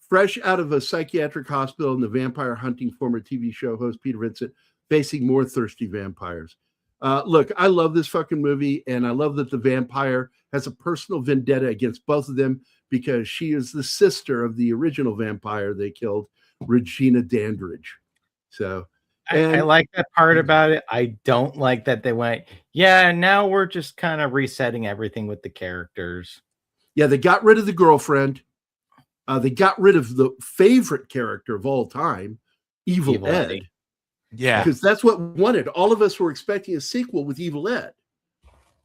Speaker 3: Fresh out of a psychiatric hospital in the vampire hunting former TV show host Peter Vincent facing more thirsty vampires. Look, I love this fucking movie, and I love that the vampire has a personal vendetta against both of them because she is the sister of the original vampire they killed, Regina Dandridge. So
Speaker 6: I like that part about it. I don't like that they went, yeah, now we're just kind of resetting everything with the characters.
Speaker 3: Yeah, they got rid of the girlfriend. They got rid of the favorite character of all time, Evil Ed.
Speaker 4: Eddie. Yeah.
Speaker 3: Because that's what we wanted. All of us were expecting a sequel with Evil Ed.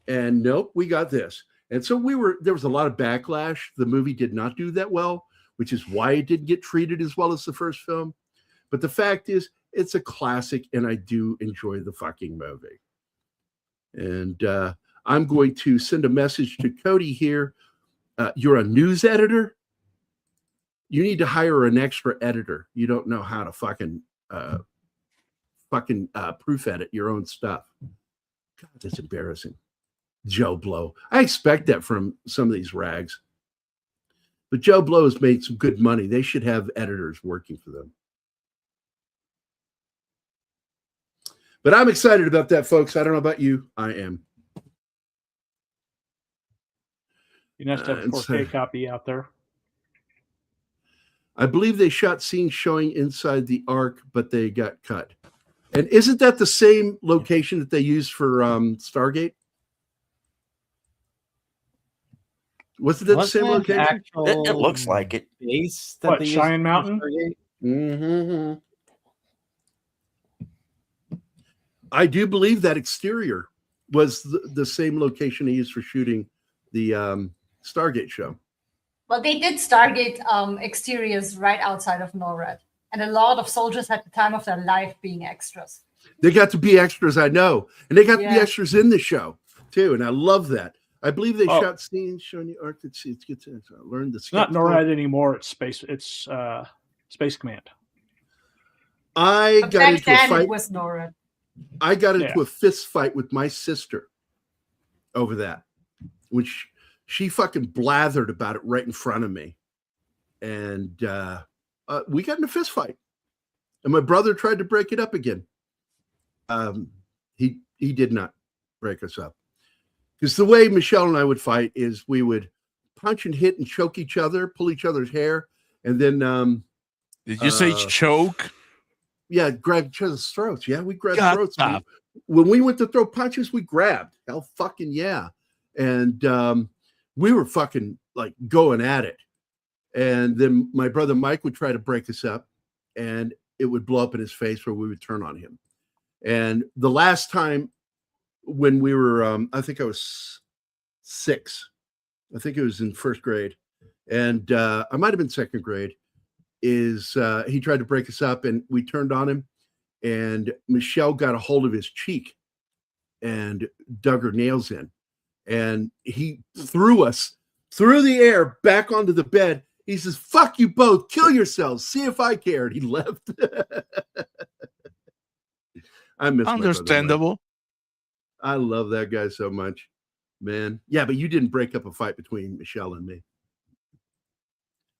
Speaker 3: And nope, we got this. And so there was a lot of backlash. The movie did not do that well, which is why it didn't get treated as well as the first film. But the fact is, it's a classic, and I do enjoy the fucking movie. And I'm going to send a message to Cody here. You're a news editor. You need to hire an extra editor. You don't know how to fucking proof edit your own stuff. God, that's embarrassing. Joe Blow. I expect that from some of these rags. But Joe Blow has made some good money. They should have editors working for them. But I'm excited about that, folks. I don't know about you. I am.
Speaker 12: You must have a 4K copy out there.
Speaker 3: I believe they shot scenes showing inside the Ark, but they got cut. And isn't that the same location that they used for Stargate? Wasn't that the same location?
Speaker 11: It looks like it.
Speaker 6: Base
Speaker 12: that what, Cheyenne Mountain?
Speaker 3: Mm-hmm. I do believe that exterior was the same location they used for shooting the Stargate show.
Speaker 5: Well, they did Stargate exteriors right outside of NORAD. And a lot of soldiers at the time of their life being extras.
Speaker 3: They got to be extras, I know. And they got to be extras in the show, too. And I love that. I believe they shot scenes showing the Ark. Let's see. Let's get to learn the.
Speaker 12: It's not NORAD anymore. It's Space. It's Space Command.
Speaker 3: I
Speaker 5: but
Speaker 3: got
Speaker 5: back
Speaker 3: into
Speaker 5: then
Speaker 3: a fight.
Speaker 5: It was NORAD.
Speaker 3: I got into a fist fight with my sister over that, which she fucking blathered about it right in front of me, and we got in a fist fight. And my brother tried to break it up again. He did not break us up. Because the way Michelle and I would fight is we would punch and hit and choke each other, pull each other's hair, and then
Speaker 4: did you say choke?
Speaker 3: Yeah, grab each other's throats. Yeah, we grabbed throats. When we went to throw punches, we grabbed. Hell fucking yeah. And we were fucking like going at it. And then my brother Mike would try to break us up, and it would blow up in his face where we would turn on him. And the last time when we were, I think I was 6. I think it was in first grade. And I might have been second grade. He tried to break us up, and we turned on him. And Michelle got a hold of his cheek and dug her nails in. And he threw us through the air back onto the bed. He says, "Fuck you both. Kill yourselves. See if I care." And he left. I miss
Speaker 4: understandable.
Speaker 3: I love that guy so much, man. Yeah, but you didn't break up a fight between Michelle and me.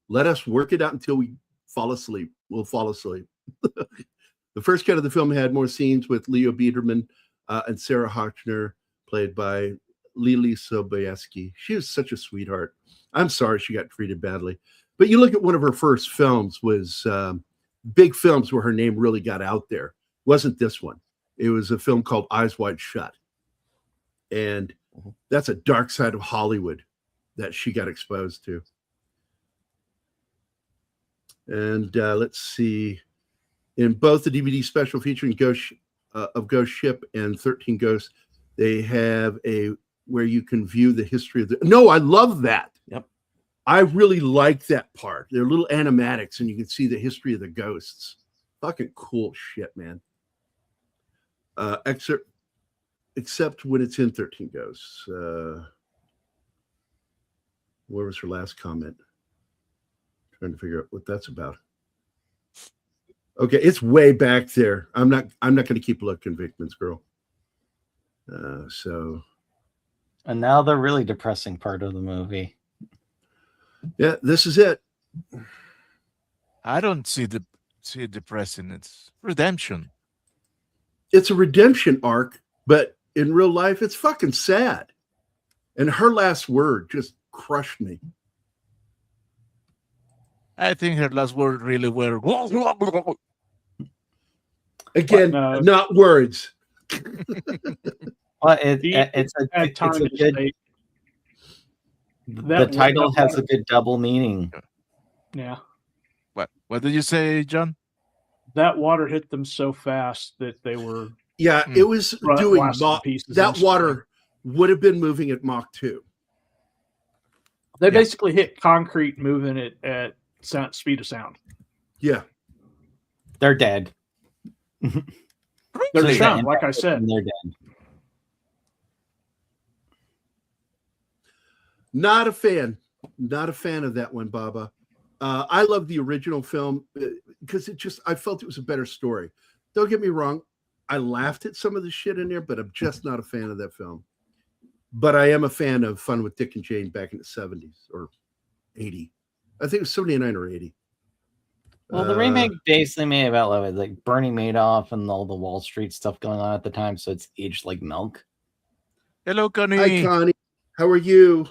Speaker 3: Let us work it out until we fall asleep. We'll fall asleep. The first cut of the film had more scenes with Leo Biederman and Sarah Hochner, played by Lily Sobieski. She was such a sweetheart. I'm sorry she got treated badly. But you look at one of her first films was big films where her name really got out there. Wasn't this one. It was a film called Eyes Wide Shut. And that's a dark side of Hollywood that she got exposed to. And let's see. In both the DVD special featuring Ghost Ship and 13 Ghosts, they have where you can view the history of No, I love that.
Speaker 11: Yep.
Speaker 3: I really like that part. They're little animatics, and you can see the history of the ghosts. Fucking cool shit, man. Except when it's in 13 Ghosts. Where was her last comment? Trying to figure out what that's about. Okay, it's way back there. I'm not going to keep looking, Vickman's girl.
Speaker 6: And now the really depressing part of the movie.
Speaker 3: Yeah, this is it.
Speaker 4: I don't see it depressing. It's redemption.
Speaker 3: It's a redemption arc, but in real life, it's fucking sad. And her last word just crushed me.
Speaker 4: I think her last word really were.
Speaker 3: Again,
Speaker 12: no.
Speaker 3: not words.
Speaker 6: Well,
Speaker 12: He
Speaker 6: it's a
Speaker 12: time
Speaker 6: good.
Speaker 12: to say
Speaker 6: The
Speaker 12: that
Speaker 6: title
Speaker 12: that
Speaker 6: has a
Speaker 12: water-
Speaker 6: good double meaning.
Speaker 12: Yeah,
Speaker 4: What did you say, John?
Speaker 12: that water hit them so fast that they were
Speaker 3: Yeah, it was doing
Speaker 12: blasted to
Speaker 3: Mach.
Speaker 12: pieces
Speaker 3: That
Speaker 12: instantly.
Speaker 3: water would have been moving at Mach 2.
Speaker 12: They basically hit concrete moving it at speed of sound.
Speaker 3: Yeah.
Speaker 6: They're dead.
Speaker 12: They're
Speaker 6: So
Speaker 12: shown,
Speaker 6: the
Speaker 12: like I
Speaker 6: impact
Speaker 12: said.
Speaker 6: and they're dead.
Speaker 3: Not a fan. Not a fan of that one, Baba. I love the original film because I felt it was a better story. Don't get me wrong. I laughed at some of the shit in there, but I'm just not a fan of that film. But I am a fan of Fun with Dick and Jane back in the 70s or 80. I think it was 79 or 80.
Speaker 6: Well, the remake basically made about like Bernie Madoff and all the Wall Street stuff going on at the time, so it's aged like milk.
Speaker 4: Hello, Connie.
Speaker 3: Hi, Connie. How are you?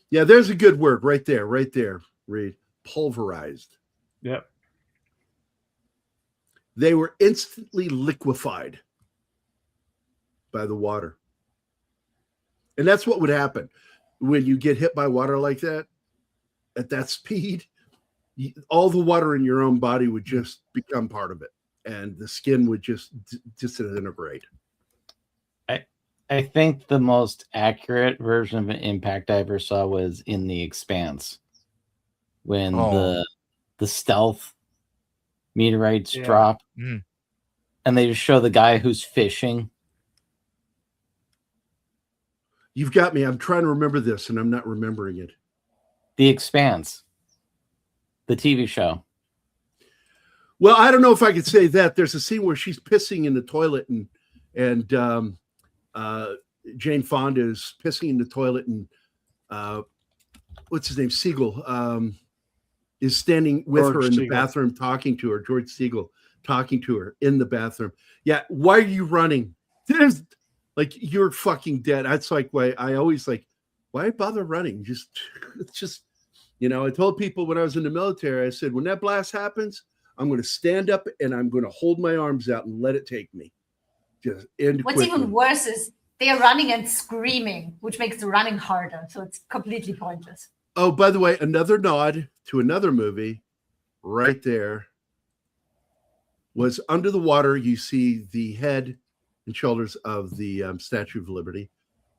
Speaker 3: Yeah, there's a good word right there, Reed. Pulverized.
Speaker 12: Yep.
Speaker 3: They were instantly liquefied by the water. And that's what would happen when you get hit by water like that at that speed. All the water in your own body would just become part of it, and the skin would just disintegrate.
Speaker 6: I think the most accurate version of an impact I ever saw was in The Expanse, when the stealth meteorites drop, and they just show the guy who's fishing.
Speaker 3: You've got me. I'm trying to remember this, and I'm not remembering it.
Speaker 6: The Expanse, the TV show.
Speaker 3: Well, I don't know if I could say that. There's a scene where she's pissing in the toilet, and Jane Fonda is pissing in the toilet, and what's his name? Siegel is standing with
Speaker 12: George
Speaker 3: her in the
Speaker 12: Siegel.
Speaker 3: bathroom, talking to her. George Siegel talking to her in the bathroom. Yeah, why are you running? There's like you're fucking dead. That's like why I always like, why bother running? Just I told people when I was in the military, I said, when that blast happens, I'm going to stand up and I'm going to hold my arms out and let it take me. Just end
Speaker 5: What's
Speaker 3: quickly.
Speaker 5: even worse is they're running and screaming, which makes the running harder. So it's completely pointless.
Speaker 3: Oh, by the way, another nod to another movie right there was Under the Water. You see the head and shoulders of the Statue of Liberty,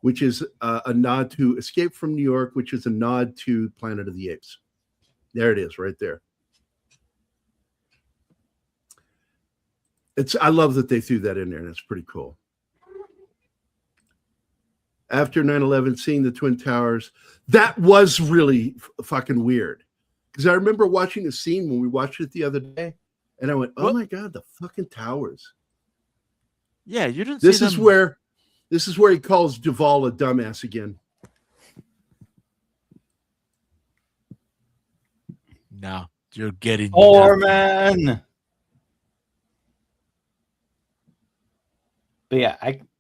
Speaker 3: which is a nod to Escape from New York, which is a nod to Planet of the Apes. There it is right there. I love that they threw that in there, and it's pretty cool. After 9/11, seeing the Twin Towers, that was really fucking weird. Because I remember watching the scene when we watched it the other day, and I went, "Oh my god, the fucking towers!"
Speaker 4: Yeah, you didn't.
Speaker 3: This
Speaker 4: see
Speaker 3: is
Speaker 4: them.
Speaker 3: where he calls Duvall a dumbass again.
Speaker 4: No, you're getting
Speaker 6: Orman. But yeah,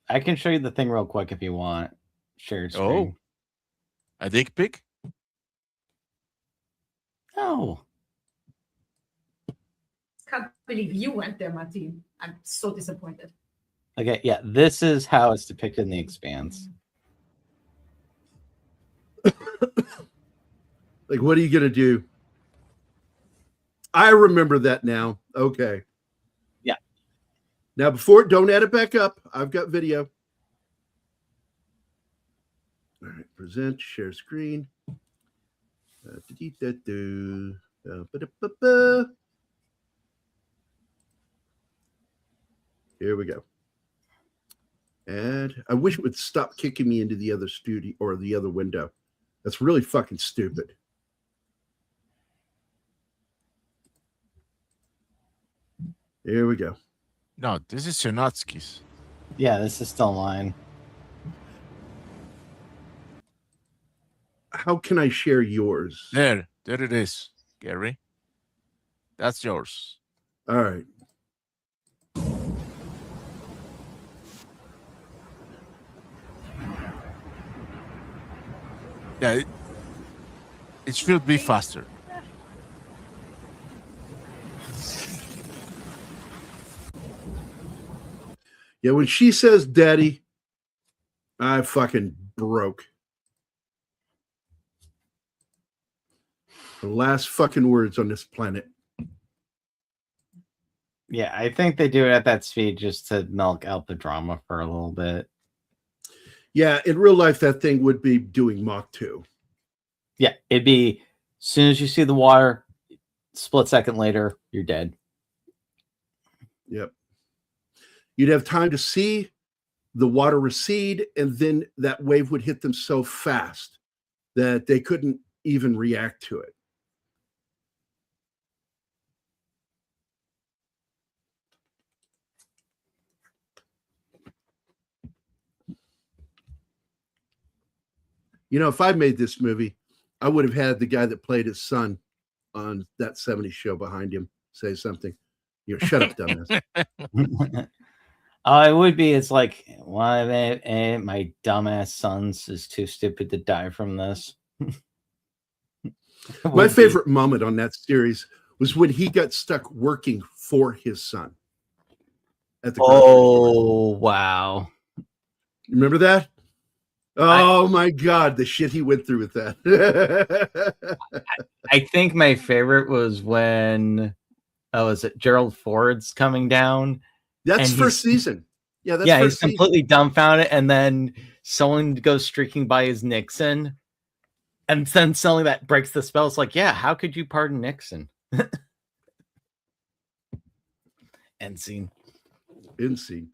Speaker 6: I can show you the thing real quick if you want. Share screen.
Speaker 4: A dick pic?
Speaker 6: No.
Speaker 5: Can't believe you went there, Martin. I'm so disappointed.
Speaker 6: Okay, yeah, this is how it's depicted in The Expanse.
Speaker 3: Like, what are you gonna do? I remember that now. Okay.
Speaker 6: Yeah.
Speaker 3: Now, don't add it back up. I've got video. All right, present, share screen. Here we go. And I wish it would stop kicking me into the other studio or the other window. That's really fucking stupid. Here we go.
Speaker 4: No, this is Chernotsky's.
Speaker 6: Yeah, this is still mine.
Speaker 3: How can I share yours?
Speaker 4: There it is, Gary. That's yours.
Speaker 3: All right.
Speaker 4: Yeah, it should be faster.
Speaker 3: Yeah, when she says daddy, I fucking broke. The last fucking words on this planet.
Speaker 6: Yeah, I think they do it at that speed just to milk out the drama for a little bit.
Speaker 3: Yeah, in real life, that thing would be doing Mach 2.
Speaker 6: Yeah, it'd be as soon as you see the water, split second later, you're dead.
Speaker 3: Yep. You'd have time to see the water recede, and then that wave would hit them so fast that they couldn't even react to it. You know, if I made this movie, I would have had the guy that played his son on that 70s show behind him say something. You know, shut up, dumbass.
Speaker 6: It would be. It's like, why my dumbass sons is too stupid to die from this.
Speaker 3: My favorite moment on that series was when he got stuck working for his son. At the
Speaker 6: wow.
Speaker 3: Remember that? Oh my God, the shit he went through with that.
Speaker 6: I think my favorite was when was it Gerald Ford's coming down?
Speaker 3: That's first season. Yeah, that's
Speaker 6: he's completely dumbfounded, and then someone goes streaking by as Nixon, and then suddenly that breaks the spell. It's like, yeah, how could you pardon Nixon? End scene.
Speaker 3: End scene.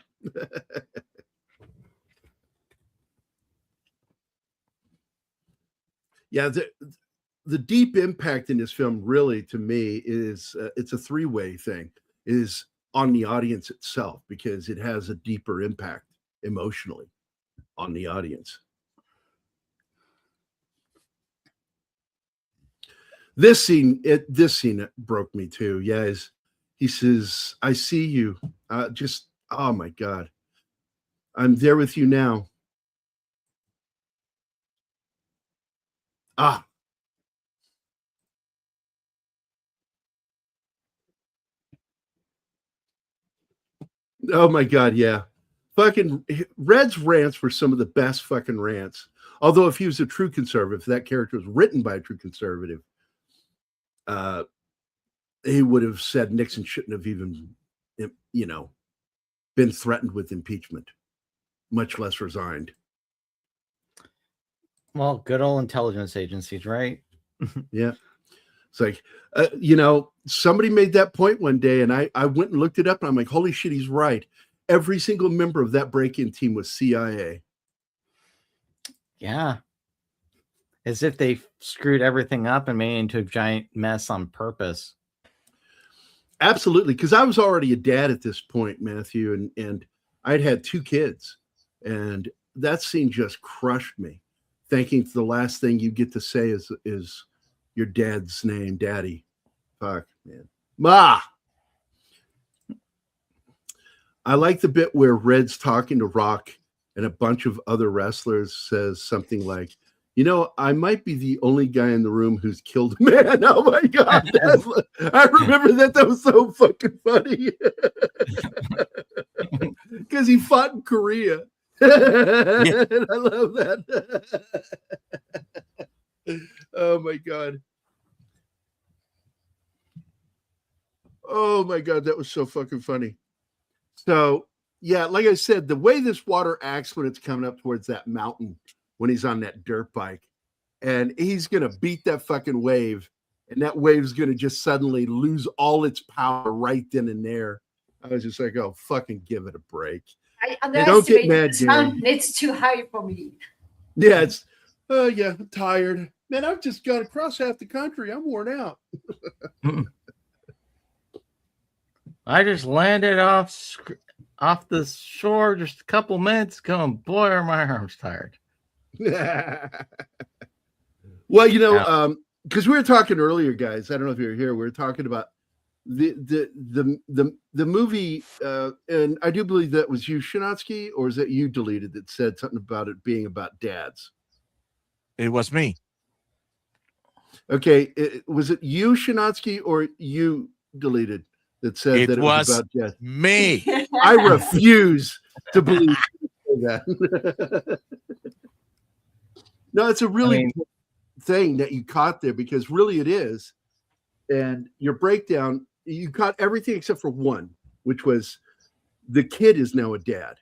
Speaker 3: Yeah, the deep impact in this film really, to me, is it's a three-way thing. Is on the audience itself, because it has a deeper impact emotionally on the audience. This scene broke me too. Yeah, he says, "I see you." Oh my God, I'm there with you now. Ah. Oh my God, yeah. Fucking Red's rants were some of the best fucking rants. Although if he was a true conservative, if that character was written by a true conservative, he would have said Nixon shouldn't have even, been threatened with impeachment, much less resigned.
Speaker 6: Well, good old intelligence agencies, right?
Speaker 3: Yeah. It's like, somebody made that point one day, and I went and looked it up, and I'm like, holy shit, he's right. Every single member of that break-in team was CIA.
Speaker 6: Yeah. As if they screwed everything up and made it into a giant mess on purpose.
Speaker 3: Absolutely, because I was already a dad at this point, Matthew, and I'd had 2 kids, and that scene just crushed me. Thinking the last thing you get to say is your dad's name, Daddy. Fuck, man. Ma! I like the bit where Red's talking to Rock and a bunch of other wrestlers says something like, I might be the only guy in the room who's killed a man. Oh my God. I remember that. That was so fucking funny. Because he fought in Korea. Yeah. I love that. Oh my God. Oh my God, that was so fucking funny. So yeah, like I said, the way this water acts when it's coming up towards that mountain, when he's on that dirt bike, and he's gonna beat that fucking wave, and that wave's gonna just suddenly lose all its power right then and there. I was just like, oh, fucking give it a break.
Speaker 5: I
Speaker 3: don't get
Speaker 5: underestimated
Speaker 3: mad,
Speaker 5: the sound. It's too high for me.
Speaker 3: Yeah, I'm tired. Man, I've just got across half the country. I'm worn out.
Speaker 6: I just landed off the shore just a couple minutes ago, and boy, are my arms tired.
Speaker 3: Well, because we were talking earlier, guys. I don't know if you were here. We were talking about the movie, and I do believe that was you, Shinatsky, or is that you deleted that said something about it being about dads?
Speaker 4: It was me.
Speaker 3: Okay, was it you, Shinatsky, or you deleted that said that it was about dads?
Speaker 4: Me.
Speaker 3: I refuse to believe that. No, it's a really important thing that you caught there, because really it is. And your breakdown, you caught everything except for one, which was the kid is now a dad,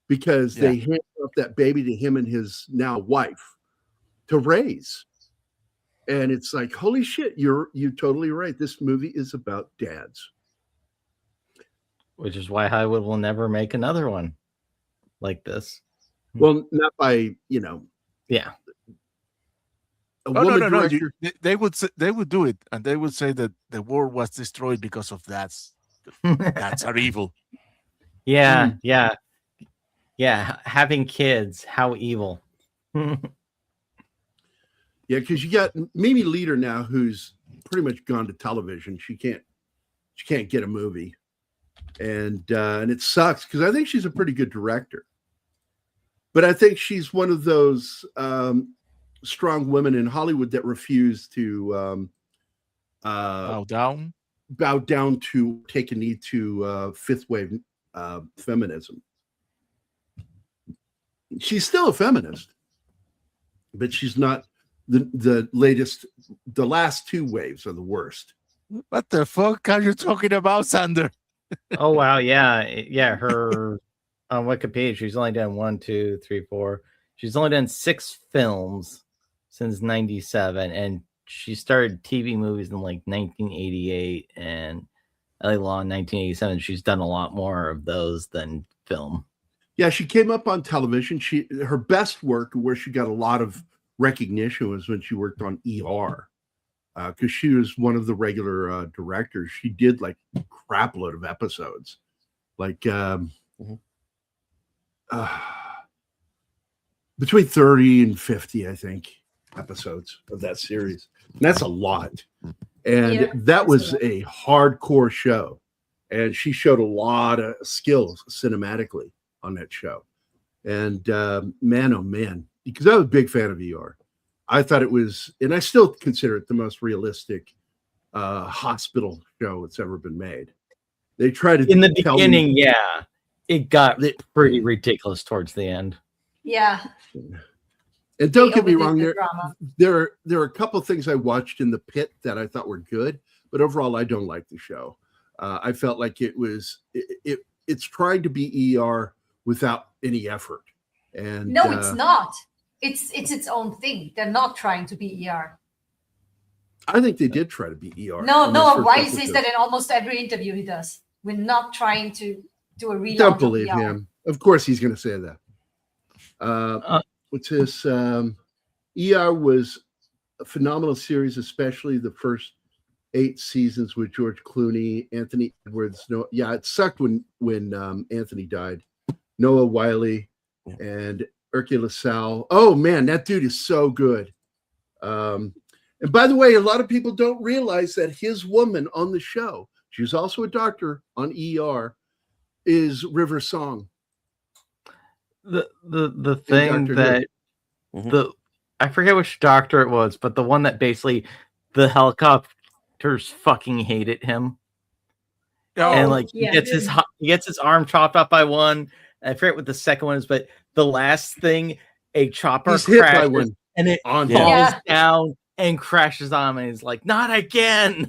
Speaker 3: because they handed off that baby to him and his now wife to raise. And it's like, holy shit, you're totally right. This movie is about dads.
Speaker 6: Which is why Hollywood will never make another one like this.
Speaker 3: Well, not by,
Speaker 6: Yeah.
Speaker 3: A
Speaker 4: Oh,
Speaker 3: woman
Speaker 4: no.
Speaker 3: director.
Speaker 4: They would do it, and they would say that the world was destroyed because of dads. Dads are evil.
Speaker 6: Yeah, yeah. Having kids, how evil.
Speaker 3: Yeah, because you got Mimi Leader now, who's pretty much gone to television. She can't get a movie, and it sucks, because I think she's a pretty good director. But I think she's one of those strong women in Hollywood that refuse to
Speaker 4: bow down
Speaker 3: to take a knee to fifth wave feminism. She's still a feminist, but she's not the latest. The last two waves are the worst.
Speaker 4: What the fuck are you talking about, Sander?
Speaker 6: Oh wow, yeah. Her on Wikipedia, she's only done 1, 2, 3, 4. She's only done 6 films since '97, and she started TV movies in like 1988 and LA Law in 1987. She's done a lot more of those than film.
Speaker 3: Yeah, she came up on television. Her best work, where she got a lot of recognition, was when she worked on ER, because she was one of the regular directors. She did like a crap load of episodes, like between 30 and 50, I think, episodes of that series. And that's a lot. And that was a hardcore show. And she showed a lot of skills cinematically on that show. And man, oh man, because I was a big fan of ER. I thought it was, and I still consider it the most realistic hospital show that's ever been made. They tried to
Speaker 6: in the beginning, it got pretty ridiculous towards the end.
Speaker 5: Yeah.
Speaker 3: And don't get me wrong, there are a couple of things I watched in the pit that I thought were good, but overall I don't like the show. I felt like it's trying to be ER without any effort. And
Speaker 5: no, it's not. It's its own thing. They're not trying to be ER.
Speaker 3: I think they did try to be ER.
Speaker 5: No. Why says that in almost every interview he does? We're not trying to do a relaunch.
Speaker 3: Don't believe him. Of course he's going to say that. What's this? ER was a phenomenal series, especially the first 8 seasons with George Clooney, Anthony Edwards. It sucked when Anthony died. Noah Wiley and Ursula LaSalle. Oh man, that dude is so good. And by the way, a lot of people don't realize that his woman on the show, she's also a doctor on ER, is River Song.
Speaker 6: The thing that I forget which doctor it was, but the one that basically the helicopters fucking hated him. And he gets his arm chopped off by one. I forget what the second one is, but the last thing, a chopper crashes and it falls down and crashes on him, and he's like, "Not again!"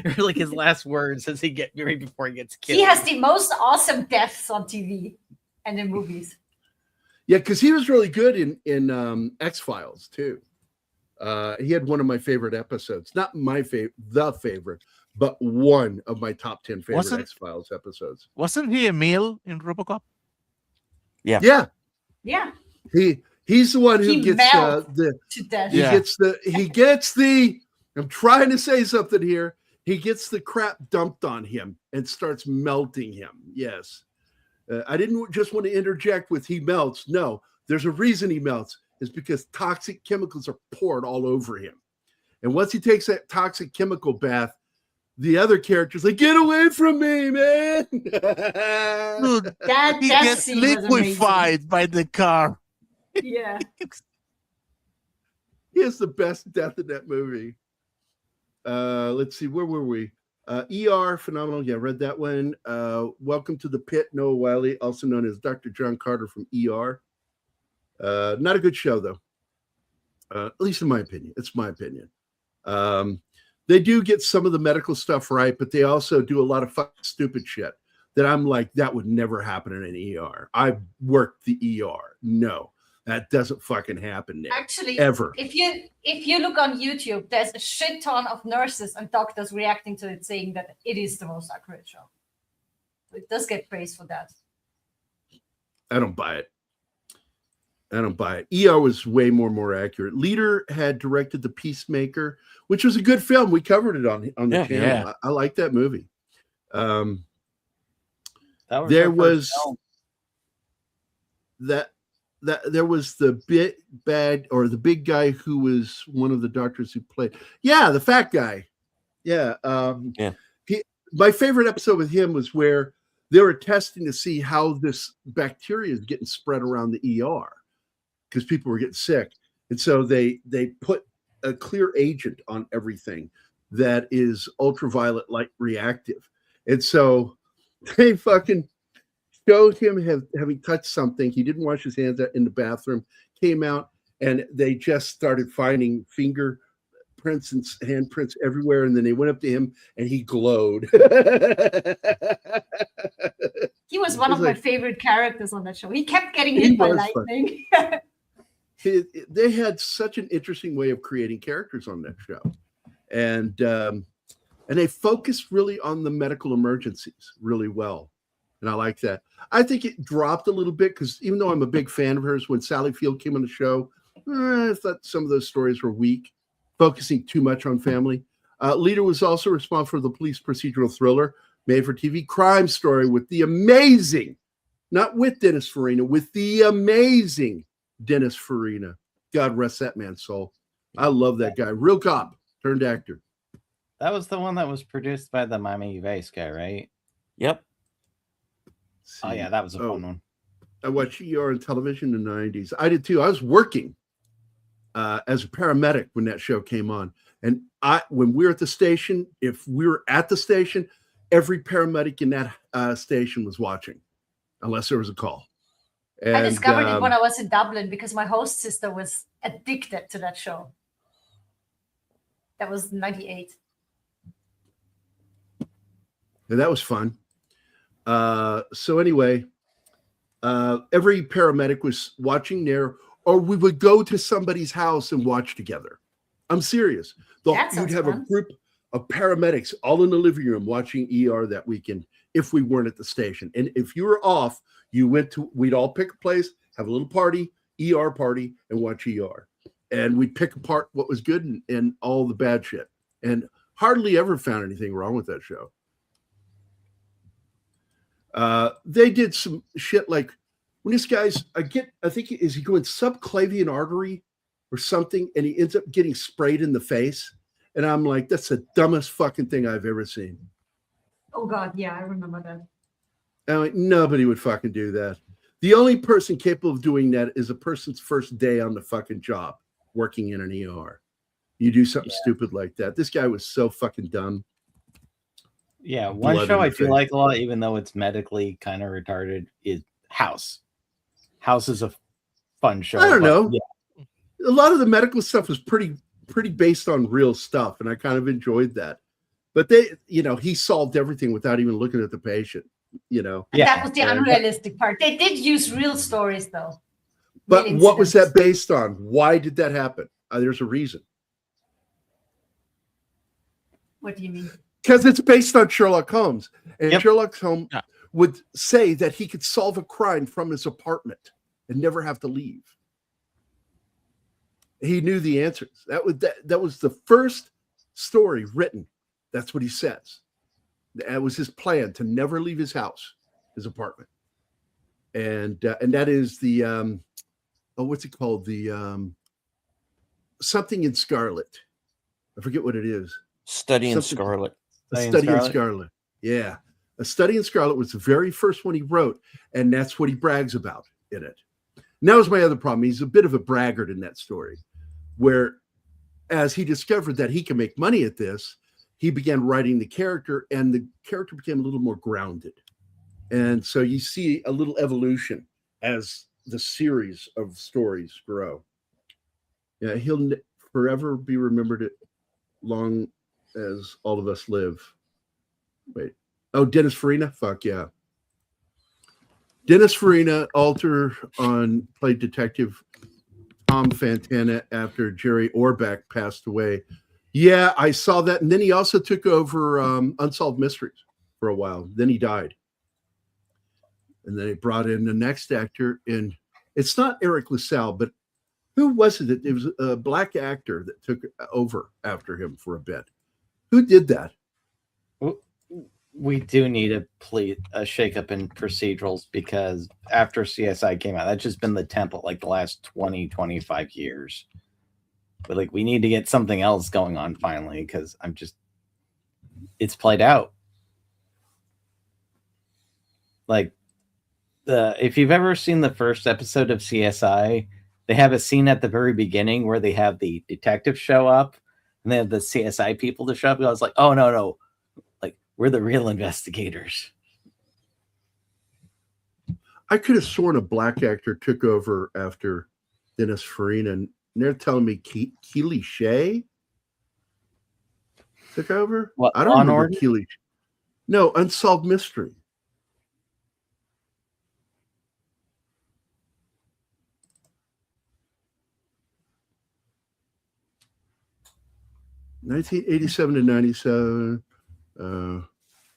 Speaker 6: Or like his last words as right before he gets killed.
Speaker 5: He has the most awesome deaths on TV and in movies.
Speaker 3: Yeah, because he was really good in X-Files too. He had one of my favorite episodes. Not my favorite, but one of my top 10 favorite X-Files episodes.
Speaker 4: Wasn't he Emil in RoboCop?
Speaker 3: Yeah. He's the one who gets
Speaker 5: to death.
Speaker 3: He gets the I'm trying to say something here. He gets the crap dumped on him and starts melting him. Yes. I didn't just want to interject with he melts. No, there's a reason he melts. It's because toxic chemicals are poured all over him. And once he takes that toxic chemical bath, the other character's like, "Get away from me, man!"
Speaker 4: Dude, he gets liquefied by the car.
Speaker 5: Yeah.
Speaker 3: He has the best death in that movie. Let's see, where were we? ER, phenomenal. Yeah, read that one. Welcome to the Pit, Noah Wiley, also known as Dr. John Carter from ER. Not a good show, though. At least in my opinion. It's my opinion. They do get some of the medical stuff right, but they also do a lot of fucking stupid shit that I'm like, that would never happen in an ER. I've worked the ER. No, that doesn't fucking happen there.
Speaker 5: Actually,
Speaker 3: ever.
Speaker 5: If you look on YouTube, there's a shit ton of nurses and doctors reacting to it, saying that it is the most accurate show. It does get praise for that.
Speaker 3: I don't buy it. ER was way more accurate. Leader had directed The Peacemaker, which was a good film. We covered it on the channel. Yeah. I like that movie. There was the big guy who was one of the doctors who played. Yeah, the fat guy. Yeah. My favorite episode with him was where they were testing to see how this bacteria is getting spread around the ER. Because people were getting sick. And so they put a clear agent on everything that is ultraviolet light reactive. And so they fucking showed him having touched something. He didn't wash his hands in the bathroom, came out, and they just started finding fingerprints and handprints everywhere. And then they went up to him and he glowed.
Speaker 5: He was one of my favorite characters on that show. He kept getting hit by lightning.
Speaker 3: They had such an interesting way of creating characters on that show, and they focused really on the medical emergencies really well, and I like that. I think it dropped a little bit because even though I'm a big fan of hers, when Sally Field came on the show, I thought some of those stories were weak, focusing too much on family. Leader was also responsible for the police procedural thriller made for TV Crime Story with the amazing, not with Dennis Farina, with the amazing Dennis Farina. God rest that man's soul. I love that guy. Real cop turned actor.
Speaker 6: That was the one that was produced by the Miami Vice guy, right?
Speaker 11: Yep.
Speaker 6: Oh, yeah, that was a fun one.
Speaker 3: I watched ER on television in the 90s. I did too. I was working as a paramedic when that show came on. And when we were at the station, if we were at the station, every paramedic in that station was watching, unless there was a call. And,
Speaker 5: I discovered it when I was in Dublin because my host sister was addicted to that show. That was 98.
Speaker 3: And that was fun. So anyway, every paramedic was watching there, or we would go to somebody's house and watch together. I'm serious. You'd have a group of paramedics all in the living room watching ER that weekend if we weren't at the station. And if you were off, we'd all pick a place, have a little party, ER party, and watch ER. And we'd pick apart what was good and all the bad shit. And hardly ever found anything wrong with that show. They did some shit like when this guy's, I think, is he going subclavian artery or something, and he ends up getting sprayed in the face. And I'm like, that's the dumbest fucking thing I've ever seen.
Speaker 5: Oh, God. Yeah, I remember that.
Speaker 3: I'm like, nobody would fucking do that. The only person capable of doing that is a person's first day on the fucking job working in an ER. You do something stupid like that. This guy was so fucking dumb.
Speaker 6: Yeah, one show I do like a lot, even though it's medically kind of retarded, is House. House is a fun show.
Speaker 3: I don't know. Yeah. A lot of the medical stuff was pretty based on real stuff, and I kind of enjoyed that. But he solved everything without even looking at the patient.
Speaker 5: That was the unrealistic part. They did use real stories, though.
Speaker 3: But what was that based on? Why did that happen? There's a reason.
Speaker 5: What do you mean?
Speaker 3: Because it's based on Sherlock Holmes. And Sherlock Holmes would say that he could solve a crime from his apartment and never have to leave. He knew the answers. That was the first story written. That's what he says. That was his plan, to never leave his house, his apartment. And that is the what's it called? The something in Scarlet. I forget what it is.
Speaker 11: Study in Scarlet.
Speaker 3: A Study in Scarlet. Yeah. A Study in Scarlet was the very first one he wrote, and that's what he brags about in it. And that was my other problem. He's a bit of a braggart in that story, where as he discovered that he can make money at this, he began writing the character, and the character became a little more grounded. And so you see a little evolution as the series of stories grow. Yeah, he'll forever be remembered as long as all of us live. Wait. Oh, Dennis Farina? Fuck yeah. Dennis Farina, played Detective Tom Fantana after Jerry Orbach passed away. Yeah, I saw that. And then he also took over Unsolved Mysteries for a while. Then he died. And then they brought in the next actor. And it's not Eric LaSalle, but who was it? It was a black actor that took over after him for a bit. Who did that?
Speaker 6: We do need a shakeup in procedurals, because after CSI came out, that's just been the template like the last 20, 25 years. But like, we need to get something else going on finally, because it's played out. Like, if you've ever seen the first episode of CSI, they have a scene at the very beginning where they have the detectives show up and they have the CSI people to show up. And I was like, oh, no. Like, we're the real investigators.
Speaker 3: I could have sworn a black actor took over after Dennis Farina, and they're telling me Keely Shea took over?
Speaker 6: What,
Speaker 3: I don't remember Keely. No, Unsolved Mystery. (1987 to 97).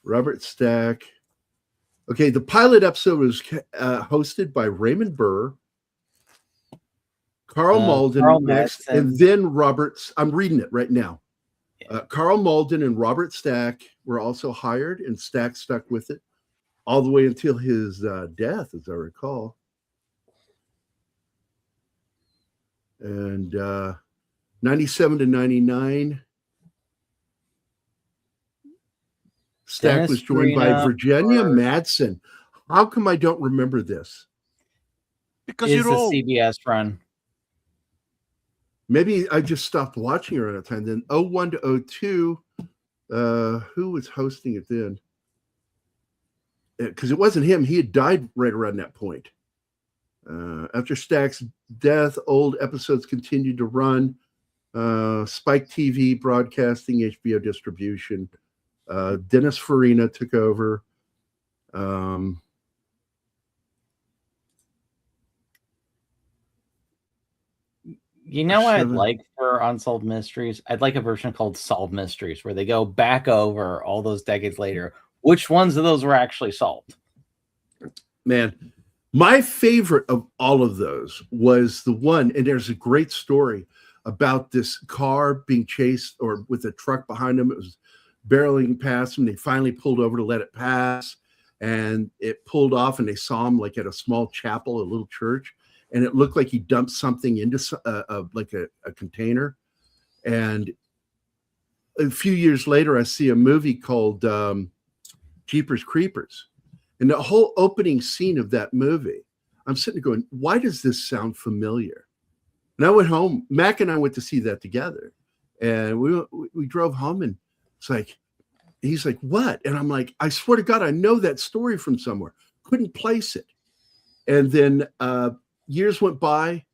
Speaker 3: Robert Stack. Okay, the pilot episode was hosted by Raymond Burr, Carl Malden next, and then Roberts. I'm reading it right now. Carl Malden and Robert Stack were also hired, and Stack stuck with it all the way until his death, as I recall. And 97 to 99. Stack was joined by Virginia Madsen. How come I don't remember this?
Speaker 6: Because you're old. CBS run.
Speaker 3: Maybe I just stopped watching around that time. Then 01 to 02, who was hosting it then? Because it wasn't him. He had died right around that point. After Stack's death, old episodes continued to run. Spike TV broadcasting, HBO distribution. Dennis Farina took over.
Speaker 6: You know what I'd like for Unsolved Mysteries? I'd like a version called Solved Mysteries, where they go back over all those decades later. Which ones of those were actually solved?
Speaker 3: Man, my favorite of all of those was the one, and there's a great story about this car being chased, or with a truck behind them. It was barreling past them. They finally pulled over to let it pass, and it pulled off, and they saw him like at a small chapel, a little church, and it looked like he dumped something into like a container. And a few years later, I see a movie called Jeepers Creepers, and the whole opening scene of that movie, I'm sitting there going, why does this sound familiar? And I went home. Mac and I went to see that together, and we drove home, and it's like, he's like, what? And I'm like, I swear to God, I know that story from somewhere. Couldn't place it. And then years went by,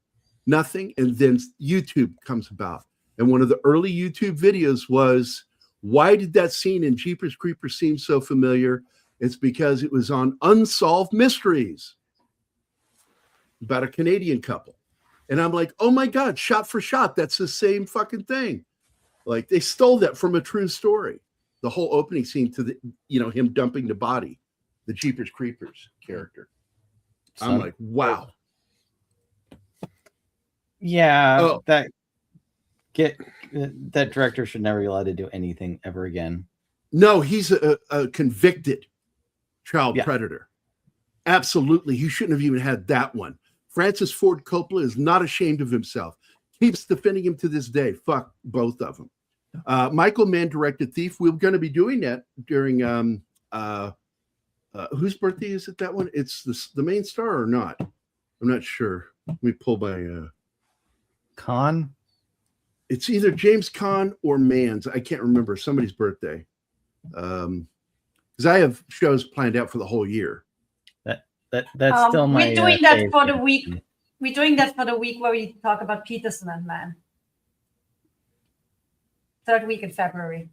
Speaker 3: nothing. And then YouTube comes about. And one of the early YouTube videos was, why did that scene in Jeepers Creepers seem so familiar? It's because it was on Unsolved Mysteries about a Canadian couple. And I'm like, oh my God, shot for shot, that's the same fucking thing. Like, they stole that from a true story. The whole opening scene to him dumping the body, the Jeepers Creepers character. I'm like, wow.
Speaker 6: Yeah, that director should never be allowed to do anything ever again.
Speaker 3: No, he's a convicted child predator. Absolutely. He shouldn't have even had that one. Francis Ford Coppola is not ashamed of himself. Keeps defending him to this day. Fuck both of them. Michael Mann directed Thief. We're going to be doing that during whose birthday is it, that one? It's the main star or not? I'm not sure. Let me pull my
Speaker 6: Khan.
Speaker 3: It's either James Caan or Mann's. I can't remember somebody's birthday. Because I have shows planned out for the whole year.
Speaker 6: That's still my.
Speaker 5: We're doing that for the week. We're doing that for the week where we talk about Peterson and Mann. Third week in February.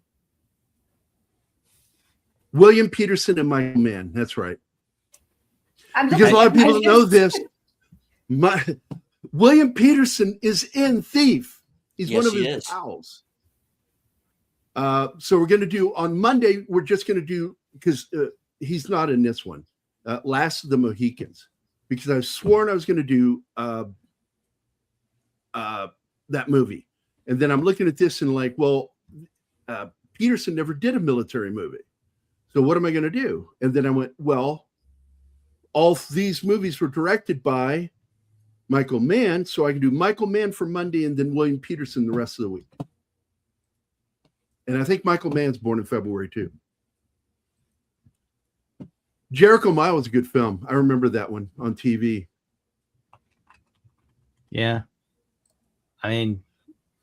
Speaker 3: William Peterson and Michael Mann. That's right.
Speaker 5: I'm
Speaker 3: Because a lot of people don't know this. William Peterson is in Thief. He's one of his pals. So we're going to do on Monday. We're just going to do, because he's not in this one. Last of the Mohicans, because I've sworn I was going to do that movie, and then I'm looking at this and like, well, Peterson never did a military movie, so what am I going to do? And then I went, well, all these movies were directed by Michael Mann, so I can do Michael Mann for Monday and then William Peterson the rest of the week. And I think Michael Mann's born in February too. Jericho Mile was a good film. I remember that one on TV.
Speaker 6: Yeah. I mean,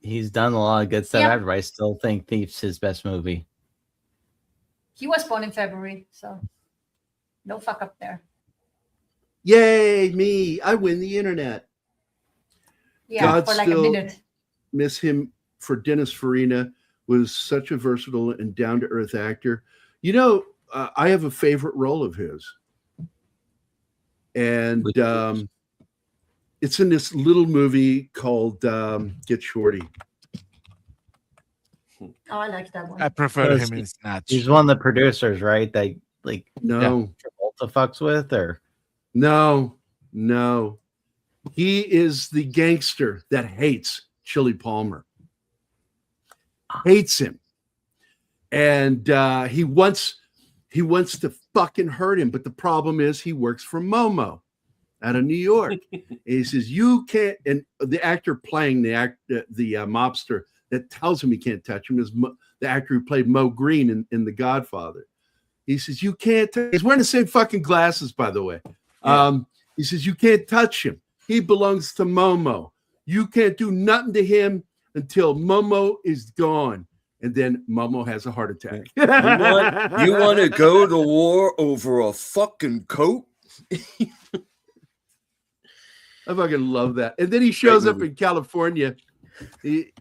Speaker 6: he's done a lot of good stuff after, but I still think Thief's his best movie.
Speaker 5: He was born in February, so no fuck up there.
Speaker 3: Yay, me. I win the internet.
Speaker 5: Yeah,
Speaker 3: God
Speaker 5: for like a minute.
Speaker 3: Miss him for Dennis Farina. Was such a versatile and down-to-earth actor. You know, I have a favorite role of his. And it's in this little movie called Get Shorty.
Speaker 5: Oh, I like that one.
Speaker 4: I prefer him in Snatch.
Speaker 6: He's one of the producers, right? That like
Speaker 3: no
Speaker 6: Travolta fucks with, or
Speaker 3: no. He is the gangster that hates Chili Palmer. Hates him. And he wants to fucking hurt him, but the problem is he works for Momo out of New York. And he says, you can't, and the actor playing the mobster that tells him he can't touch him is the actor who played Mo Green in The Godfather. He says, you can't he's wearing the same fucking glasses, by the way. Yeah. He says, you can't touch him. He belongs to Momo. You can't do nothing to him until Momo is gone. And then Momo has a heart attack.
Speaker 8: You want to go to war over a fucking coat?
Speaker 3: I fucking love that. And then he shows up in California. He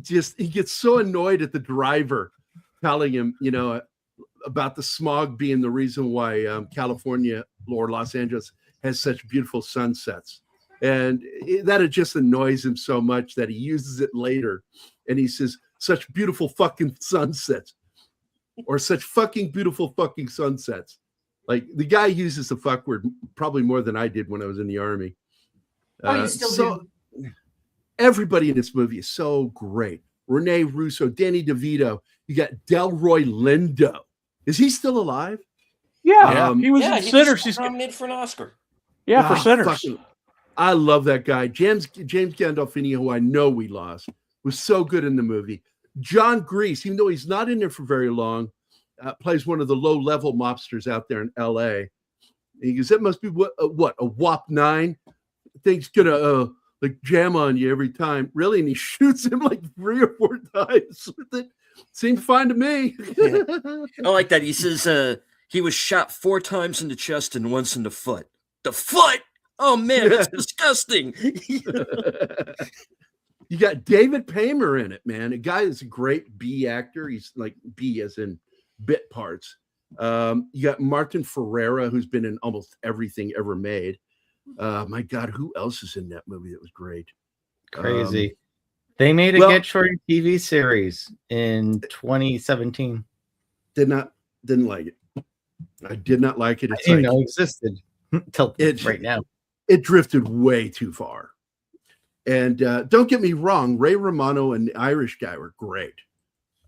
Speaker 3: gets so annoyed at the driver telling him, about the smog being the reason why California or Los Angeles has such beautiful sunsets. And that it just annoys him so much that he uses it later. And he says, such beautiful fucking sunsets, or such fucking beautiful fucking sunsets. Like, the guy uses the fuck word probably more than I did when I was in the Army.
Speaker 5: You still do.
Speaker 3: Everybody in this movie is so great. Rene Russo, Danny DeVito. You got Delroy Lindo. Is he still alive?
Speaker 12: Yeah, he was in Sinners.
Speaker 11: He's nominated for an Oscar.
Speaker 12: Yeah, for Sinners.
Speaker 3: I love that guy. James Gandolfini, who I know we lost, was so good in the movie. John Grease, even though he's not in there for very long, plays one of the low-level mobsters out there in L.A. And he goes, that must be what a WAP 9? Thing's gonna like jam on you every time. Really? And he shoots him like 3 or 4 times with it. Seemed fine to me.
Speaker 8: Yeah. I like that. He says he was shot 4 times in the chest and once in the foot. The foot? Oh, man, that's disgusting.
Speaker 3: You got David Paymer in it, man. A guy that's a great B actor. He's like B as in bit parts. You got Martin Ferreira, who's been in almost everything ever made. My God, who else is in that movie that was great?
Speaker 6: Crazy. They made a Get Shorty TV series in 2017.
Speaker 3: Didn't like it. I did not like it.
Speaker 6: I didn't know it existed until right now.
Speaker 3: It drifted way too far. And don't get me wrong, Ray Romano and the Irish guy were great.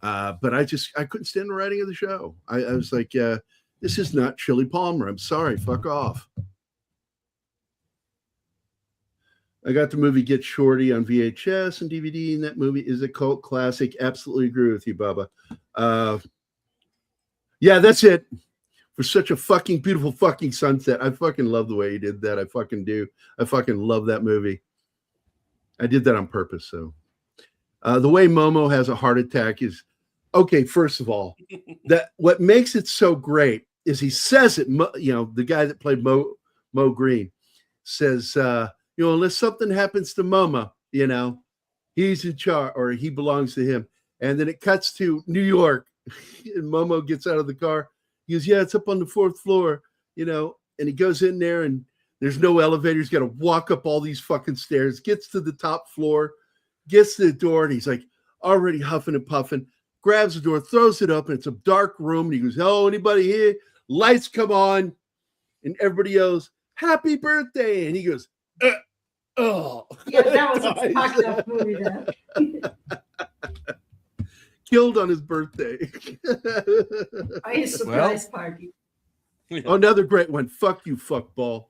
Speaker 3: But I couldn't stand the writing of the show. I was like, this is not Chili Palmer. I'm sorry. Fuck off. I got the movie Get Shorty on VHS and DVD, and that movie is a cult classic. Absolutely agree with you, Bubba. Yeah, that's it. For such a fucking beautiful fucking sunset. I fucking love the way he did that. I fucking do. I fucking love that movie. I did that on purpose. So, The way Momo has a heart attack is okay. First of all, that what makes it so great is he says it. The guy that played Mo Green says, unless something happens to Momo, he's in charge or he belongs to him. And then it cuts to New York, and Momo gets out of the car. He goes, "Yeah, it's up on the 4th floor," and he goes in there, and there's no elevator. He's got to walk up all these fucking stairs. Gets to the top floor. Gets to the door, and he's like already huffing and puffing, grabs the door, throws it up, and it's a dark room. And he goes, "Hello, anybody here?" Lights come on, and everybody yells, "Happy birthday!" And he goes, "Oh."
Speaker 5: Yeah, that was a fucked up movie there.
Speaker 3: Killed on his birthday.
Speaker 5: A surprise party.
Speaker 3: Oh, another great one. Fuck you, fuckball.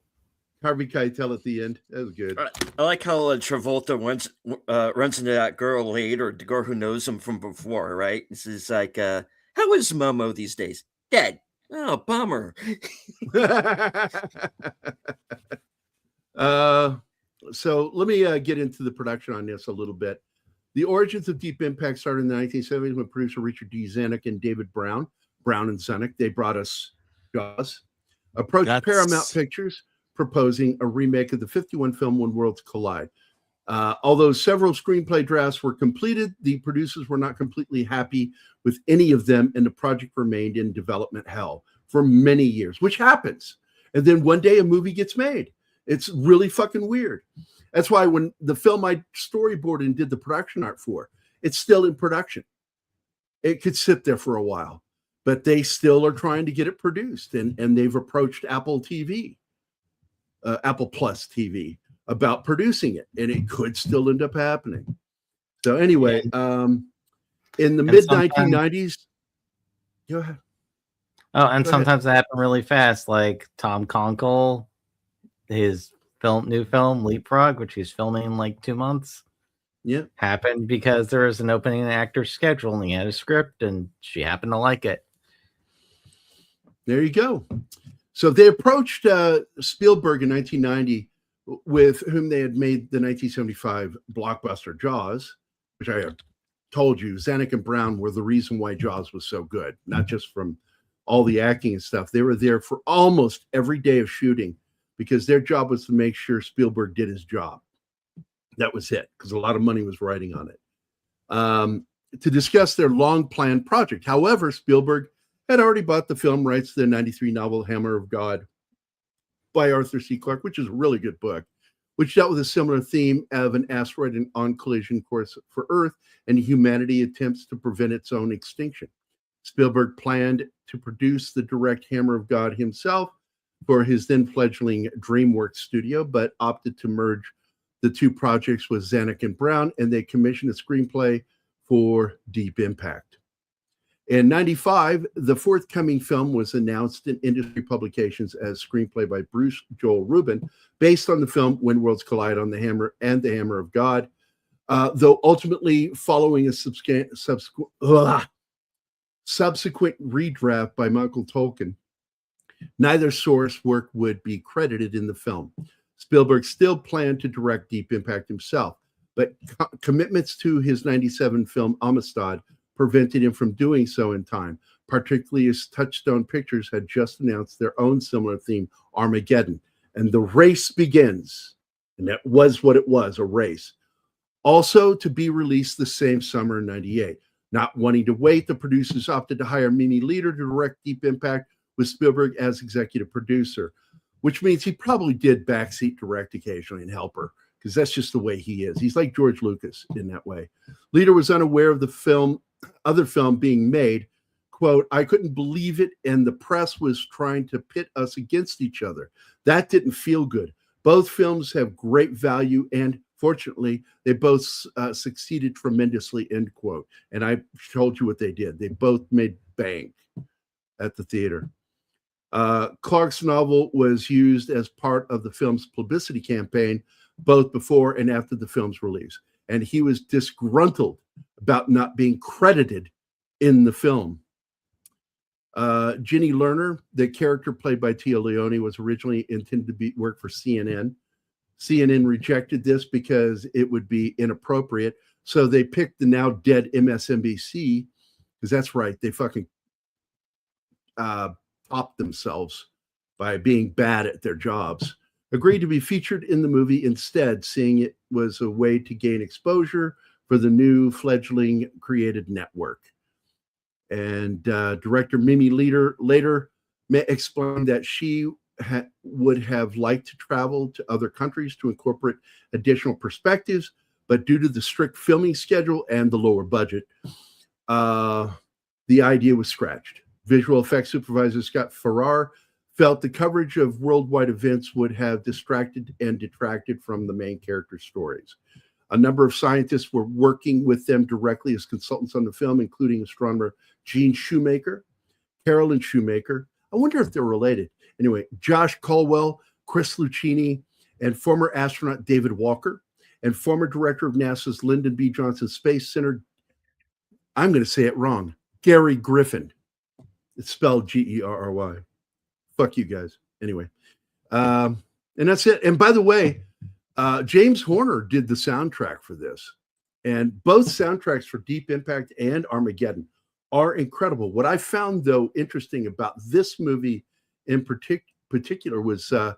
Speaker 3: Harvey Keitel at the end. That was good.
Speaker 11: I like how Travolta runs into that girl later, the girl who knows him from before, right? This is like, how is Momo these days? Dead. Oh, bummer.
Speaker 3: So let me get into the production on this a little bit. The origins of Deep Impact started in the 1970s when producer Richard D. Zanuck and David Brown and Zanuck, they brought us Jaws, approached Paramount Pictures, proposing a remake of the 51 film When Worlds Collide. Although several screenplay drafts were completed, the producers were not completely happy with any of them, and the project remained in development hell for many years, which happens. And then one day a movie gets made. It's really fucking weird. That's why when the film I storyboarded and did the production art for, it's still in production. It could sit there for a while, but they still are trying to get it produced, and they've approached Apple TV. Apple Plus TV about producing it, and it could still end up happening. So anyway, in the mid 1990s, go ahead.
Speaker 6: Oh, and sometimes they happen really fast, like Tom Conkle, his new film Leapfrog, which he's filming in like 2 months.
Speaker 3: Yeah,
Speaker 6: happened because there was an opening actor's schedule, and he had a script, and she happened to like it.
Speaker 3: There you go. So they approached Spielberg in 1990, with whom they had made the 1975 blockbuster Jaws, which I have told you, Zanuck and Brown were the reason why Jaws was so good, not just from all the acting and stuff. They were there for almost every day of shooting because their job was to make sure Spielberg did his job. That was it, because a lot of money was riding on it. To discuss their long-planned project. However, Spielberg had already bought the film rights to the 93 novel Hammer of God by Arthur C. Clarke, which is a really good book, which dealt with a similar theme of an asteroid on collision course for Earth and humanity attempts to prevent its own extinction. Spielberg planned to produce the direct Hammer of God himself for his then fledgling DreamWorks studio, but opted to merge the two projects with Zanuck and Brown, and they commissioned a screenplay for Deep Impact. In 95, the forthcoming film was announced in industry publications as screenplay by Bruce Joel Rubin, based on the film When Worlds Collide on the Hammer and the Hammer of God, though ultimately following a subsequent redraft by Michael Tolkien, neither source work would be credited in the film. Spielberg still planned to direct Deep Impact himself, but commitments to his 97 film Amistad prevented him from doing so in time, particularly as Touchstone Pictures had just announced their own similar theme, Armageddon, and the race begins. And that was what it was, a race. Also to be released the same summer in 98. Not wanting to wait, the producers opted to hire Mimi Leader to direct Deep Impact with Spielberg as executive producer, which means he probably did backseat direct occasionally and help her, because that's just the way he is. He's like George Lucas in that way. Leader was unaware of the other film being made. Quote, "I couldn't believe it, and the press was trying to pit us against each other. That didn't feel good. Both films have great value, and fortunately, they both succeeded tremendously," end quote. And I told you what they did. They both made bank at the theater. Clarke's novel was used as part of the film's publicity campaign, both before and after the film's release. And he was disgruntled about not being credited in the film. Ginny Lerner, the character played by Téa Leoni, was originally intended to work for CNN. CNN rejected this because it would be inappropriate. So they picked the now dead MSNBC, because that's right, they fucking topped themselves by being bad at their jobs. Agreed to be featured in the movie instead, seeing it was a way to gain exposure for the new fledgling created network. And director Mimi later explained that she would have liked to travel to other countries to incorporate additional perspectives, but due to the strict filming schedule and the lower budget, the idea was scratched. Visual effects supervisor Scott Farrar felt the coverage of worldwide events would have distracted and detracted from the main character stories. A number of scientists were working with them directly as consultants on the film, including astronomer Gene Shoemaker, Carolyn Shoemaker. I wonder if they're related. Anyway, Josh Colwell, Chris Lucchini, and former astronaut David Walker, and former director of NASA's Lyndon B. Johnson Space Center, I'm going to say it wrong, Gary Griffin. It's spelled Gerry. Fuck you guys. Anyway, and that's it. And by the way, James Horner did the soundtrack for this. And both soundtracks for Deep Impact and Armageddon are incredible. What I found, though, interesting about this movie in particular was that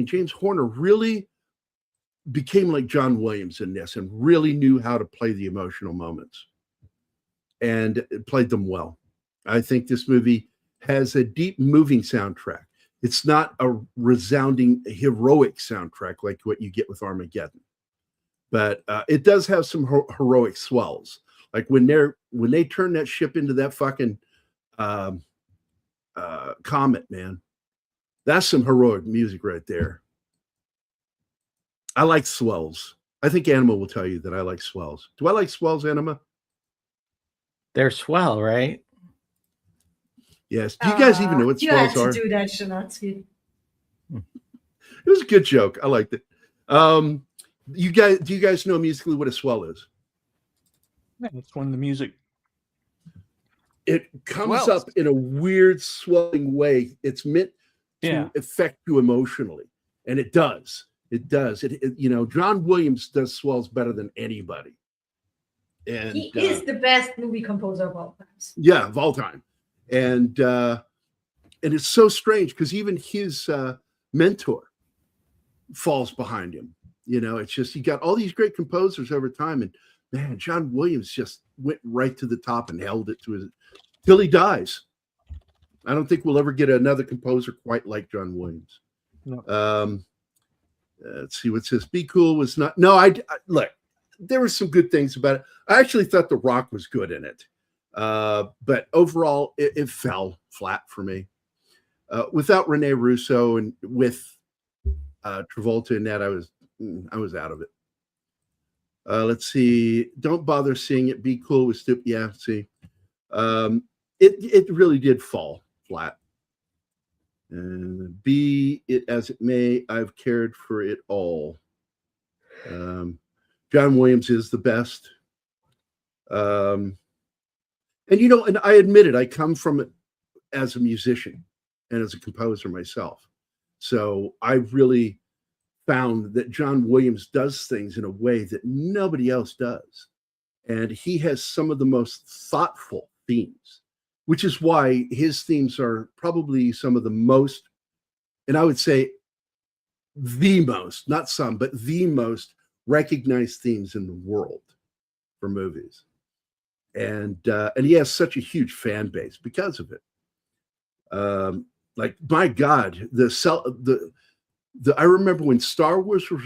Speaker 3: James Horner really became like John Williams in this and really knew how to play the emotional moments and played them well. I think this movie has a deep, moving soundtrack. It's not a resounding, heroic soundtrack like what you get with Armageddon, but it does have some heroic swells. Like when they turn that ship into that fucking comet, man, that's some heroic music right there. I like swells. I think Anima will tell you that I like swells. Do I like swells, Anima?
Speaker 6: They're swell, right?
Speaker 3: Yes. Do you guys even know what swells are?
Speaker 5: You had to do that, Shanatsky.
Speaker 3: It was a good joke. I liked it. Do you guys know musically what a swell is?
Speaker 12: Yeah, it's when the music.
Speaker 3: It comes up in a weird swelling way. It's meant to affect you emotionally, and it does. It does. John Williams does swells better than anybody. And
Speaker 5: he is the best movie composer of all time.
Speaker 3: Yeah, of all time. And it's so strange because even his mentor falls behind him. It's just you got all these great composers over time, and man, John Williams just went right to the top and held it till he dies. I don't think we'll ever get another composer quite like John Williams. No. Let's see what it says. Be Cool was not. No, I look. There were some good things about it. I actually thought The Rock was good in it, but overall, it fell flat for me. Without Rene Russo and with Travolta in that, I was out of it. Let's see. Don't bother seeing it. Be Cool with stupid. Yeah. See, it really did fall flat. Be it as it may, I've cared for it all. John Williams is the best. And I admit it, I come from it as a musician and as a composer myself. So I really found that John Williams does things in a way that nobody else does. And he has some of the most thoughtful themes, which is why his themes are probably some of the most, and I would say the most, not some, but the most recognized themes in the world for movies. And he has such a huge fan base because of it. Like, my God, I remember when Star Wars was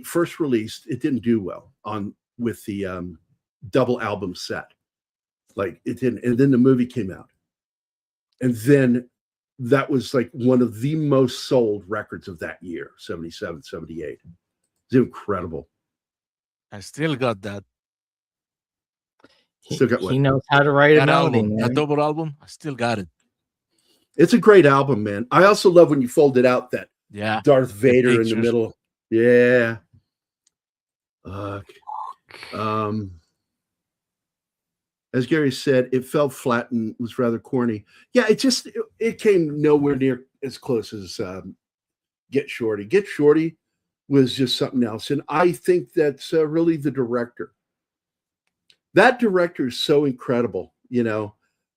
Speaker 3: first released, it didn't do well with the double album set. Like, it didn't. And then the movie came out. And then that was like one of the most sold records of that year, 77, 78. It's incredible.
Speaker 4: I still got that.
Speaker 3: Still got
Speaker 6: he knows how to write a melody.
Speaker 4: Album, that double album, I still got it.
Speaker 3: It's a great album, man. I also love when you folded out that Darth Vader in the middle. Yeah. As Gary said, it fell flat and was rather corny. Yeah, it came nowhere near as close as Get Shorty. Get Shorty was just something else. And I think that's really the director. That director is so incredible. You know,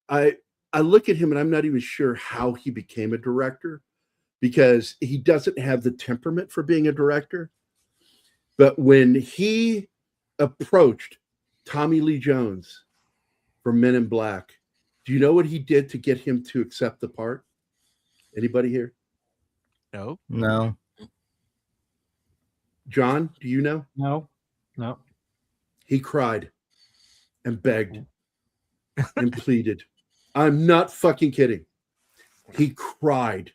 Speaker 3: I look at him and I'm not even sure how he became a director, because he doesn't have the temperament for being a director. But when he approached Tommy Lee Jones from Men in Black, do you know what he did to get him to accept the part? Anybody here?
Speaker 4: No.
Speaker 6: No.
Speaker 3: John, do you know?
Speaker 12: No.
Speaker 3: He cried and begged and pleaded. I'm not fucking kidding. He cried.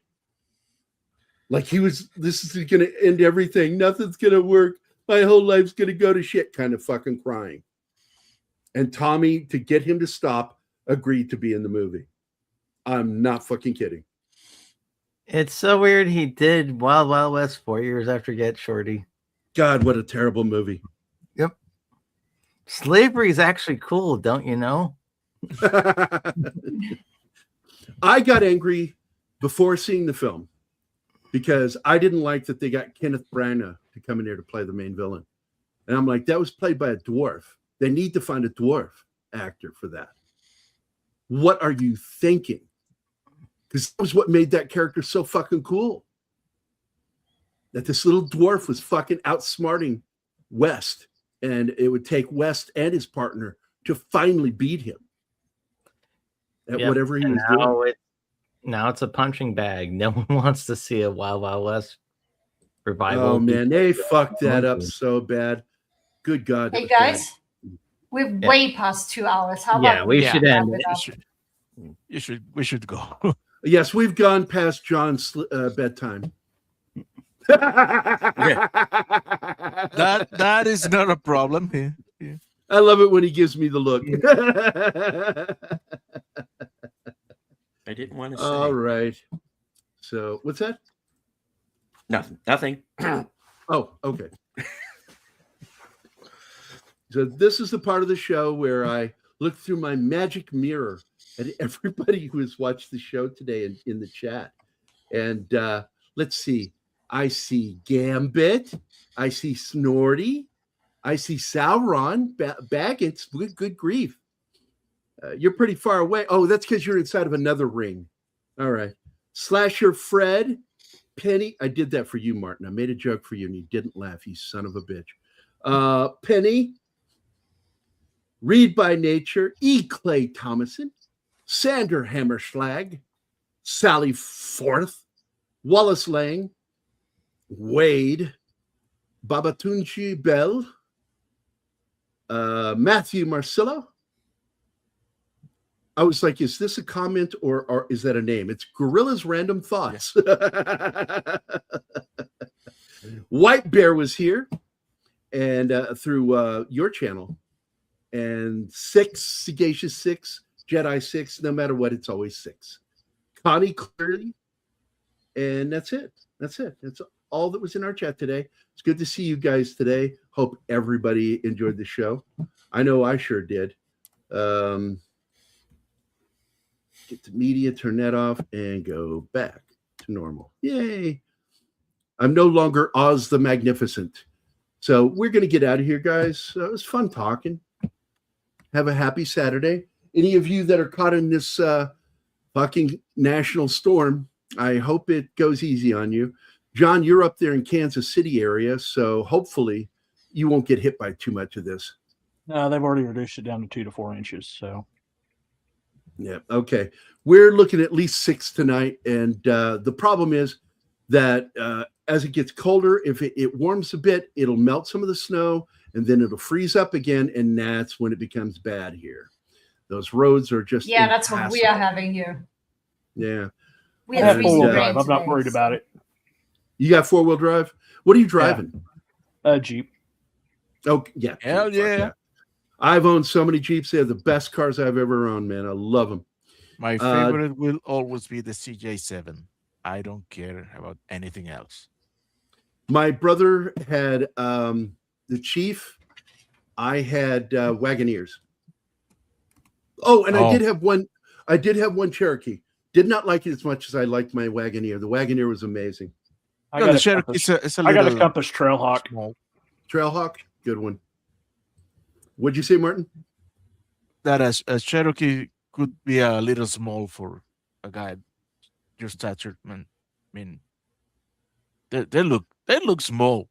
Speaker 3: Like this is going to end everything. Nothing's going to work. My whole life's going to go to shit, kind of fucking crying. And Tommy, to get him to stop, agreed to be in the movie. I'm not fucking kidding.
Speaker 6: It's so weird he did Wild Wild West 4 years after Get Shorty.
Speaker 3: God, what a terrible movie.
Speaker 6: Yep. Slavery is actually cool, don't you know?
Speaker 3: I got angry before seeing the film because I didn't like that they got Kenneth Branagh to come in here to play the main villain. And I'm like, that was played by a dwarf. They need to find a dwarf actor for that. What are you thinking? Because that was what made that character so fucking cool. That this little dwarf was fucking outsmarting West. And it would take West and his partner to finally beat him at whatever he was doing.
Speaker 6: Now it's a punching bag. No one wants to see a Wild Wild West revival.
Speaker 3: Oh, man, they fucked that up so bad. Good God.
Speaker 5: Hey, guys, we're way past 2 hours. How about
Speaker 6: we should end
Speaker 5: it?
Speaker 4: We should go.
Speaker 3: Yes, we've gone past John's bedtime.
Speaker 4: That is not a problem here. Yeah.
Speaker 3: I love it when he gives me the look.
Speaker 11: I didn't want to say.
Speaker 3: All right. So what's that?
Speaker 11: Nothing.
Speaker 3: Oh, okay. So this is the part of the show where I look through my magic mirror at everybody who has watched the show today in the chat. And let's see. I see Gambit. I see Snorty. I see Sauron. Baggins. Good grief. You're pretty far away. Oh, that's because you're inside of another ring. All right. Slasher Fred. Penny. I did that for you, Martin. I made a joke for you and you didn't laugh, you son of a bitch. Penny. Read by Nature. E. Clay Thomason. Sander Hammerschlag. Sally Forth. Wallace Lang. Wade. Babatunchi Bell. Matthew Marcillo. I was like, is this a comment or is that a name? It's Gorilla's Random Thoughts. White Bear was here and through your channel. And Sagacious 6, Jedi 6, no matter what, it's always 6. Connie Clearly. And that's it. That's all that was in our chat today. It's good to see you guys today. Hope everybody enjoyed the show. I know I sure did. Get the media, turn that off, and go back to normal. Yay. I'm no longer Oz the Magnificent. So we're going to get out of here, guys. It was fun talking. Have a happy Saturday. Any of you that are caught in this fucking national storm, I hope it goes easy on you. John, you're up there in Kansas City area, so hopefully you won't get hit by too much of this.
Speaker 12: No, they've already reduced it down to 2 to 4 inches. So,
Speaker 3: yeah, okay. We're looking at least 6 tonight, and the problem is that as it gets colder, if it warms a bit, it'll melt some of the snow, and then it'll freeze up again, and that's when it becomes bad here. Those roads are just
Speaker 5: that's what we are having here.
Speaker 3: Yeah.
Speaker 5: We have
Speaker 12: four-wheel drive. I'm not worried about it.
Speaker 3: You got 4-wheel drive? What are you driving?
Speaker 12: A Jeep.
Speaker 3: Oh, yeah.
Speaker 4: Hell yeah.
Speaker 3: I've owned so many Jeeps. They're the best cars I've ever owned, man. I love them.
Speaker 4: My favorite will always be the CJ7. I don't care about anything else.
Speaker 3: My brother had the Chief. I had Wagoneers. Oh, and I did have one. I did have one Cherokee. Did not like it as much as I liked my Wagoneer. The Wagoneer was amazing.
Speaker 12: I
Speaker 4: No,
Speaker 12: got
Speaker 4: the
Speaker 12: a
Speaker 4: Cherokee
Speaker 12: Compass.
Speaker 4: is a
Speaker 12: I got a
Speaker 4: little
Speaker 12: Compass Trailhawk.
Speaker 4: small.
Speaker 3: Trailhawk, good one. What'd you say, Martin?
Speaker 4: That a Cherokee could be a little small for a guy your stature, man. I mean, they look small.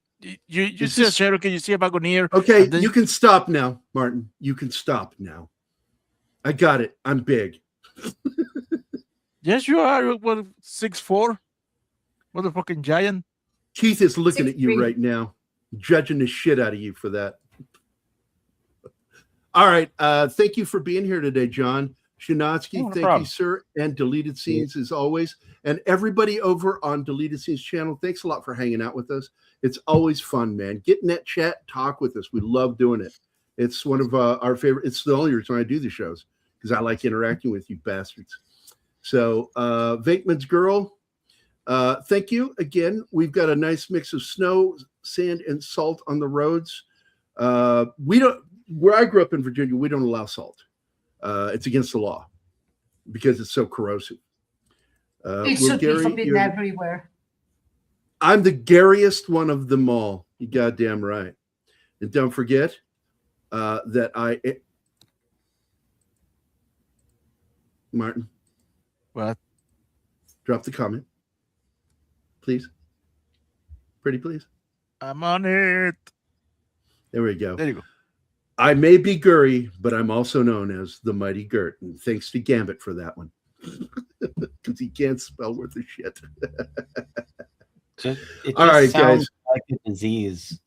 Speaker 4: You see a Cherokee, you see a Wagoneer.
Speaker 3: Okay,
Speaker 4: and then
Speaker 3: you can stop now, Martin. You can stop now. I got it. I'm big.
Speaker 4: Yes, you are. What, 6'4"? Motherfucking giant.
Speaker 3: Keith is looking at you
Speaker 5: 6'3".
Speaker 3: right now, judging the shit out of you for that. All right. Thank you for being here today, John Shinatsky.
Speaker 12: No
Speaker 3: Thank
Speaker 12: problem.
Speaker 3: you, sir. And Deleted Scenes as always. And everybody over on Deleted Scenes channel, thanks a lot for hanging out with us. It's always fun, man. Get in that chat, talk with us. We love doing it. It's one of our favorite. It's the only reason I do the shows, because I like interacting with you bastards. So, Vakeman's Girl, thank you again. We've got a nice mix of snow, sand, and salt on the roads. Where I grew up in Virginia, we don't allow salt. It's against the law because it's so corrosive.
Speaker 5: It should be forbidden everywhere.
Speaker 3: I'm the gariest one of them all. You goddamn right. And don't forget that Martin.
Speaker 4: What?
Speaker 3: Drop the comment, please. Pretty please.
Speaker 4: I'm on it.
Speaker 3: There we go.
Speaker 4: There you go.
Speaker 3: I may be Gurry, but I'm also known as the Mighty Gert. And thanks to Gambit for that one. Because he can't spell worth a shit.
Speaker 6: It
Speaker 3: All right,
Speaker 6: sounds
Speaker 3: guys.
Speaker 6: like a disease.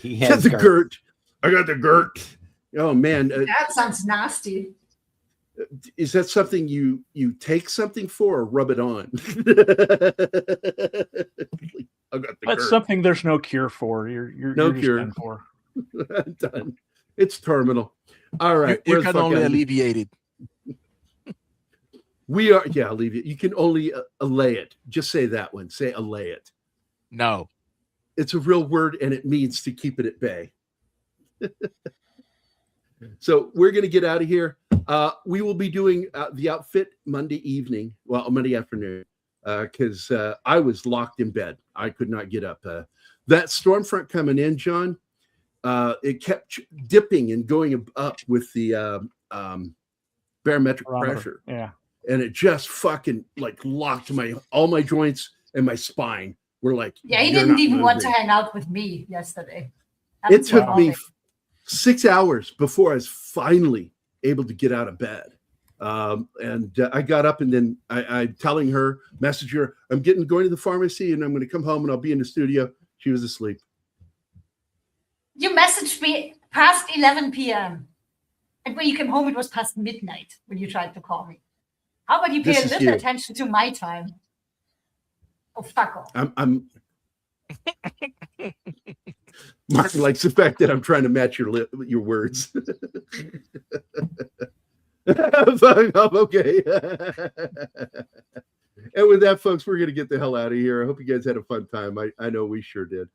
Speaker 6: He
Speaker 3: Get
Speaker 6: has
Speaker 3: the
Speaker 6: GERD.
Speaker 3: Gert. I got the Gert. Oh, man.
Speaker 5: That sounds nasty.
Speaker 3: Is that something you take something for or rub it on? I got the
Speaker 12: That's
Speaker 3: Gert.
Speaker 12: something there's no cure for. You're
Speaker 3: No
Speaker 12: just
Speaker 3: cure.
Speaker 12: done for.
Speaker 3: I'm done. It's terminal. All right.
Speaker 4: You
Speaker 3: where the
Speaker 4: can
Speaker 3: fuck
Speaker 4: only
Speaker 3: am I?
Speaker 4: alleviate it.
Speaker 3: We are, yeah, alleviate. You can only allay it. Just say that one. Say allay it.
Speaker 4: No.
Speaker 3: It's a real word and it means to keep it at bay. So we're going to get out of here. We will be doing the outfit Monday evening, well, Monday afternoon, because I was locked in bed. I could not get up. That storm front coming in, John, it kept dipping and going up with the barometric pressure.
Speaker 12: Yeah.
Speaker 3: And it just fucking like locked all my joints and my spine were like,
Speaker 5: Yeah, he
Speaker 3: "You're
Speaker 5: didn't
Speaker 3: not
Speaker 5: even want to
Speaker 3: moving."
Speaker 5: hang out with me yesterday.
Speaker 3: It took me
Speaker 5: Morning.
Speaker 3: 6 hours before I was finally able to get out of bed. And I got up and then I'm telling her, message her, I'm going to the pharmacy and I'm going to come home and I'll be in the studio. She was asleep.
Speaker 5: You messaged me past 11 p.m. And when you came home, it was past midnight when you tried to call me. How about you pay
Speaker 3: This
Speaker 5: a
Speaker 3: is
Speaker 5: little
Speaker 3: you.
Speaker 5: attention to my time? Oh, fuck off.
Speaker 3: I'm Martin likes the fact that I'm trying to match your words. Fuck off, okay. And with that, folks, we're going to get the hell out of here. I hope you guys had a fun time. I know we sure did.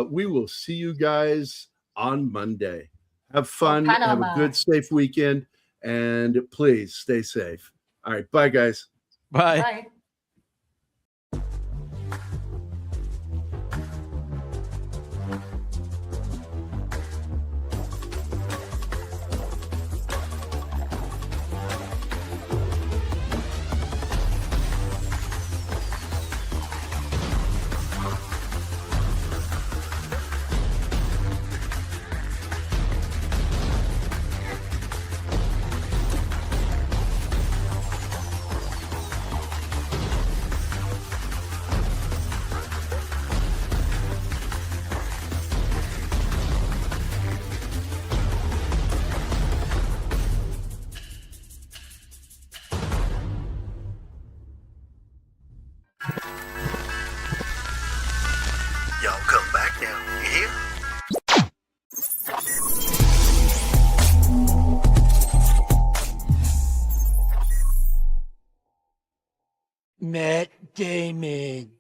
Speaker 3: We will see you guys on Monday. Have fun. Have a good, safe weekend. And please stay safe. All right. Bye, guys.
Speaker 4: Bye.
Speaker 5: Bye.
Speaker 1: Y'all come back now. You hear?
Speaker 10: Matt Damon.